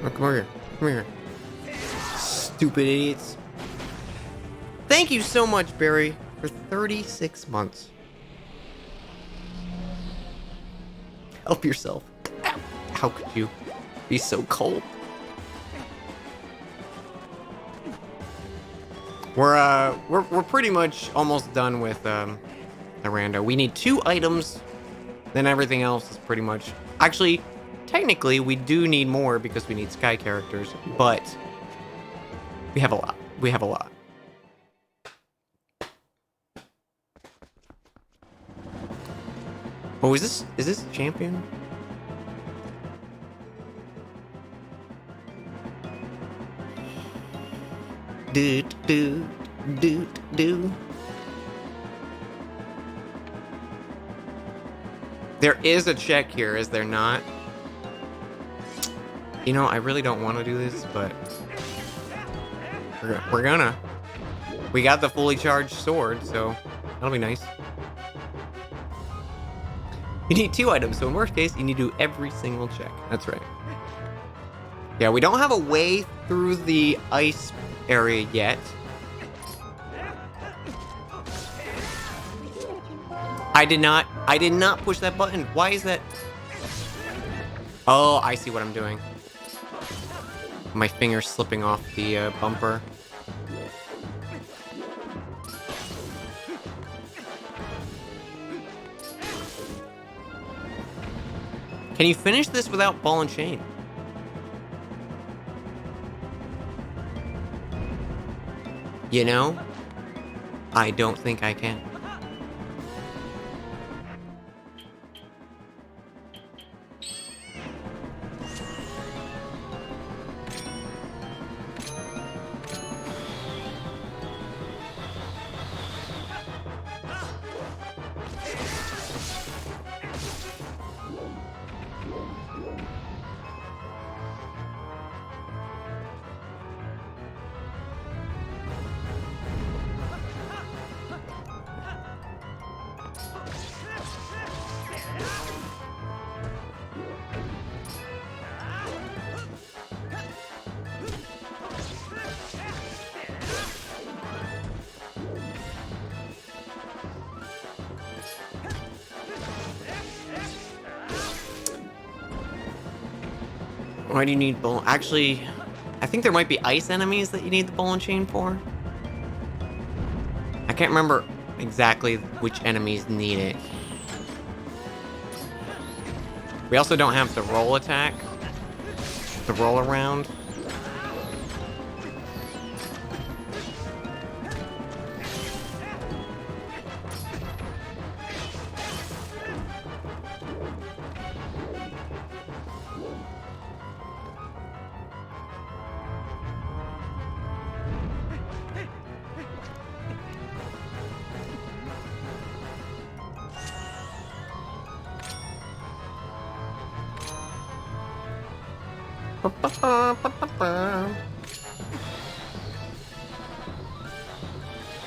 Oh, come over here. Come here. Stupid idiots. Thank you so much, Barry, for 36 months. Help yourself. How could you be so cold? We're pretty much almost done with the rando. We need 2 items, then everything else is pretty much. Actually, technically, we do need more because we need sky characters, but we have a lot. We have a lot. Oh, is this champion? Do do do do. There is a check here, is there not? You know, I really don't want to do this, but we're gonna. We got the fully charged sword, so that'll be nice. You need 2 items, so in worst case, you need to do every single check. That's right. Yeah, we don't have a way through the ice area yet. I did not push that button. Why is that? Oh, I see what I'm doing. My finger's slipping off the bumper. Can you finish this without ball and chain? You know, I don't think I can. Why do you need ball? Actually, I think there might be ice enemies that you need the ball and chain for. I can't remember exactly which enemies need it. We also don't have the roll attack. The roll around.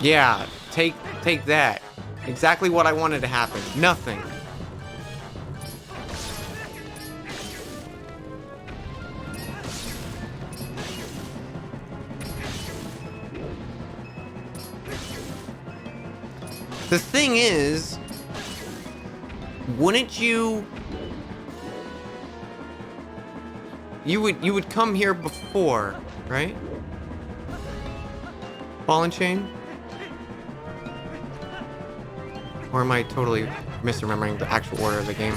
Yeah, take that. Exactly what I wanted to happen. Nothing. The thing is, wouldn't you would come here before, right? Ball and chain? Or am I totally misremembering the actual order of the game?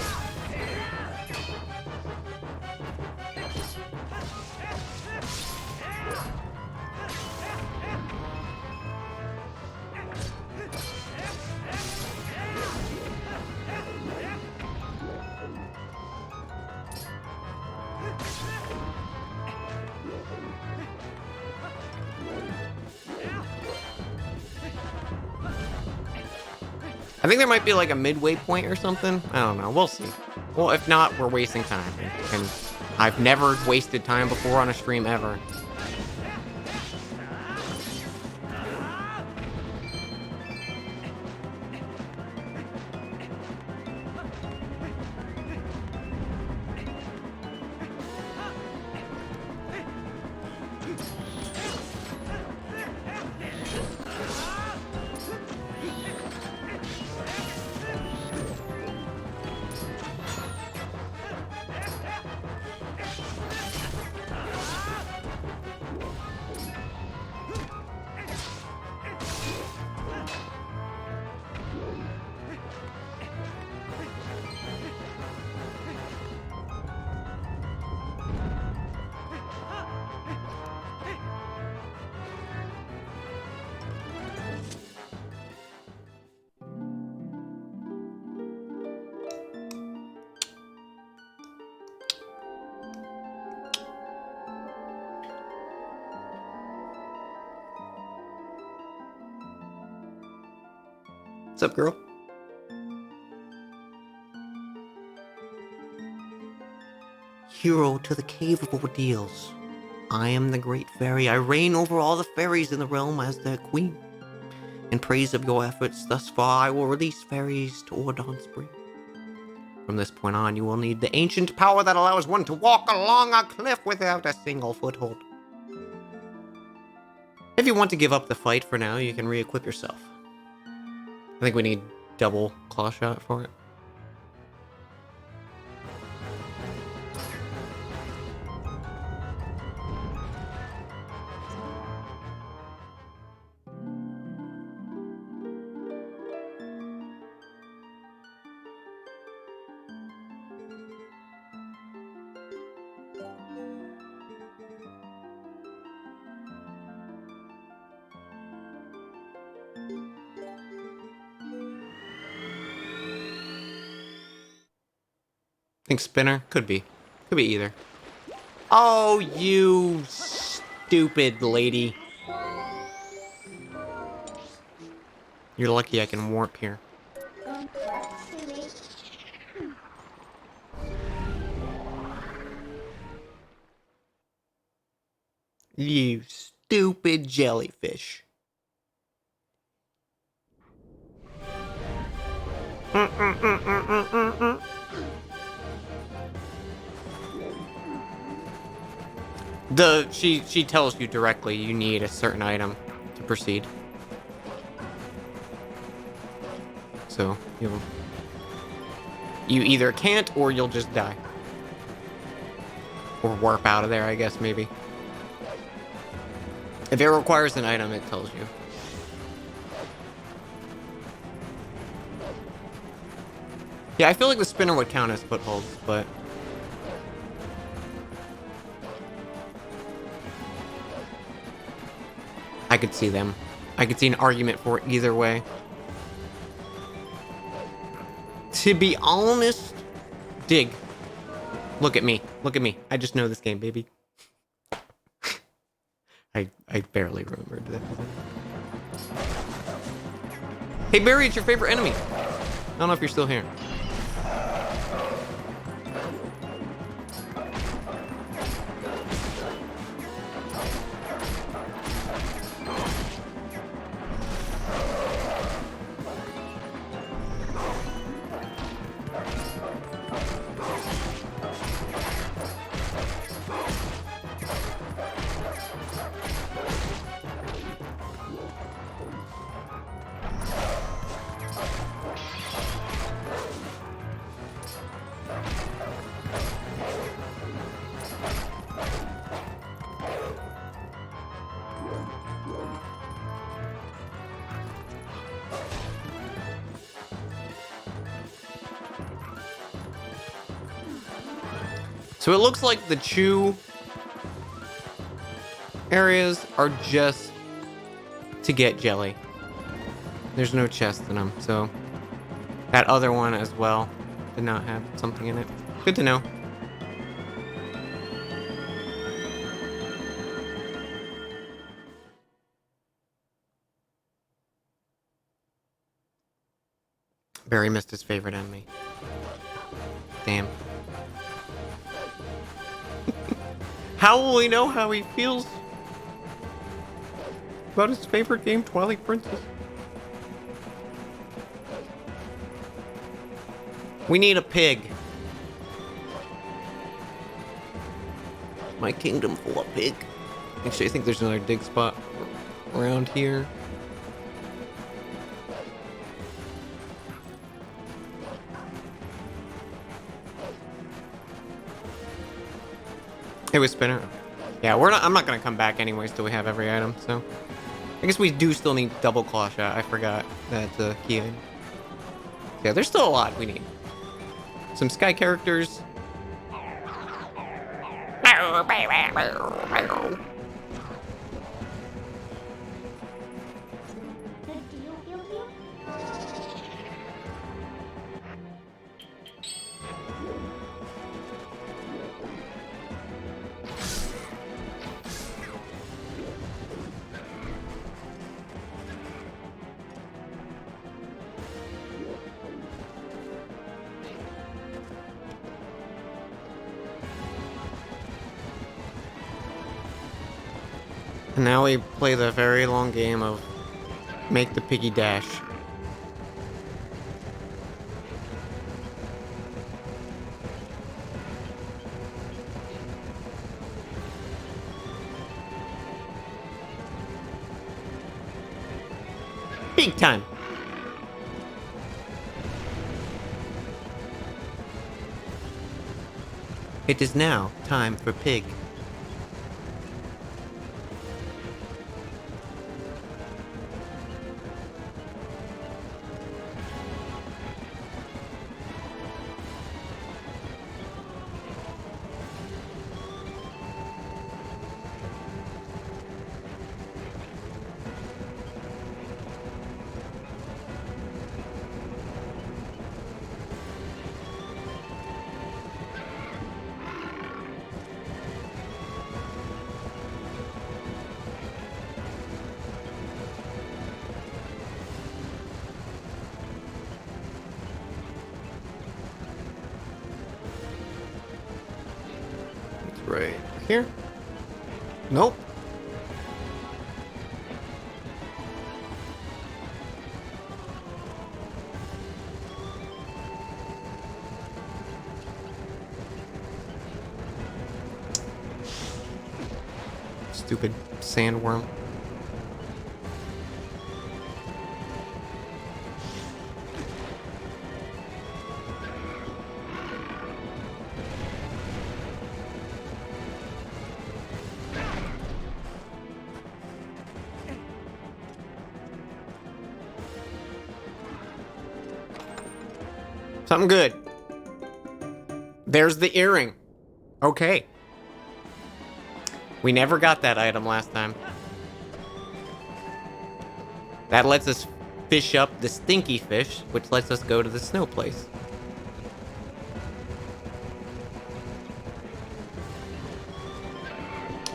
I think there might be like a midway point or something. I don't know. We'll see. Well, if not, we're wasting time. And I've never wasted time before on a stream ever. What's up, girl? Hero to the Cave of Ordeals. I am the great fairy. I reign over all the fairies in the realm as their queen. In praise of your efforts thus far, I will release fairies to Ordon Spring. From this point on, you will need the ancient power that allows one to walk along a cliff without a single foothold. If you want to give up the fight for now, you can re-equip yourself. I think we need double claw shot for it. Think spinner? Could be. Could be either. Oh, you stupid lady. You're lucky I can warp here. You stupid jellyfish. She tells you directly you need a certain item to proceed. So you either can't or you'll just die. Or warp out of there, I guess, maybe. If it requires an item, it tells you. Yeah, I feel like the spinner would count as footholds, but... I could see them. I could see an argument for it either way. To be honest... Dig. Look at me. Look at me. I just know this game, baby. I barely remembered that. Hey, Barry, it's your favorite enemy. I don't know if you're still here. So it looks like the chew areas are just to get jelly. There's no chest in them, so that other one as well did not have something in it. Good to know. Barry missed his favorite enemy. Damn. How will we know how he feels about his favorite game, Twilight Princess? We need a pig. My kingdom full of pig. Actually, I think there's another dig spot around here. It was spinner. Yeah, I'm not gonna come back anyways till we have every item. So, I guess we do still need double claw shot. I forgot that's a key item. Yeah, there's still a lot we need. Some sky characters. And now we play the very long game of make the piggy dash. Big time. It is now time for Pig. Right here? Nope. Stupid sandworm. Something good. There's the earring. Okay. We never got that item last time. That lets us fish up the stinky fish, which lets us go to the snow place.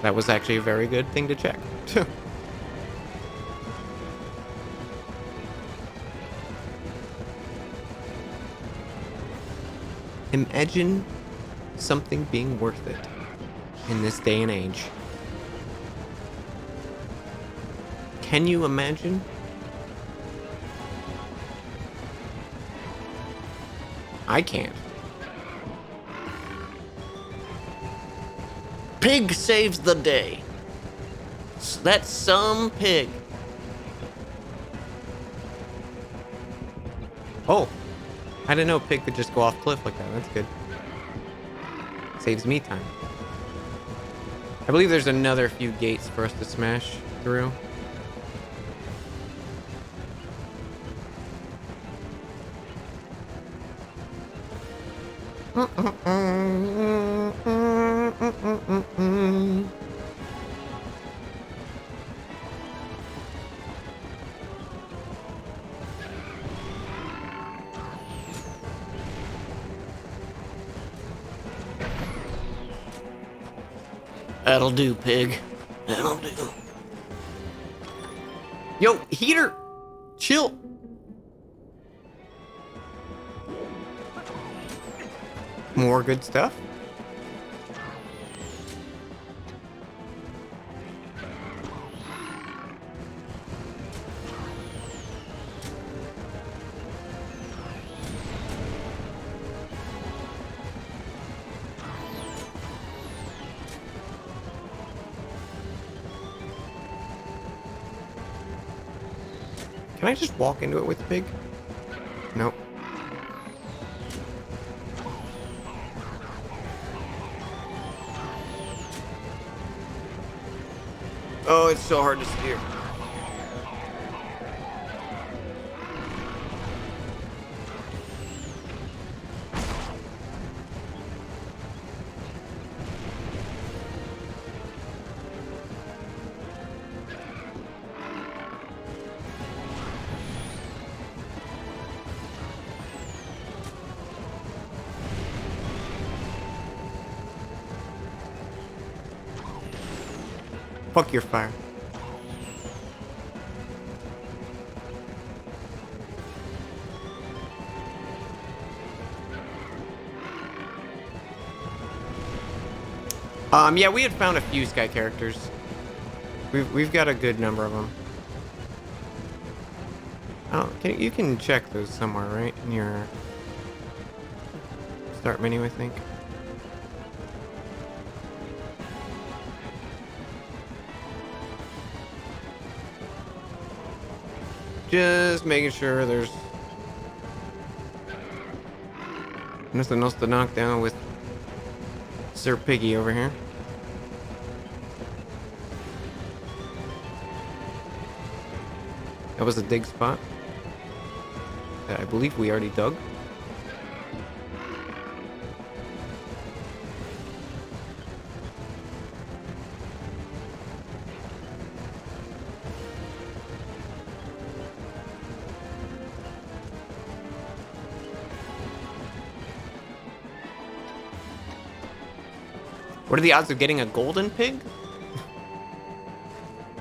That was actually a very good thing to check. Imagine something being worth it in this day and age. Can you imagine? I can't. Pig saves the day. That's some pig. Oh. I didn't know a pig could just go off cliff like that. That's good. Saves me time. I believe there's another few gates for us to smash through. That'll do, pig. That'll do. Yo, heater! Chill. More good stuff. Can I just walk into it with the pig? Nope. Oh, it's so hard to steer. Fuck your fire. Yeah, we had found a few sky characters. We've got a good number of them. Oh, you can check those somewhere, right? In your start menu, I think. Just making sure there's nothing else to knock down with Sir Piggy over here. That was a dig spot that I believe we already dug. What are the odds of getting a golden pig?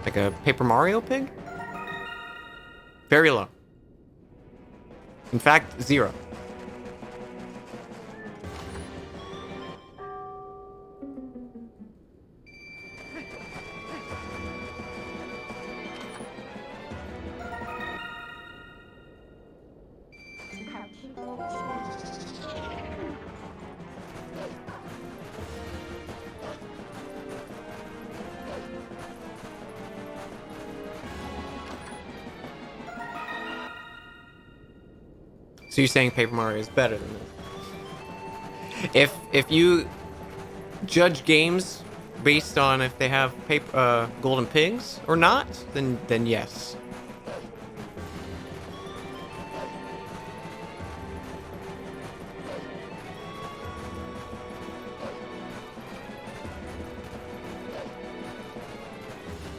Like a Paper Mario pig? Very low. In fact, 0. So you're saying Paper Mario is better than this? If you judge games based on if they have golden pigs or not, then yes.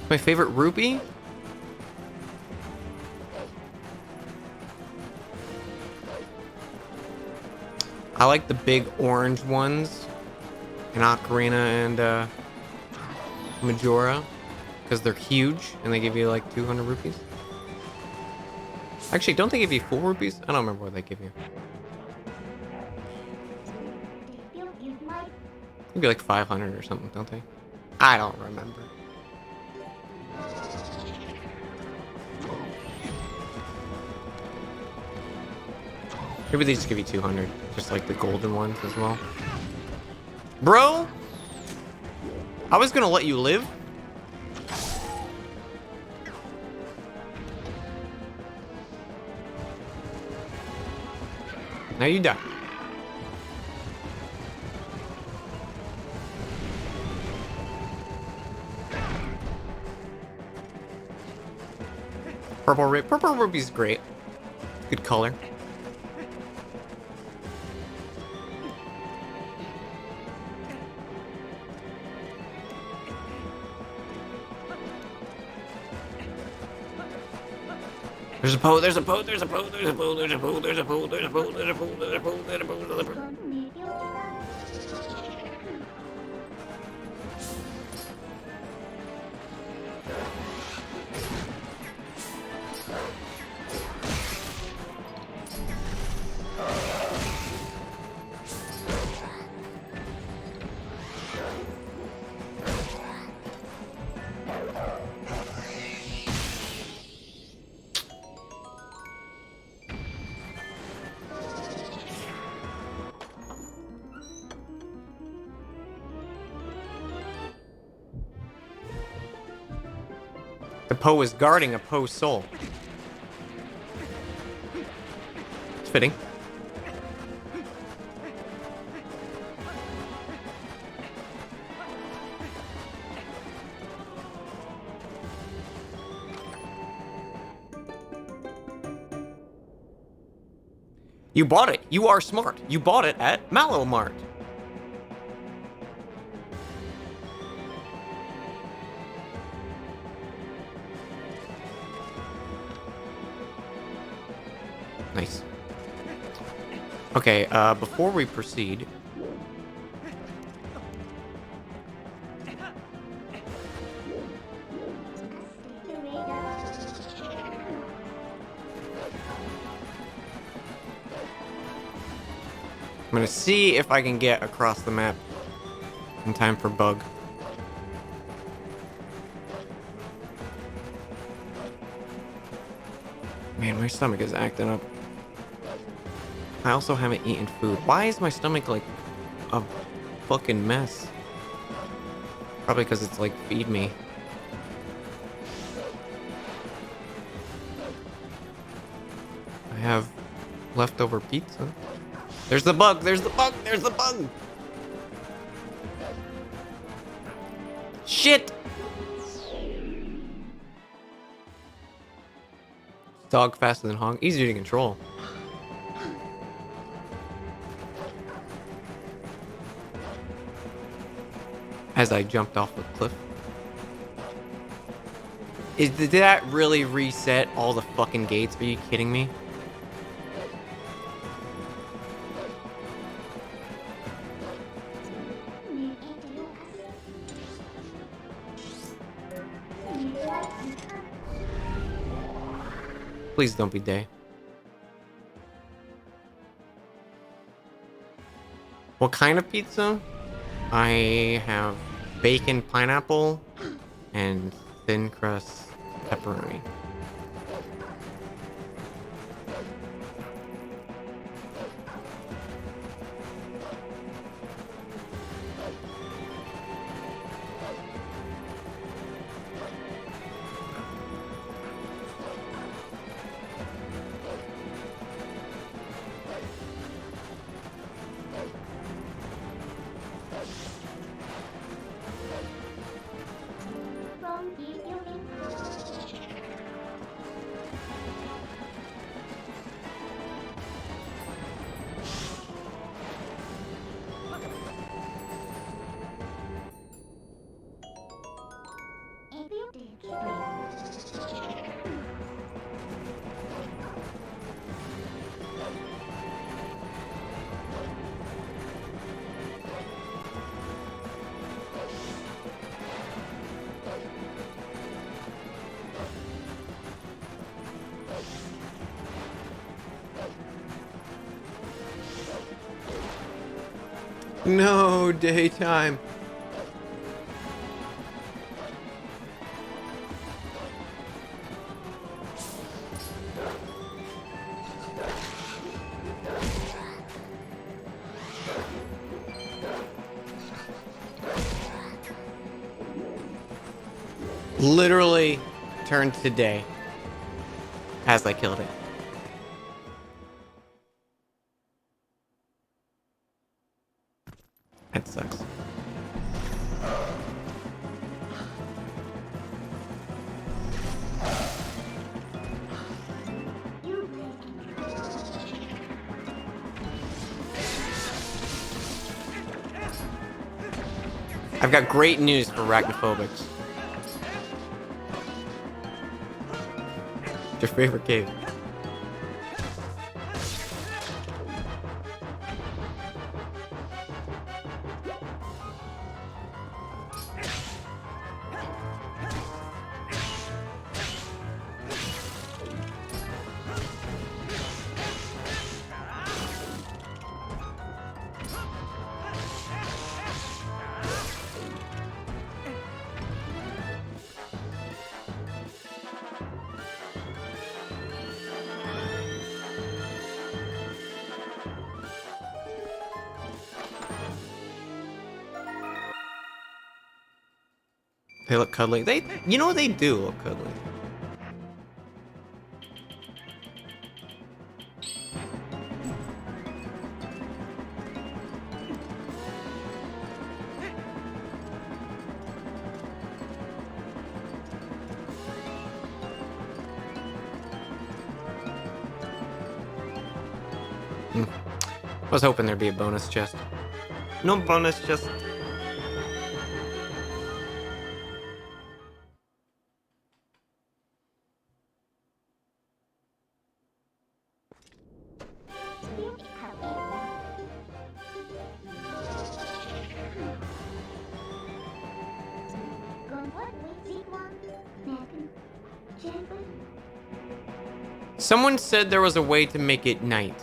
My favorite rupee? I like the big orange ones in Ocarina and Majora because they're huge and they give you like 200 rupees. Actually, don't they give you 4 rupees? I don't remember what they give you. Maybe like 500 or something, don't they? I don't remember. Maybe they just give you 200, just like the golden ones as well. Bro! I was gonna let you live. Now you die. Purple ruby's great. Good color. There's a Poe, there's a Poe, there's a Poe, there's a Poe, there's a Poe, there's a Poe, there's a Poe, there's a Poe, there's a Poe, there's a Poe, there's a Poe. The Poe is guarding a Poe soul. It's fitting. You bought it. You are smart. You bought it at Mallow Mart. Nice. Okay, before we proceed... I'm gonna see if I can get across the map in time for bug. Man, my stomach is acting up. I also haven't eaten food. Why is my stomach like a fucking mess? Probably because it's like, feed me. I have leftover pizza. There's the bug! There's the bug! There's the bug! Shit! Dog faster than Hog. Easier to control. As I jumped off the cliff. Did that really reset all the fucking gates? Are you kidding me? Please don't be day. What kind of pizza? I have bacon, pineapple, and thin crust pepperoni. No, daytime. Literally turned to day as I killed it. That sucks. I've got great news for arachnophobics. Your favorite cave. They look cuddly. You know, they do look cuddly. I was hoping there'd be a bonus chest. No bonus chest. Someone said there was a way to make it night.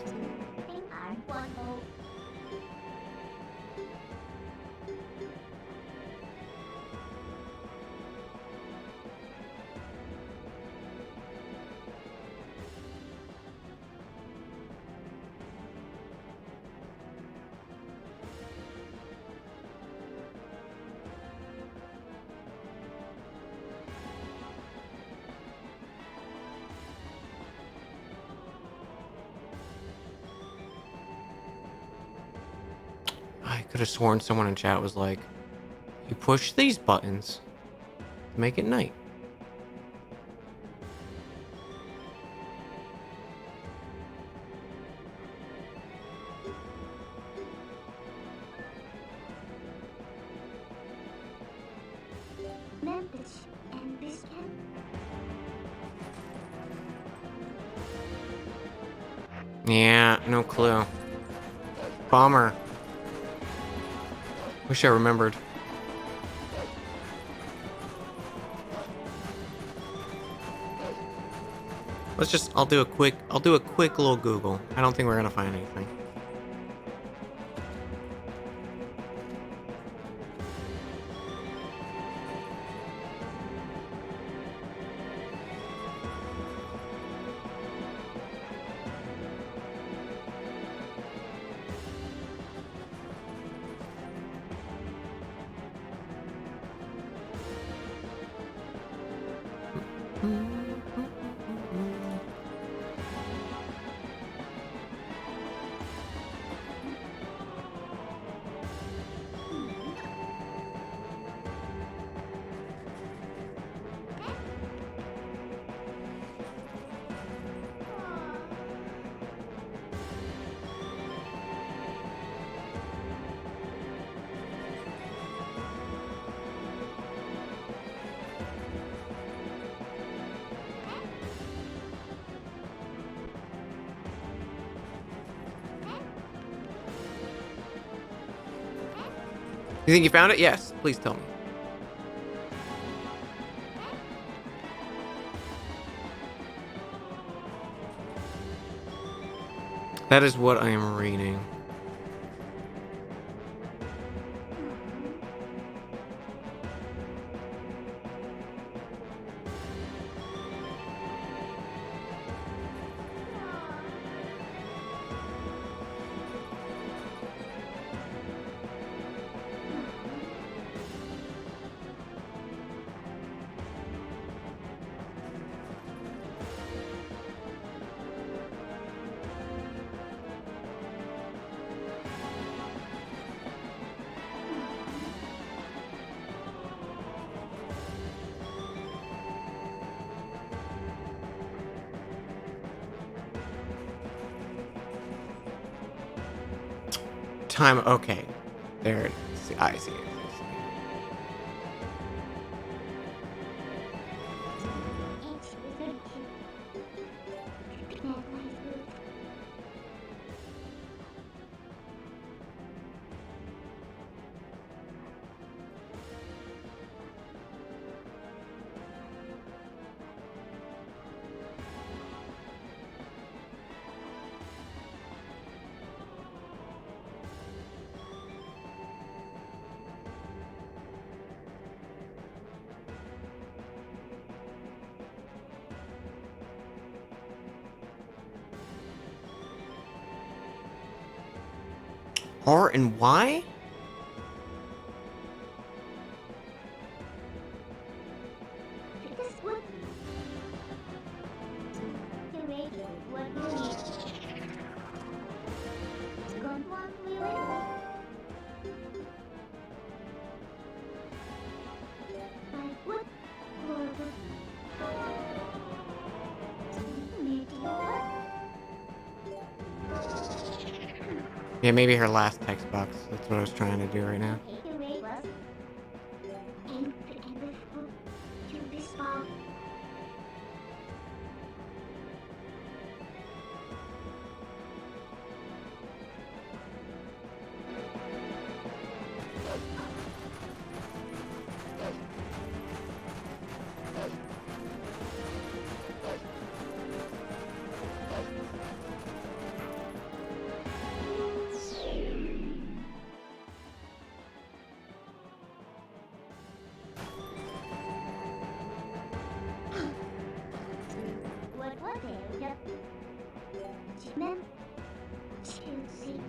I could have sworn someone in chat was like, you push these buttons make it night. Memphis and biscuit. Yeah, no clue. Bummer. Wish I remembered. I'll do a quick little Google. I don't think we're gonna find anything. You think you found it? Yes. Please tell me. That is what I am reading. Time. Okay. There it is. I see it. R and Y? This would the radio. What do you need? Gone one really? Like what? Or what? Maybe what? Yeah, maybe her last text box. That's what I was trying to do right now. The radio was and the food to be small. What was it? Yep. Ma'am, Chelsea.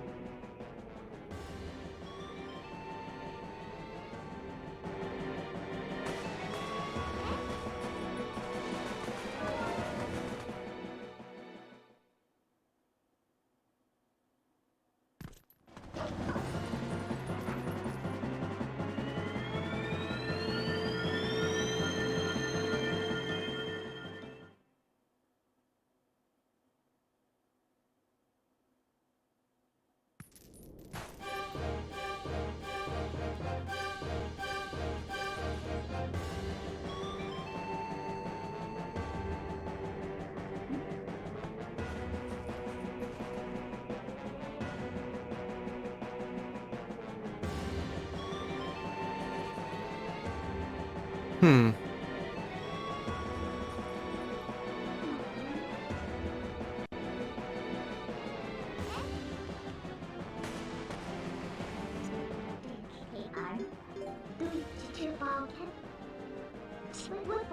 Hmm. Hey, Arm. Did you about it? What?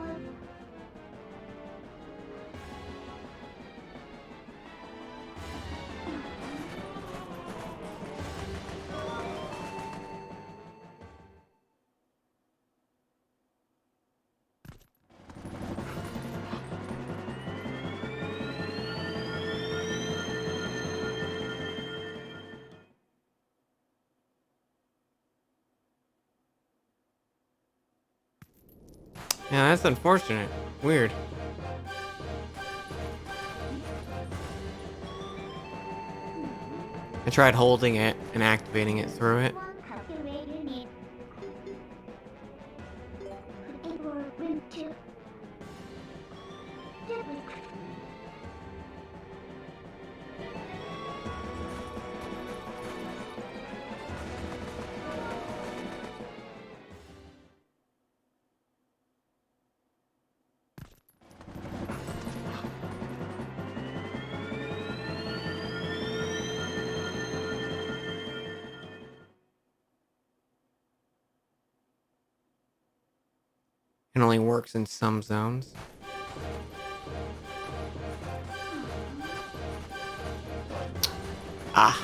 Yeah, that's unfortunate. Weird. I tried holding it and activating it through it. One calculate you need. Able room to. It only works in some zones. Ah.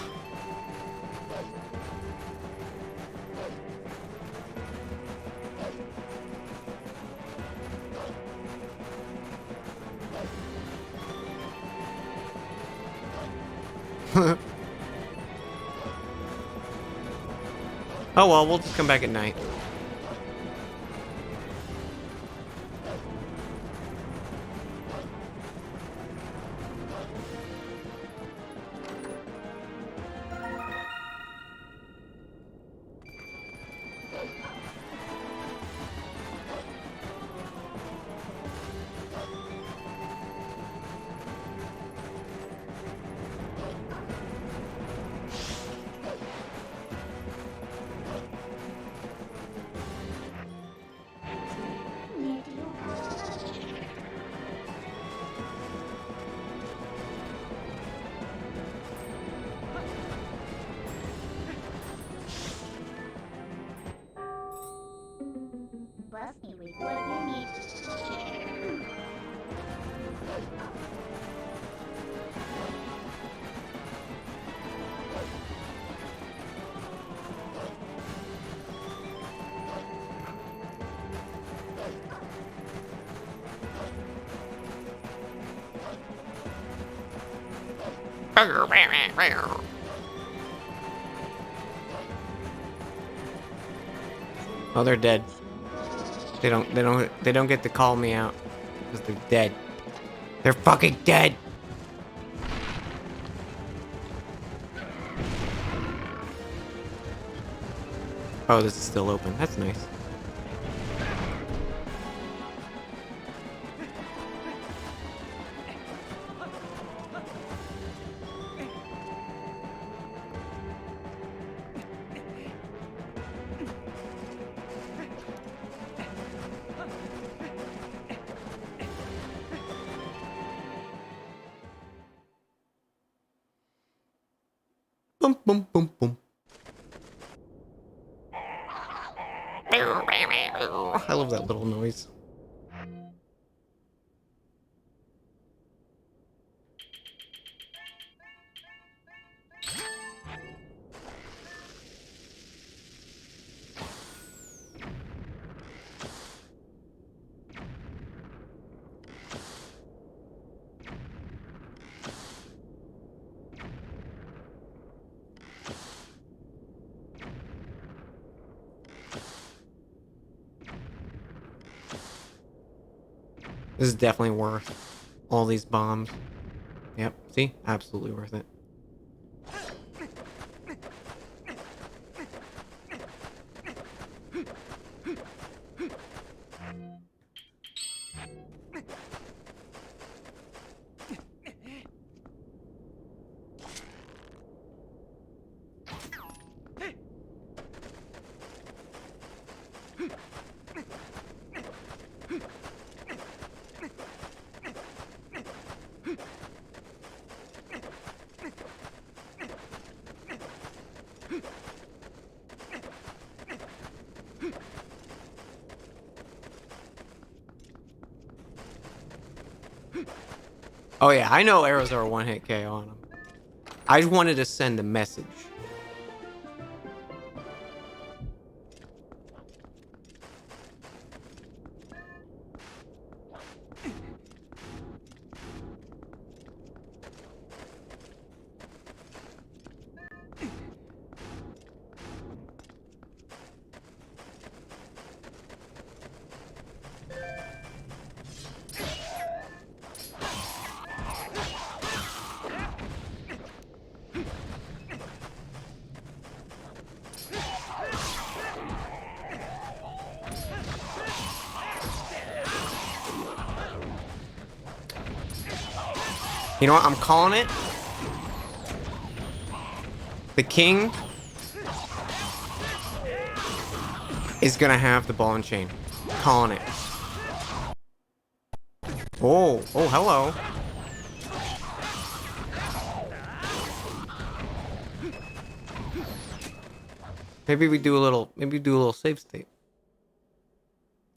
Oh well, we'll just come back at night. Bless me with what you need. Oh, they're dead. They don't get to call me out because they're dead. They're fucking dead. Oh, this is still open. That's nice. Boom, boom, boom, boom. I love that little noise. This is definitely worth all these bombs. Yep, see? Absolutely worth it. Oh yeah, I know arrows are a one-hit KO on them. I just wanted to send a message. You know what? I'm calling it. The king is gonna have the ball and chain. Calling it. Oh, hello. Maybe we do a little save state.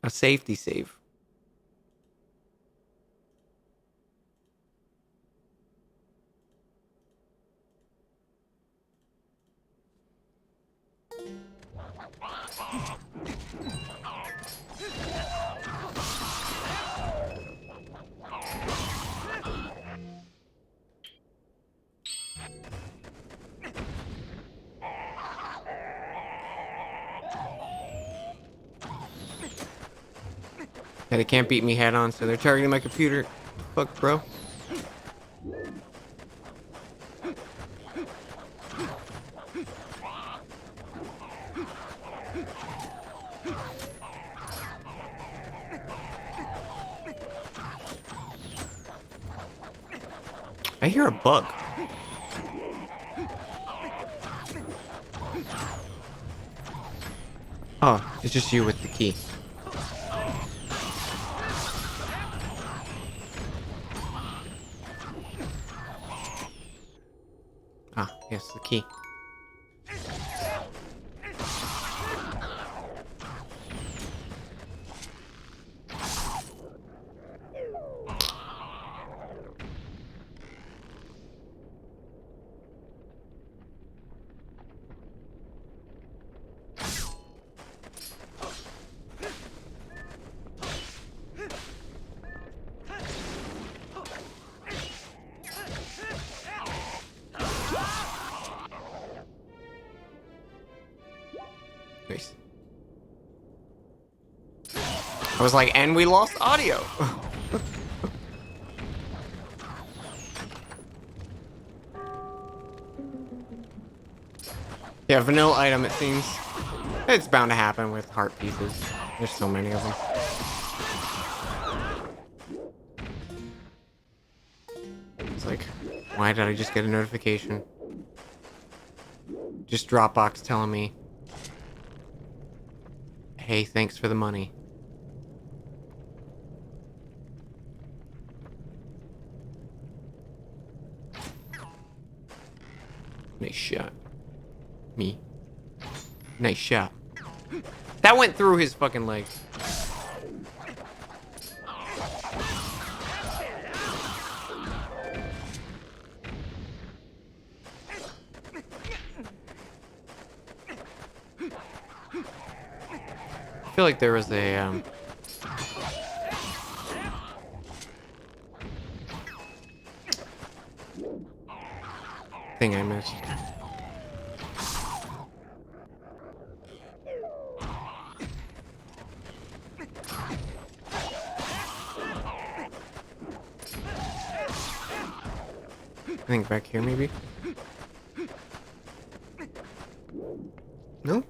A safety save. Yeah, they can't beat me head on, so they're targeting my computer. Fuck, bro. I hear a bug. Oh, it's just you with the key. Ah, yes, the key. Nice. I was like, and we lost audio. Yeah, vanilla item, it seems. It's bound to happen with heart pieces. There's so many of them. It's like, why did I just get a notification? Just Dropbox telling me, hey, thanks for the money. Nice shot. Me. Nice shot. That went through his fucking legs. I feel like there was a thing I missed. I think back here, maybe? No?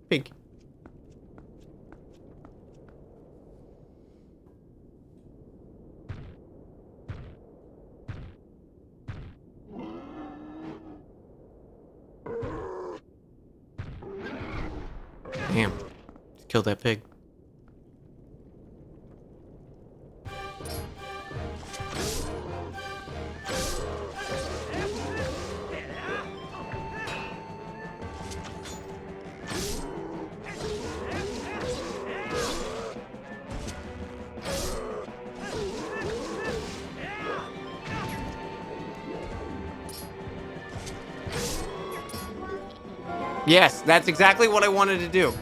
Pig. Damn. Just killed that pig. Yes, that's exactly what I wanted to do.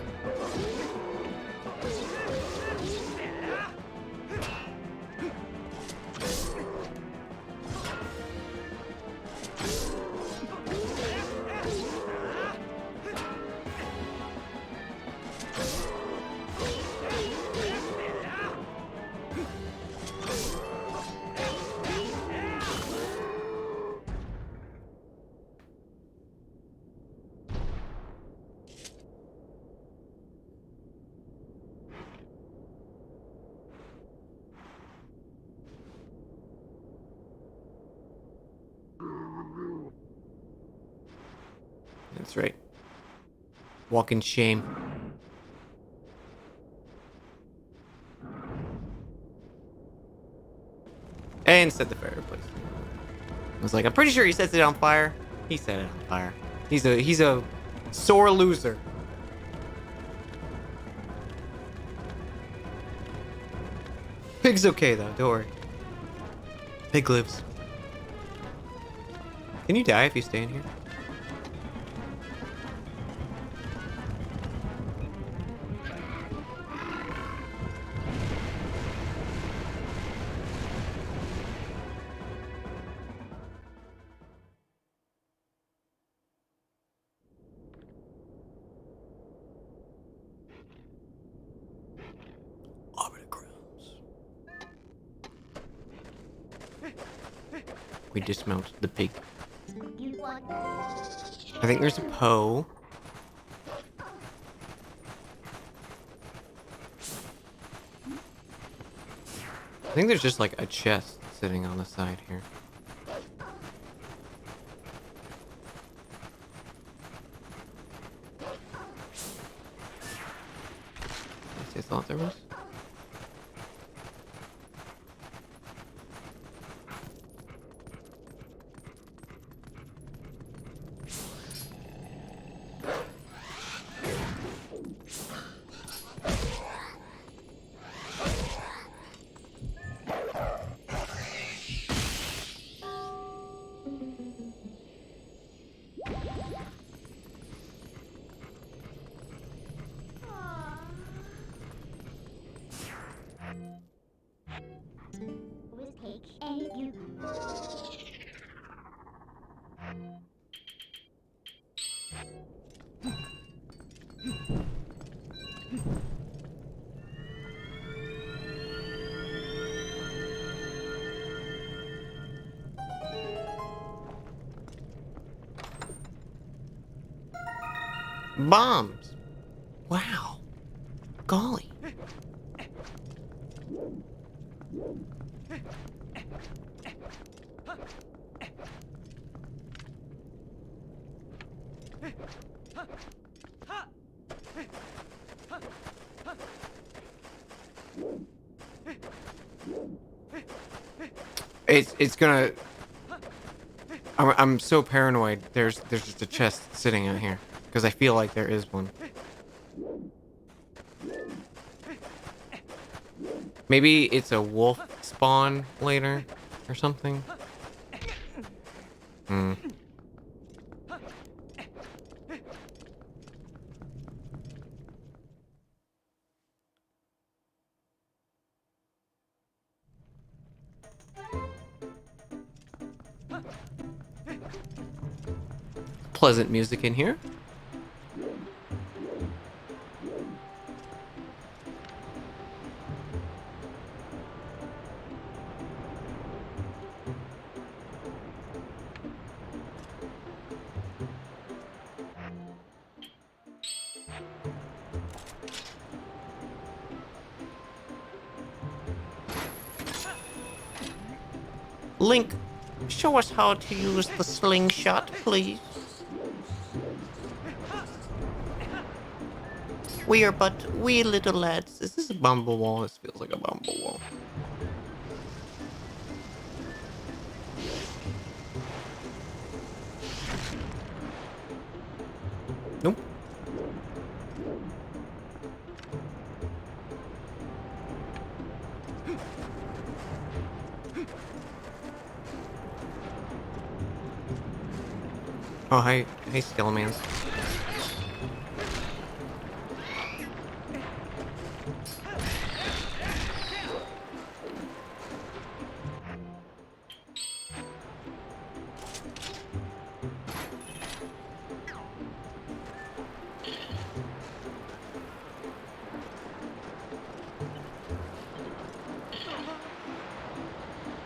That's right. Walk in shame. And set the fireplace. I was like, I'm pretty sure he sets it on fire. He set it on fire. He's a sore loser. Pig's okay though, don't worry. Pig lives. Can you die if you stay in here? We dismount the pig. I think there's a Poe. I think there's just like a chest sitting on the side here. I thought there was. Bombs. Wow. Golly. It's gonna. I'm so paranoid. There's just a chest sitting out here because I feel like there is one. Maybe it's a wolf spawn later or something. Hmm. Pleasant music in here. Link, show us how to use the slingshot, please. We are but wee little lads. Is this a bumble wall? This feels like a bumble wall. Nope. Oh, hey, Skelemans.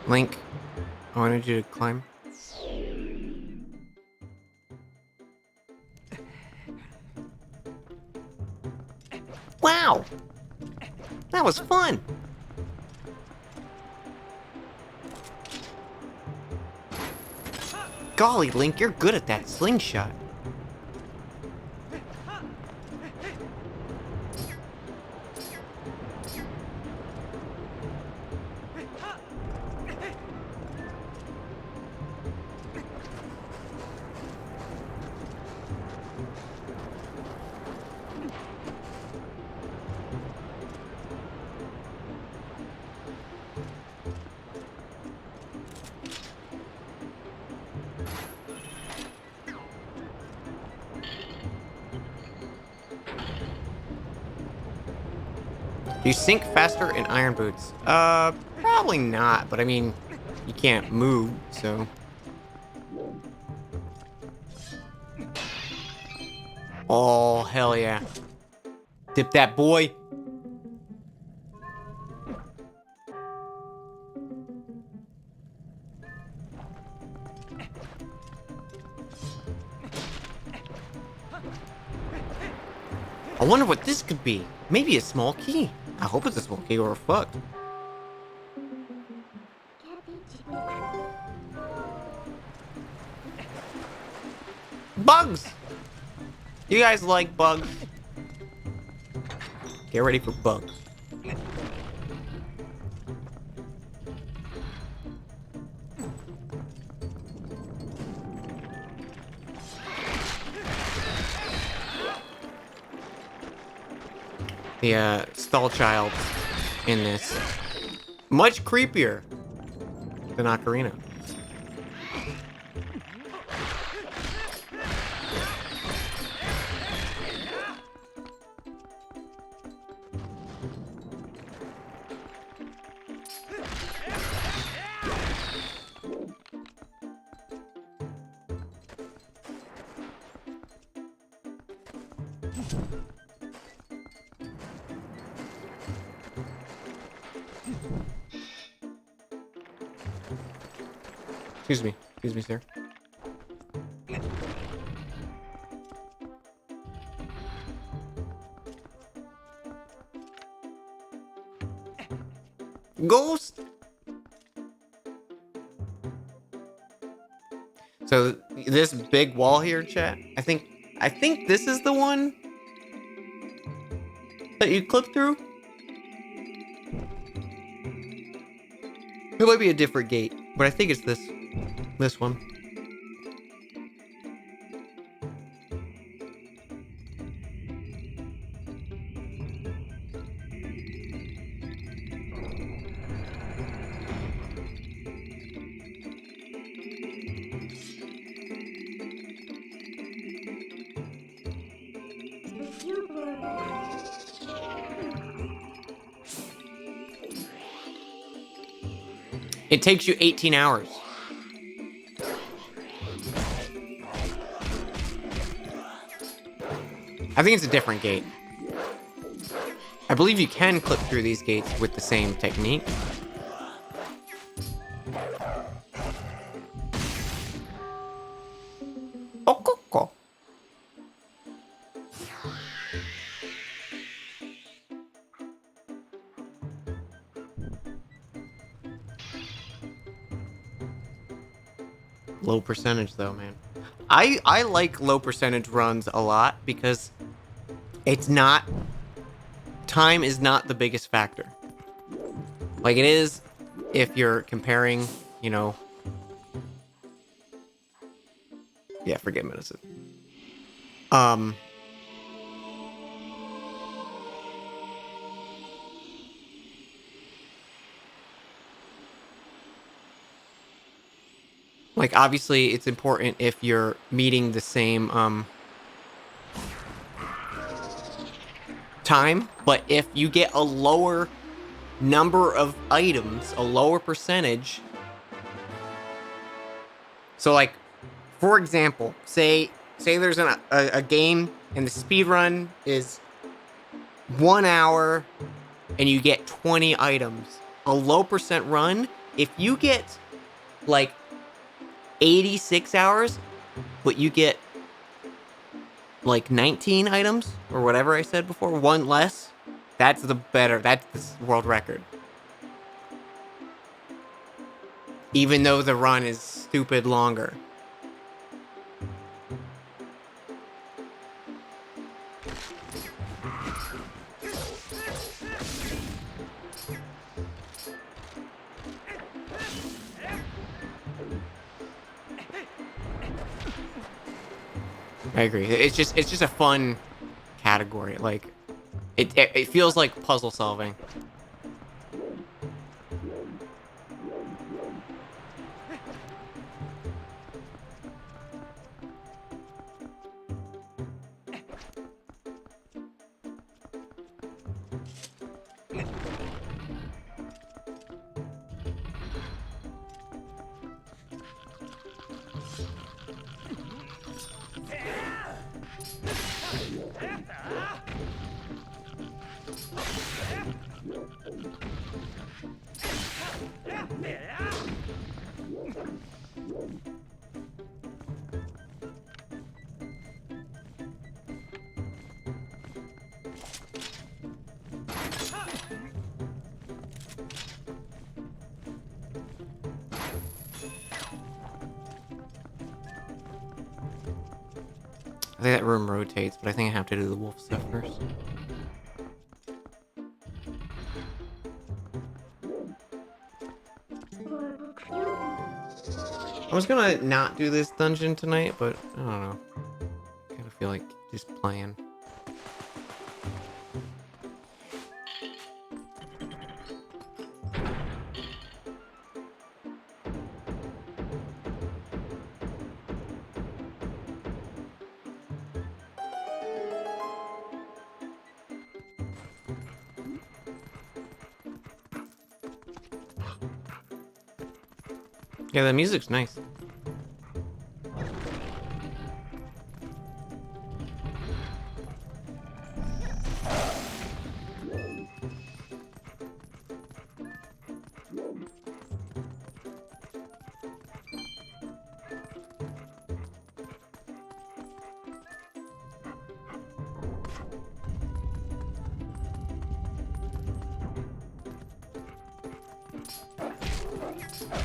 Link, I wanted you to climb. Wow! That was fun! Golly, Link, you're good at that slingshot. Do you sink faster in iron boots? Probably not, but I mean, you can't move, so. Oh, hell yeah. Dip that boy. I wonder what this could be. Maybe a small key. I hope it's a small key or we're fucked. Bugs! You guys like bugs? Get ready for bugs. The stall child in this much creepier than Ocarina. Excuse me, sir. Ghost! So, this big wall here, chat, I think this is the one that you clip through? It might be a different gate, but I think it's this one. It takes you 18 hours. I think it's a different gate. I believe you can clip through these gates with the same technique. Oh. Low percentage though, man. I like low percentage runs a lot because it's not time is not the biggest factor. Like it is if you're comparing, you know... Yeah, forget medicine. Like, obviously, it's important if you're meeting the same, time, but if you get a lower number of items, a lower percentage... So, like, for example, say there's a game and the speed run is 1 hour and you get 20 items. A low percent run, if you get, like, 86 hours, but you get like 19 items or whatever I said before, one less, that's the world record. Even though the run is stupid longer. I agree. It's just a fun category. Like, it feels like puzzle solving. I think that room rotates, but I think I have to do the wolf stuff first. I was gonna not do this dungeon tonight, but I don't know. I kinda feel like just playing. Yeah, the music's nice.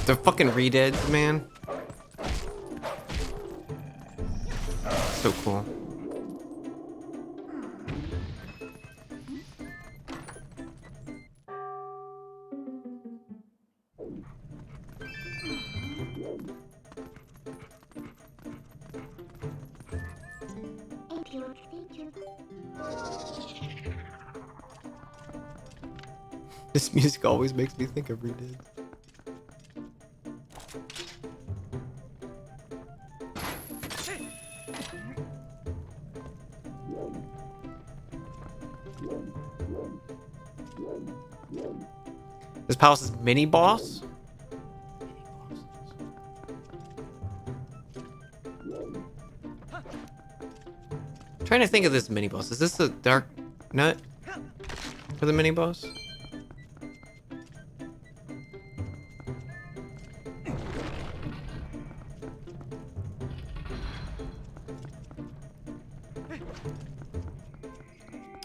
The fucking redeads, man. So cool. This music always makes me think of redeads. This palace's mini boss? I'm trying to think of this mini boss. Is this the dark nut for the mini boss?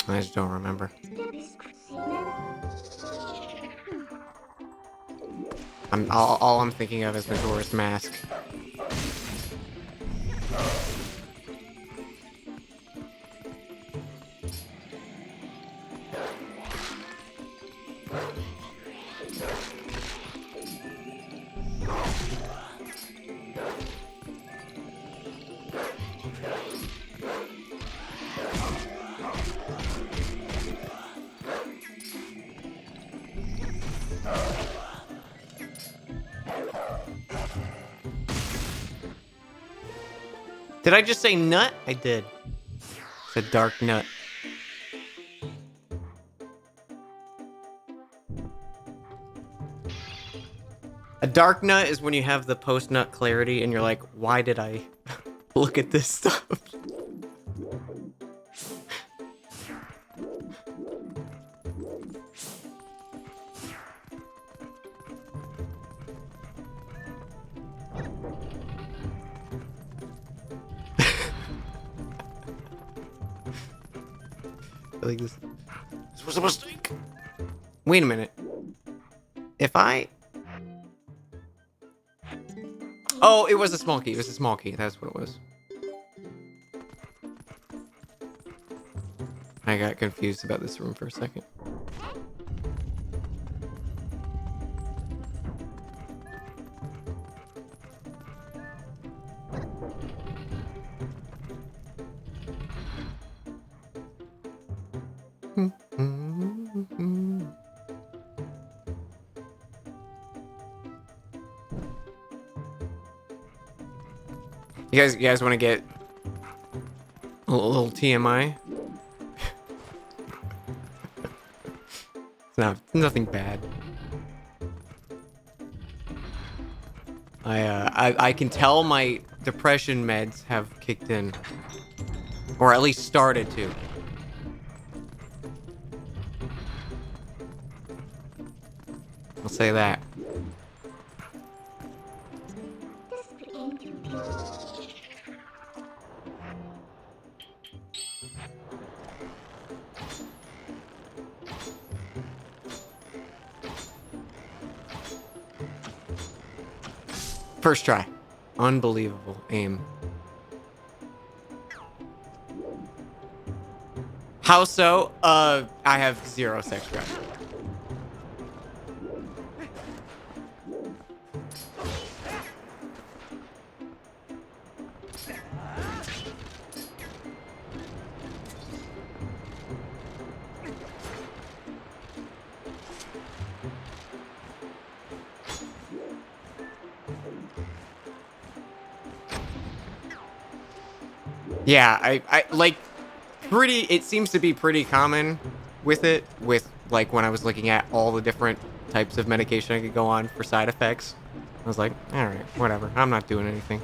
I just don't remember. All I'm thinking of is Majora's Mask. Did I just say nut? I did. It's a dark nut. A dark nut is when you have the post-nut clarity and you're like, why did I look at this stuff? Like this was a mistake. Wait a minute. If I... Oh, it was a small key. It was a small key. That's what it was. I got confused about this room for a second. You guys want to get a little TMI? It's nothing bad. I can tell my depression meds have kicked in, or at least started to. I'll say that. First try. Unbelievable aim. How so? I have 0 sex drive. Yeah, I like it seems to be pretty common with it, with like when I was looking at all the different types of medication I could go on for side effects. I was like, all right, whatever. I'm not doing anything.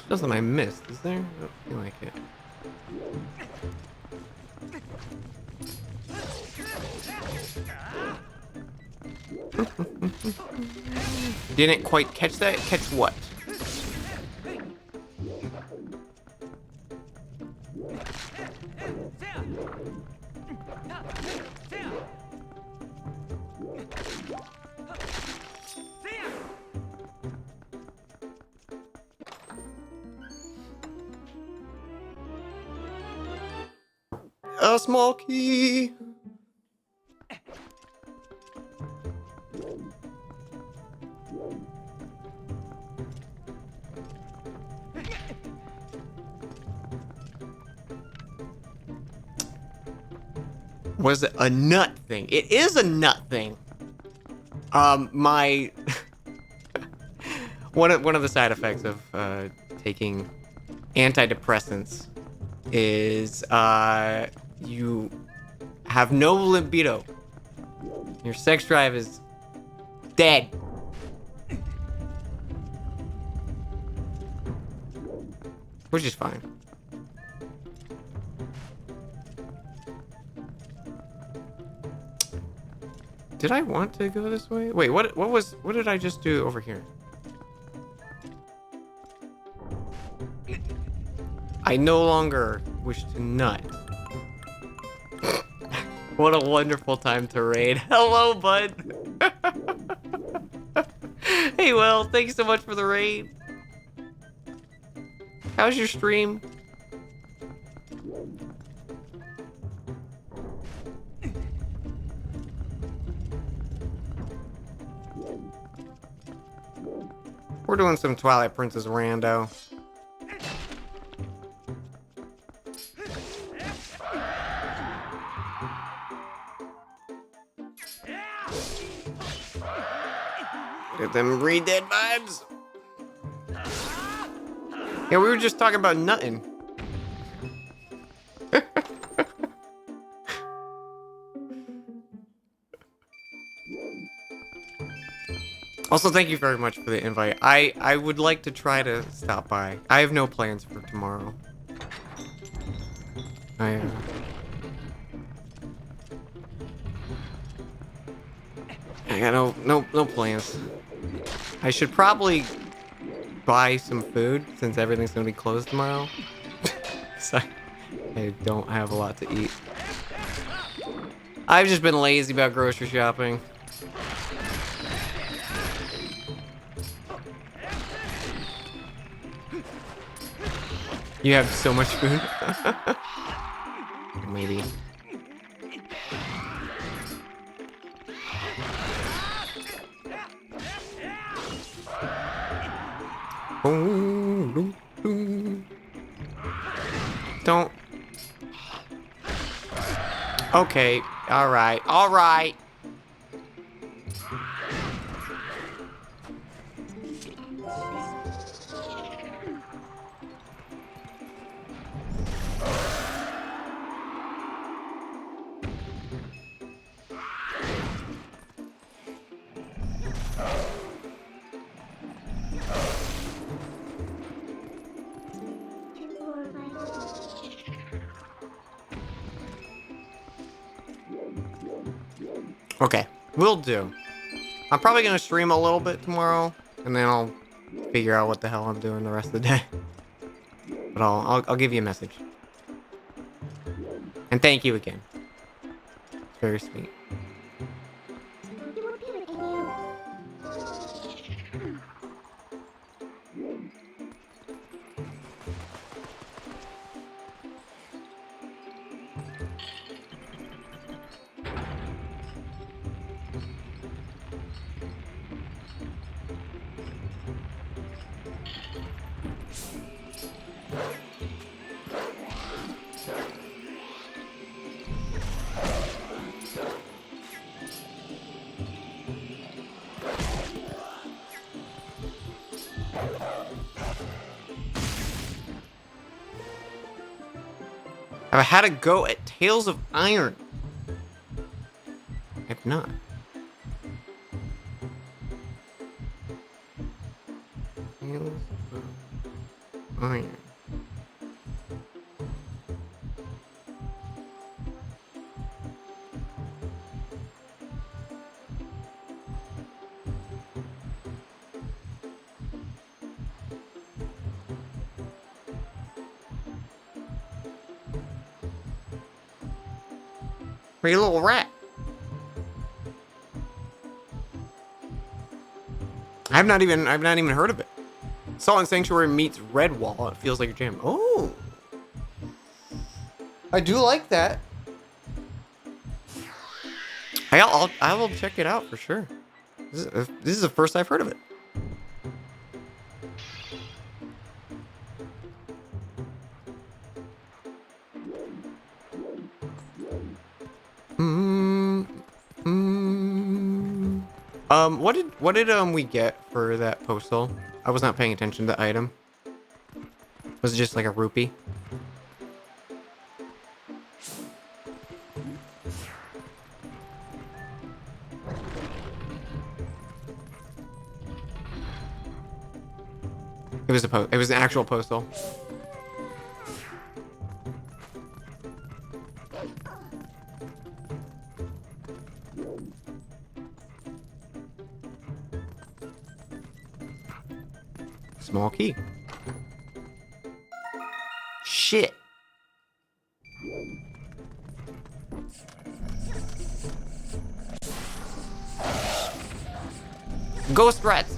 There's nothing I missed, is there? I don't feel like it. Didn't quite catch that? Catch what? A small key. Was it a nut thing? It is a nut thing. My one of the side effects of taking antidepressants is you have no libido. Your sex drive is dead. Which is fine. Did I want to go this way? Wait, what did I just do over here? I no longer wish to nut. What a wonderful time to raid. Hello, bud. Hey, Will, thanks so much for the raid. How's your stream? We're doing some Twilight Princess rando. Get them re-dead vibes. Yeah, we were just talking about nutting. Also, thank you very much for the invite. I would like to try to stop by. I have no plans for tomorrow. I got no plans. I should probably buy some food since everything's gonna be closed tomorrow. So I don't have a lot to eat. I've just been lazy about grocery shopping. You have so much food. Maybe. Don't. Okay. All right. All right. Okay, will do. I'm probably gonna stream a little bit tomorrow, and then I'll figure out what the hell I'm doing the rest of the day. But I'll give you a message. And thank you again. It's very sweet. Have I had a go at Tales of Iron? I have not. Tales of Iron. Pretty little rat. I've not even heard of it. Salt and Sanctuary meets Redwall. It feels like a jam. Oh, I do like that. I will check it out for sure. This is the first I've heard of it. What did we get for that postal? I was not paying attention to the item. Was it just like a rupee? It was an actual postal. Small key. Shit. Ghost rats.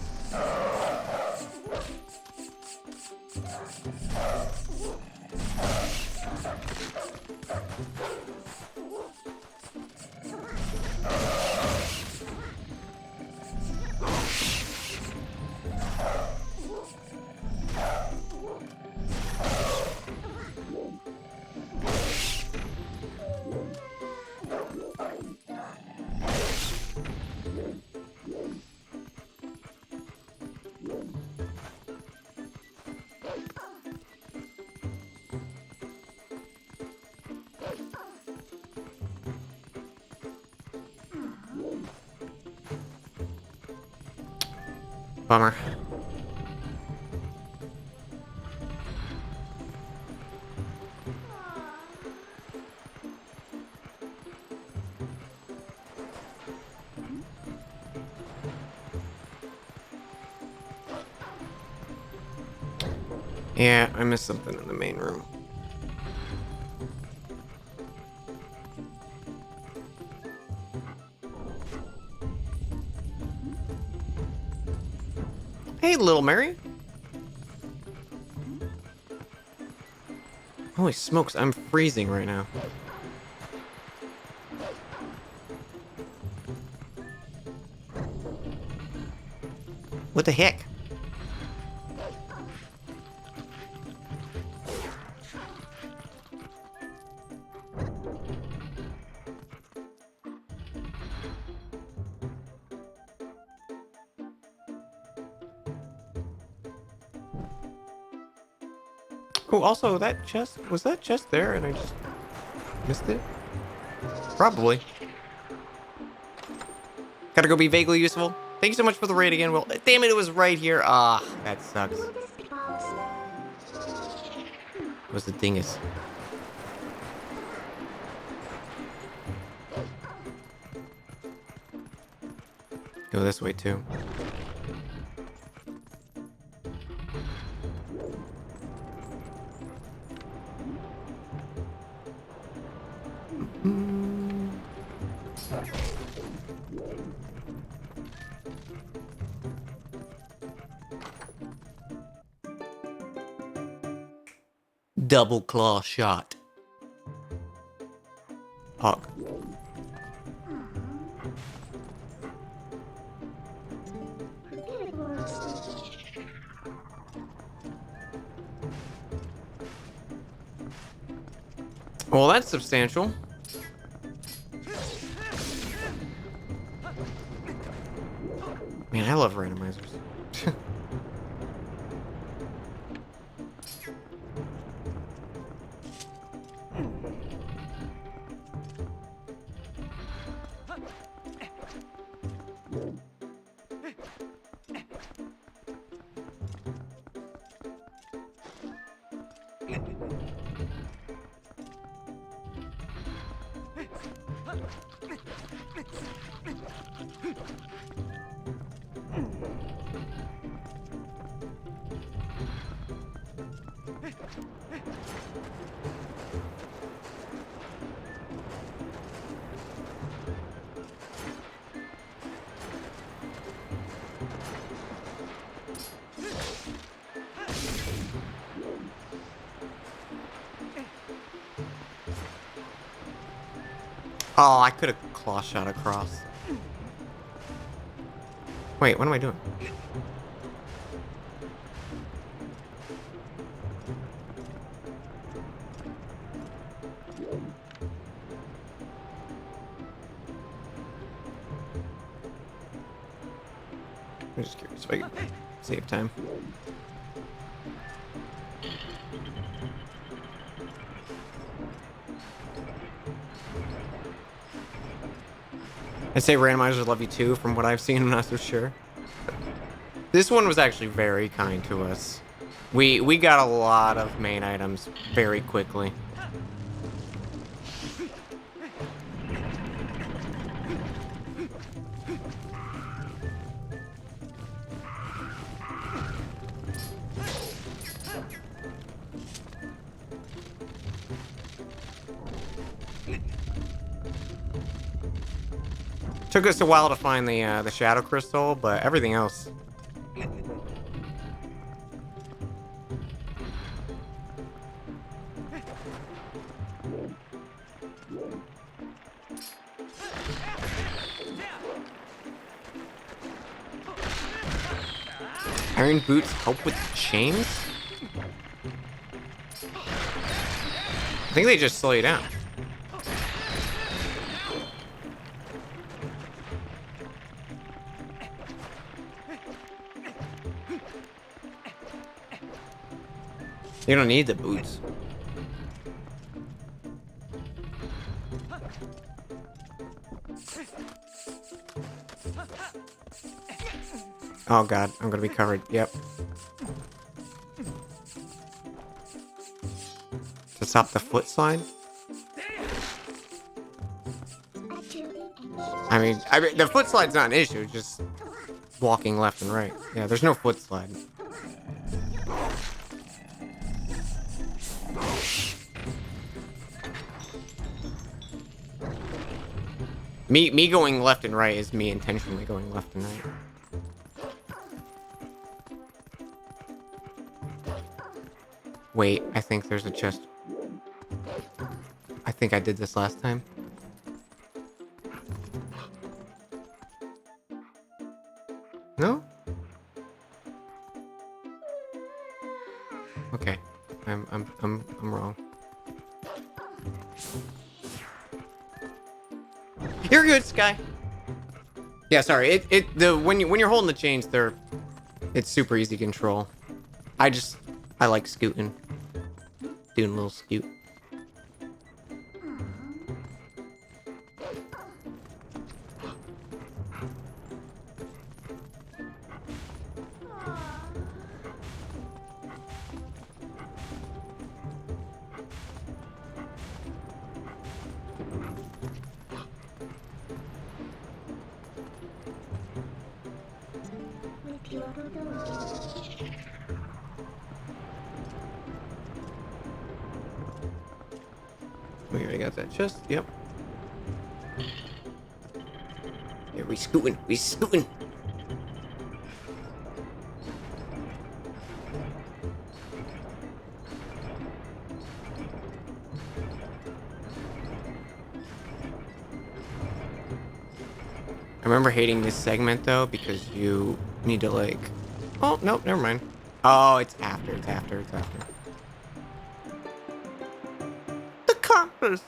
Bummer. Yeah, I missed something in the main room. Hey, little Mary. Holy smokes, I'm freezing right now. What the heck? Oh, also, that chest... Was that chest there and I just missed it? Probably. Gotta go be vaguely useful. Thank you so much for the raid again. Well, damn it, it was right here. Ah, that sucks. It was the dingus. Go this way, too. Double claw shot. Hog. Well, that's substantial. Man, I love randomizers. Oh, I could have claw shot across. Wait, what am I doing? I'm just curious if I can save time. I'd say randomizers love you too, from what I've seen. I'm not so sure. This one was actually very kind to us. We got a lot of main items very quickly. Took us a while to find the shadow crystal, but everything else. Iron boots help with chains? I think they just slow you down. You don't need the boots. Oh god, I'm gonna be covered. Yep. To stop the foot slide? I mean, the foot slide's not an issue, just walking left and right. Yeah, there's no foot slide. Me going left and right is me intentionally going left and right. Wait, I think there's a chest. I think I did this last time. No? Okay. I'm wrong. You're good, Sky. Yeah, sorry. When you're holding the chains, it's super easy control. I like scooting. Doing a little scoot. We already got that chest. Yep. Yeah, we scooting. We scooting. I remember hating this segment though because you need to like. Oh nope, never mind. Oh, it's after. It's after. It's after. The compass.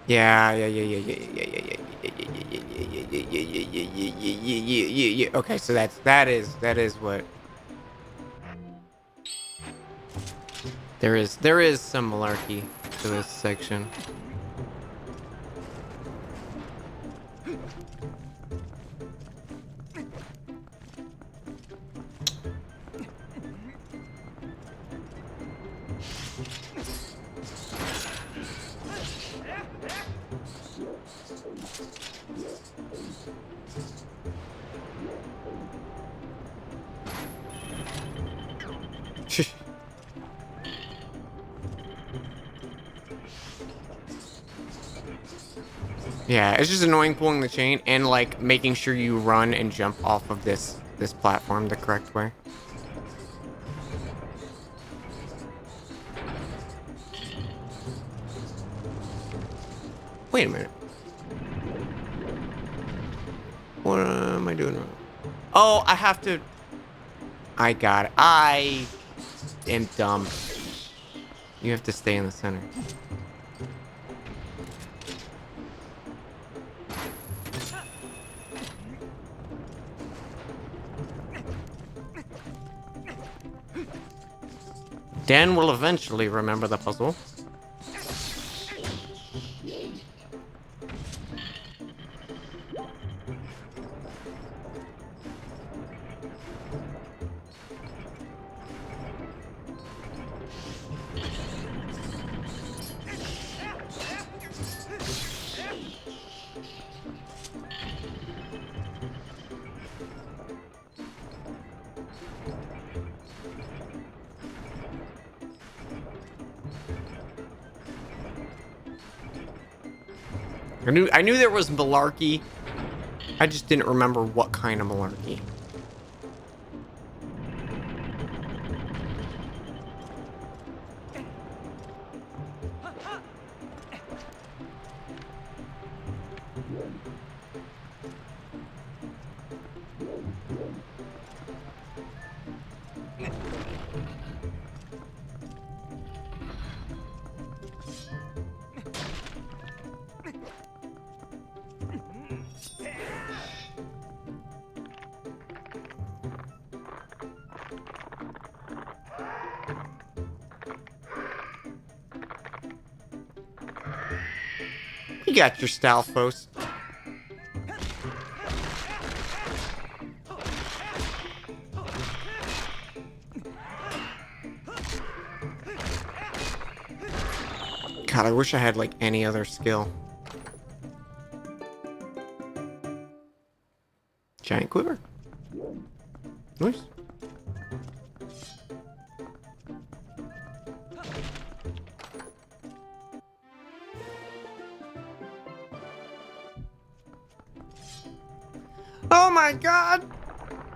Yeah. Okay, so that is what there is some malarkey to this section. Yeah, it's just annoying pulling the chain and like making sure you run and jump off of this platform the correct way. Wait a minute. What am I doing wrong? Oh, I have to. I got it. I am dumb. You have to stay in the center. Dan will eventually remember the puzzle. I knew there was malarkey. I just didn't remember what kind of malarkey. You got your Stalfos. God, I wish I had like any other skill. Giant quiver. Nice. Oh my God!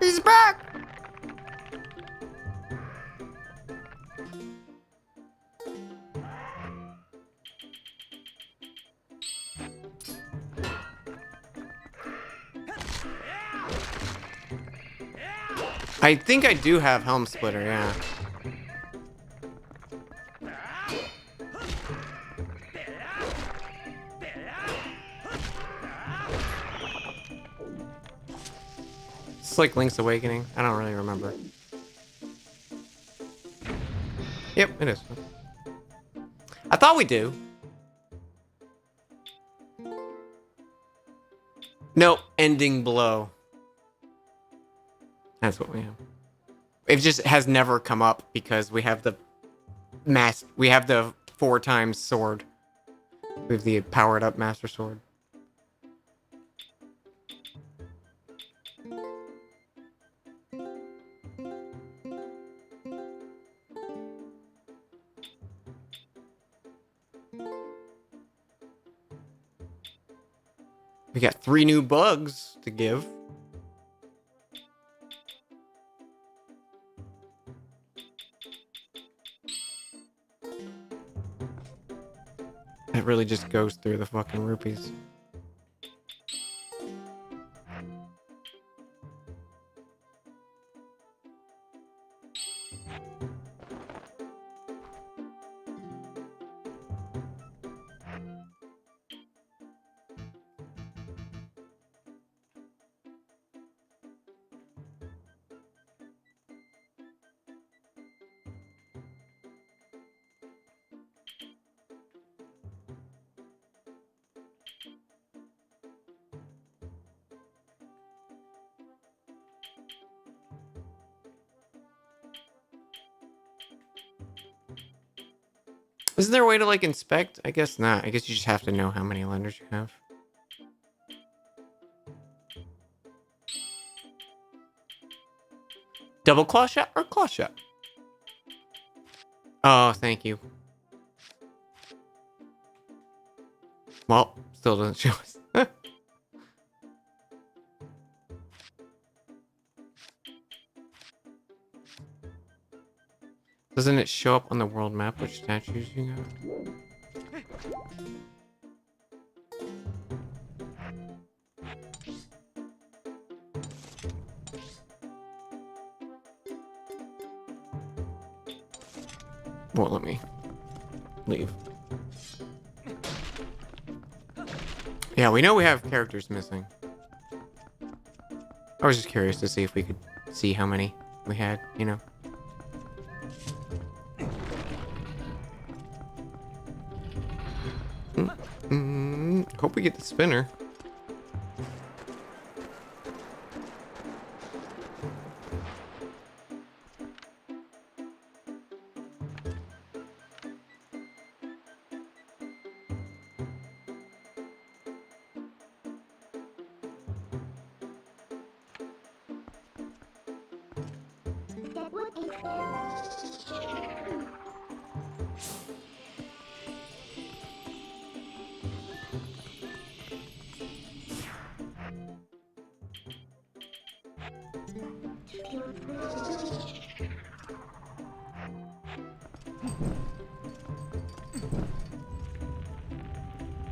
He's back! I think I do have Helm Splitter, yeah. It's like Link's Awakening. I don't really remember. Yep, it is. I thought we do. No, Ending Blow. That's what we have. It just has never come up because we have the we have the 4 times sword. We have the powered up Master Sword. We got 3 new bugs to give. It really just goes through the fucking rupees. Isn't there a way to, like, inspect? I guess not. I guess you just have to know how many lenders you have. Double claw shot or claw shot? Oh, thank you. Well, still doesn't show us. Doesn't it show up on the world map which statues you got? Won't let me leave. Yeah, we know we have characters missing. I was just curious to see if we could see how many we had, you know. Hope we get the spinner. That would be fair.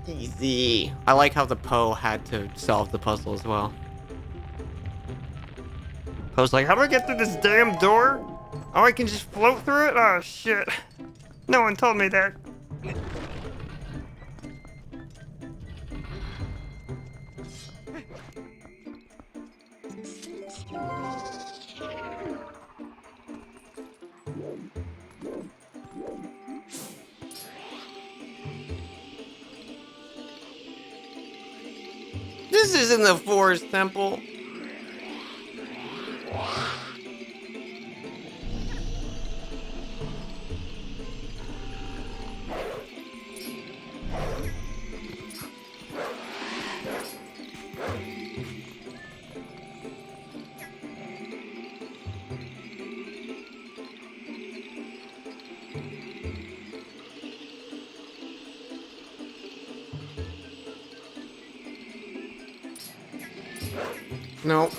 Easy. I like how the Poe had to solve the puzzle as well. Poe's like, how do I get through this damn door? Oh, I can just float through it? Oh, shit. No one told me that. This isn't the Forest Temple. No.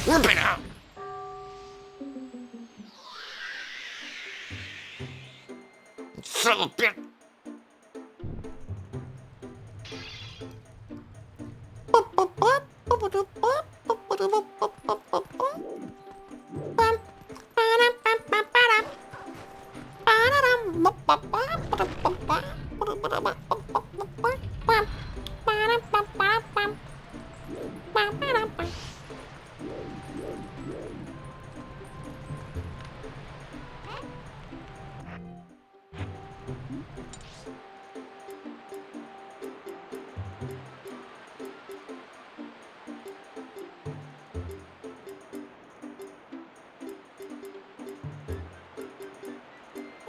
Rip it out! Son of a bitch!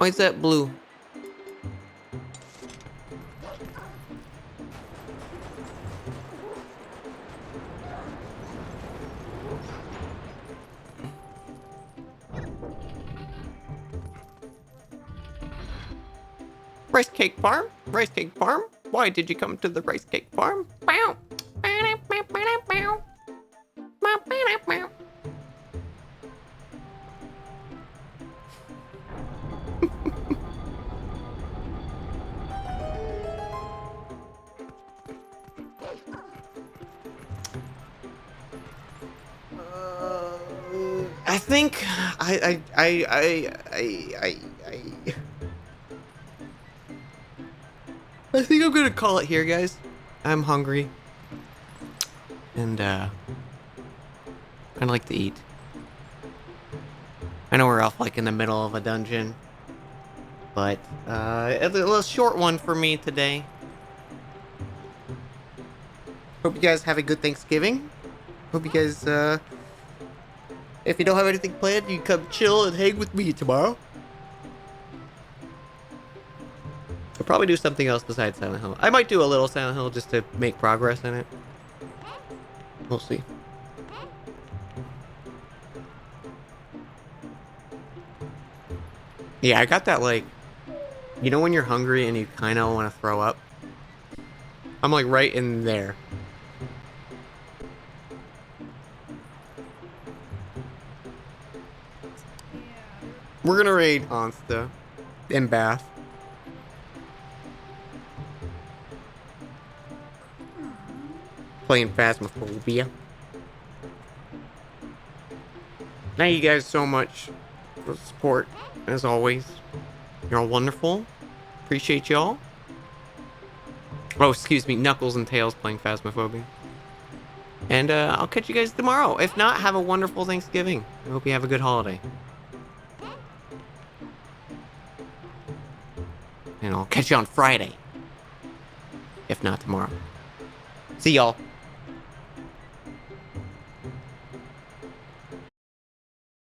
Why is that blue? Rice cake farm? Rice cake farm? Why did you come to the rice cake farm? Bow. I think I think I'm gonna call it here, guys. I'm hungry. And I'd like to eat. I know we're off like in the middle of a dungeon. But a little short one for me today. Hope you guys have a good Thanksgiving. Hope you guys if you don't have anything planned, you can come chill and hang with me tomorrow. I'll probably do something else besides Silent Hill. I might do a little Silent Hill just to make progress in it. We'll see. Yeah, I got that, like, you know when you're hungry and you kind of want to throw up? I'm like right in there. We're gonna raid Onsta in Bath. Playing Phasmophobia. Thank you guys so much for the support, as always. You're all wonderful. Appreciate y'all. Oh, excuse me, Knuckles and Tails playing Phasmophobia. And I'll catch you guys tomorrow. If not, have a wonderful Thanksgiving. I hope you have a good holiday. And I'll catch you on Friday. If not tomorrow. See y'all.